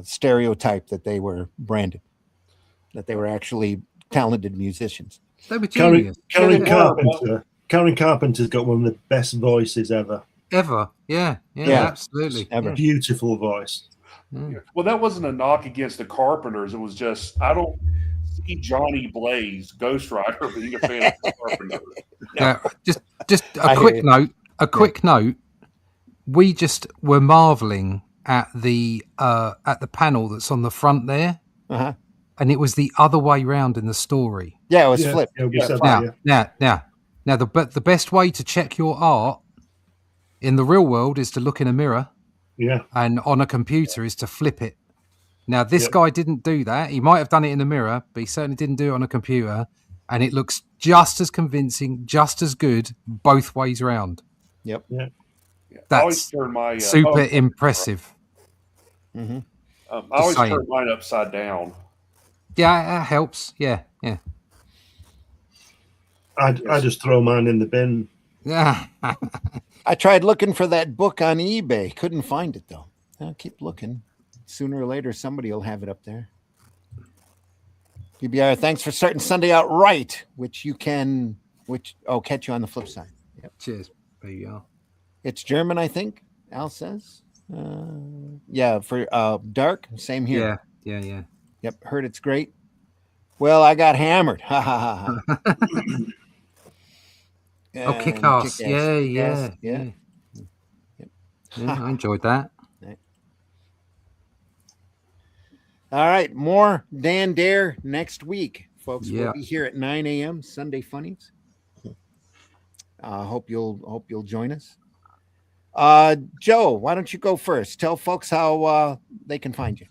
stereotype that they were branded, that they were actually talented musicians. They were Karen, genius. Karen Yeah. Carpenter. Karen Carpenter's got one of the best voices ever. Ever. Yeah, Yeah. absolutely. Ever. Beautiful voice. Yeah. Well, that wasn't a knock against the Carpenters. It was just I don't see Johnny Blaze, Ghost Rider, being a fan of the Carpenters. Just I a hear quick you. note. A quick note. We just were marveling at the panel that's on the front there, Uh-huh. and it was the other way round in the story. Yeah, it was Yeah, flipped. yeah, we said Now, that, yeah. now, the best way to check your art in the real world is to look in a mirror, Yeah. and on a computer is to flip it. Now, this Yep. guy didn't do that. He might have done it in the mirror, but he certainly didn't do it on a computer. And it looks just as convincing, just as good, both ways round. Yep. Yeah. I That's always turn my super impressive. Mm-hmm. I always saying. turn mine upside down. Yeah, that helps. Yeah. I just throw mine in the bin. Yeah. I tried looking for that book on eBay. Couldn't find it though. I'll keep looking. Sooner or later, somebody will have it up there. PBR, thanks for starting Sunday out right, which catch you on the flip side. Yep. Cheers, PBR. It's German, I think, Al says. Yeah, for Dark, same here. Yeah. Yep, heard it's great. Well, I got hammered. Ha ha ha ha. Oh, Kick-Ass. Yeah. Yep. Yeah, I enjoyed that. All right, more Dan Dare next week, folks. Yeah. We'll be here at 9 a.m. Sunday Funnies. Hope you'll join us. Joe, why don't you go first? Tell folks how they can find you.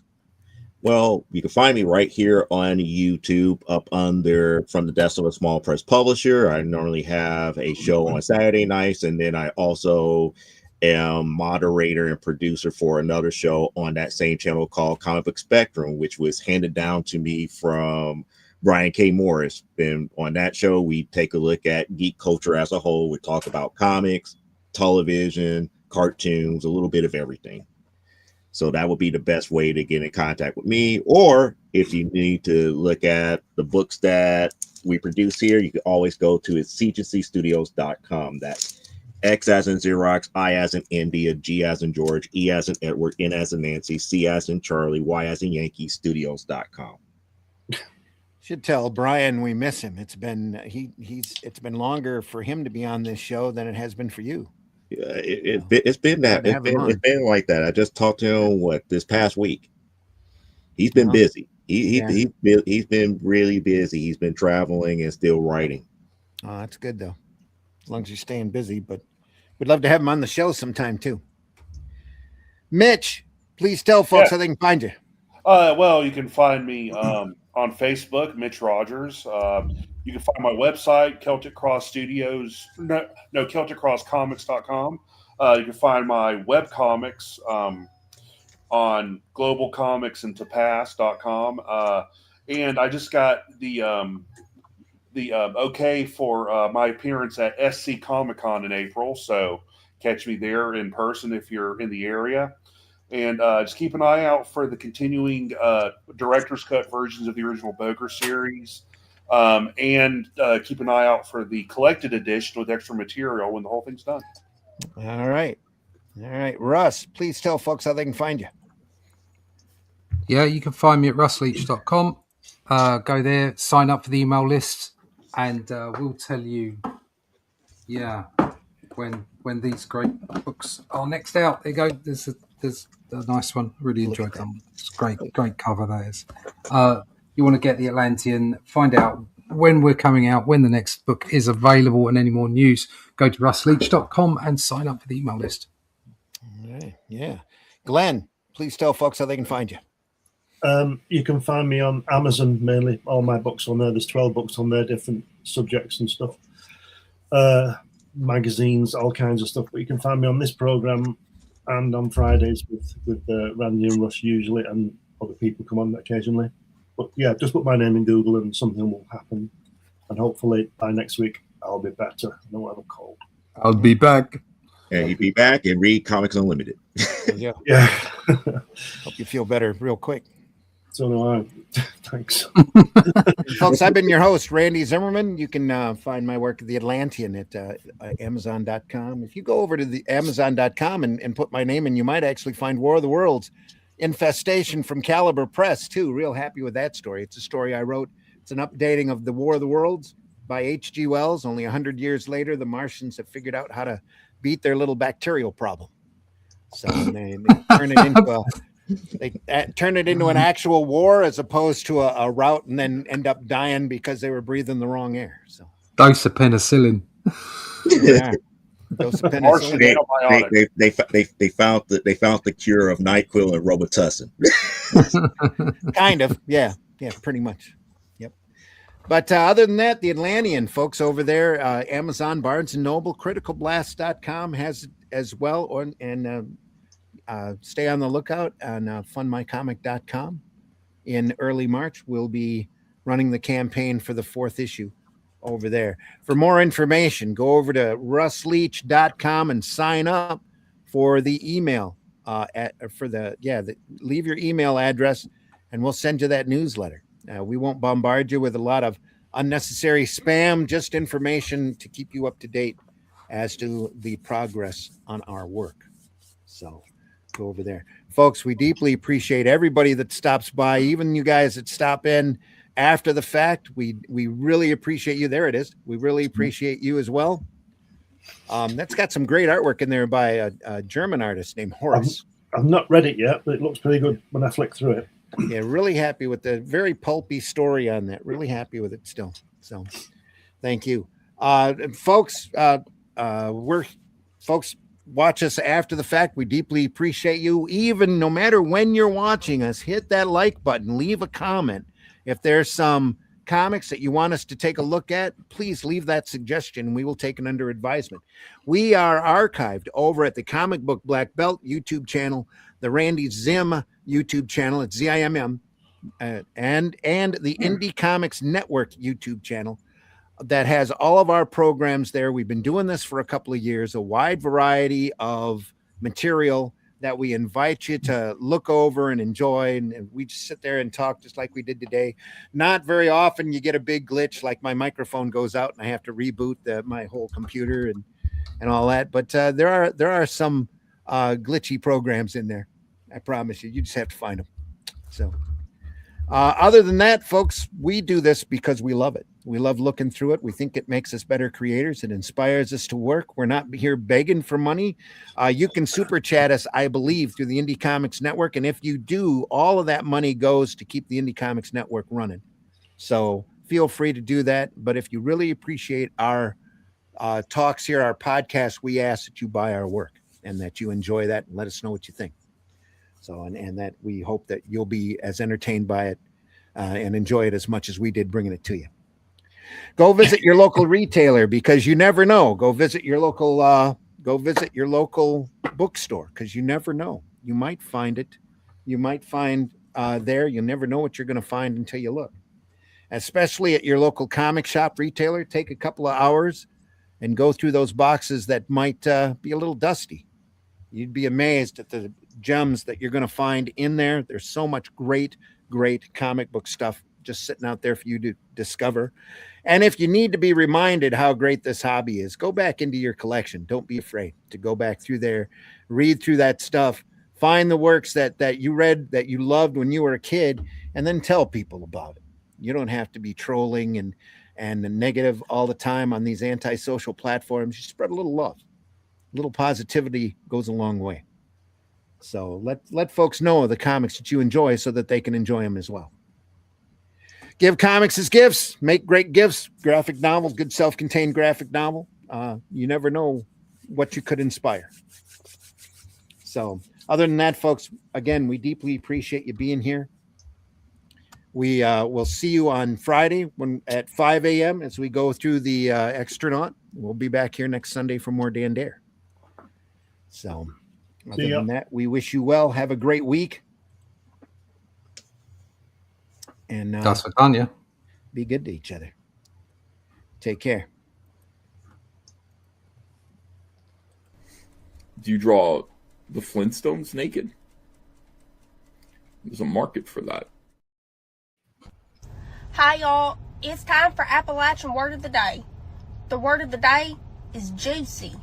Well, you can find me right here on YouTube up under From the Desk of a Small Press Publisher. I normally have a show on Saturday nights, and then I also am moderator and producer for another show on that same channel called Comic Book Spectrum, which was handed down to me from Brian K. Morris. And on that show, we take a look at geek culture as a whole. We talk about comics, television, cartoons, a little bit of everything. So that would be the best way to get in contact with me. Or if you need to look at the books that we produce here, you can always go to sequentialstudios.com. That's X as in Xerox, I as in India, G as in George, E as in Edward, N as in Nancy, C as in Charlie, Y as in Yankee, studios.com. Should tell Brian we miss him. It's been it's been longer for him to be on this show than it has been for you. It's been like that. I just talked to him this past week. He's been busy. He's been really busy. He's been traveling and still writing. Oh, that's good though, as long as you're staying busy. But we'd love to have him on the show sometime too. Mitch, please tell folks how they can find you. Well, you can find me on Facebook, Mitch Rogers. You can find my website, Celtic Cross Studios, CelticCrossComics.com. You can find my web comics on Global Comics and Tapas.com. And I just got the okay for my appearance at SC Comic Con in April. So catch me there in person if you're in the area. And just keep an eye out for the continuing director's cut versions of the original Boker series. And keep an eye out for the collected edition with extra material when the whole thing's done. All right. Russ, please tell folks how they can find you. Yeah, you can find me at russleach.com. Go there, sign up for the email list, and we'll tell you, when these great books are next out. There you go. There's a nice one. Really enjoyed them. It's great cover that is. You want to get the Atlantean, find out when we're coming out, when the next book is available, and any more news, go to russleach.com and sign up for the email list. All right. Yeah. Glenn, please tell folks how they can find you. You can find me on Amazon mainly. All my books on there. There's 12 books on there, different subjects and stuff. Magazines, all kinds of stuff. But you can find me on this program and on Fridays with Randy and Russ usually, and other people come on occasionally. But yeah, just put my name in Google and something will happen. And hopefully by next week I'll be better. I don't have a cold. I'll be back. And he'd be back and read Comics Unlimited. Yeah. Hope you feel better real quick. So do I. Thanks. Folks, I've been your host, Randy Zimmerman. You can find my work at The Atlantean at Amazon.com. If you go over to the Amazon.com and put my name in, you might actually find War of the Worlds Infestation from Caliber Press, too. Real happy with that story. It's a story I wrote. It's an updating of The War of the Worlds by H.G. Wells. Only 100 years later, the Martians have figured out how to beat their little bacterial problem. So they turn it into turn it into an actual war as opposed to a rout, and then end up dying because they were breathing the wrong air. So dose of penicillin. Yeah. Dose of penicillin. They found the cure of NyQuil and Robitussin. Kind of, yeah, pretty much. Yep. But other than that, the Atlantean folks over there, Amazon, Barnes and Noble, criticalblast.com has it as well, and stay on the lookout on fundmycomic.com. In early March, we'll be running the campaign for the 4th issue over there. For more information, go over to russleach.com and sign up for the email. Leave your email address, and we'll send you that newsletter. We won't bombard you with a lot of unnecessary spam, just information to keep you up to date as to the progress on our work. So go over there. Folks, we deeply appreciate everybody that stops by, even you guys that stop in after the fact. We really appreciate you. There it is. We really appreciate you as well. That's got some great artwork in there by a German artist named Horace. I've not read it yet, but it looks pretty good when I flick through it. Yeah, really happy with the very pulpy story on that. Really happy with it still. So thank you. Folks, folks, watch us after the fact. We deeply appreciate you. Even no matter when you're watching us, hit that like button, leave a comment. If there's some comics that you want us to take a look at, please leave that suggestion. We will take it under advisement. We are archived over at the Comic Book Black Belt YouTube channel, the Randy Zim YouTube channel, it's ZIMM, and the Indie Comics Network YouTube channel that has all of our programs there. We've been doing this for a couple of years, a wide variety of material that we invite you to look over and enjoy. And we just sit there and talk just like we did today. Not very often you get a big glitch, like my microphone goes out and I have to reboot my whole computer and all that. But there are some glitchy programs in there. I promise you, you just have to find them. So other than that, folks, we do this because we love it. We love looking through it. We think it makes us better creators. It inspires us to work. We're not here begging for money. You can super chat us, I believe, through the Indie Comics Network. And if you do, all of that money goes to keep the Indie Comics Network running. So feel free to do that. But if you really appreciate our talks here, our podcast, we ask that you buy our work and that you enjoy that and let us know what you think. So, and that we hope that you'll be as entertained by it and enjoy it as much as we did bringing it to you. Go visit your local retailer because you never know. Go visit your local bookstore because you never know. You might find it. You might find there. You never know what you're going to find until you look. Especially at your local comic shop retailer, take a couple of hours and go through those boxes that might be a little dusty. You'd be amazed at the gems that you're going to find in there. There's so much great comic book stuff just sitting out there for you to discover. And if you need to be reminded how great this hobby is, go back into your collection. Don't be afraid to go back through there, read through that stuff, find the works that you read, that you loved when you were a kid, and then tell people about it. You don't have to be trolling and negative all the time on these antisocial platforms. You spread a little love. A little positivity goes a long way. So let folks know the comics that you enjoy so that they can enjoy them as well. Give comics as gifts. Make great gifts. Graphic novel, good self-contained graphic novel. You never know what you could inspire. So other than that, folks, again, we deeply appreciate you being here. We will see you on Friday at 5 a.m. as we go through the Extronaut. We'll be back here next Sunday for more Dan Dare. So other than that, we wish you well. Have a great week. And That's for Tanya. Be good to each other. Take care. Do you draw the Flintstones naked? There's a market for that. Hi, y'all. It's time for Appalachian Word of the Day. The word of the day is juicy.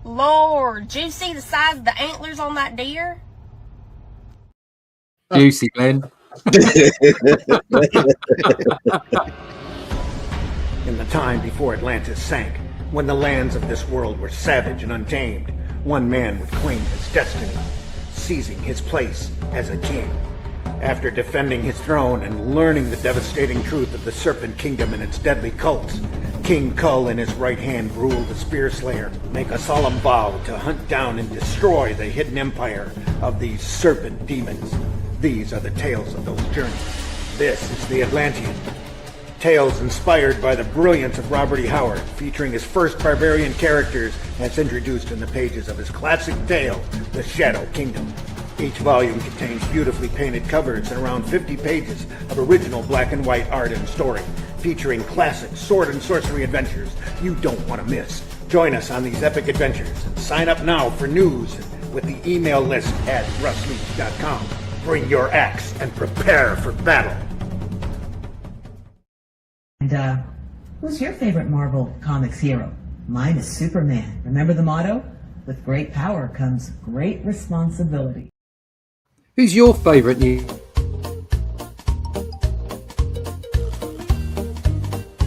Lord, juicy the size of the antlers on that deer? Juicy, Glenn. In the time before Atlantis sank, when the lands of this world were savage and untamed, one man would claim his destiny, seizing his place as a king. After defending his throne and learning the devastating truth of the Serpent Kingdom and its deadly cults, King Kull in his right hand ruled the Spear Slayer, make a solemn vow to hunt down and destroy the hidden empire of these serpent demons. These are the tales of those journeys. This is the Atlantean. Tales inspired by the brilliance of Robert E. Howard, featuring his first barbarian characters as introduced in the pages of his classic tale, The Shadow Kingdom. Each volume contains beautifully painted covers and around 50 pages of original black and white art and story, featuring classic sword and sorcery adventures you don't want to miss. Join us on these epic adventures and sign up now for news with the email list at russleach.com. Bring your axe and prepare for battle. And who's your favorite Marvel Comics hero? Mine is Superman. Remember the motto? With great power comes great responsibility. Who's your favourite new?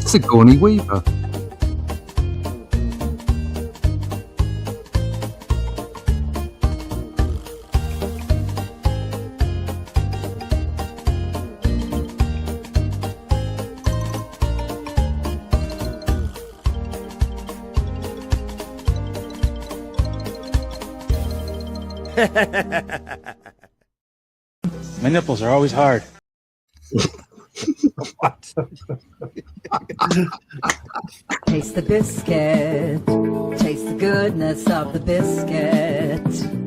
Sigourney Weaver. My nipples are always hard. What? Taste the biscuit. Taste the goodness of the biscuit.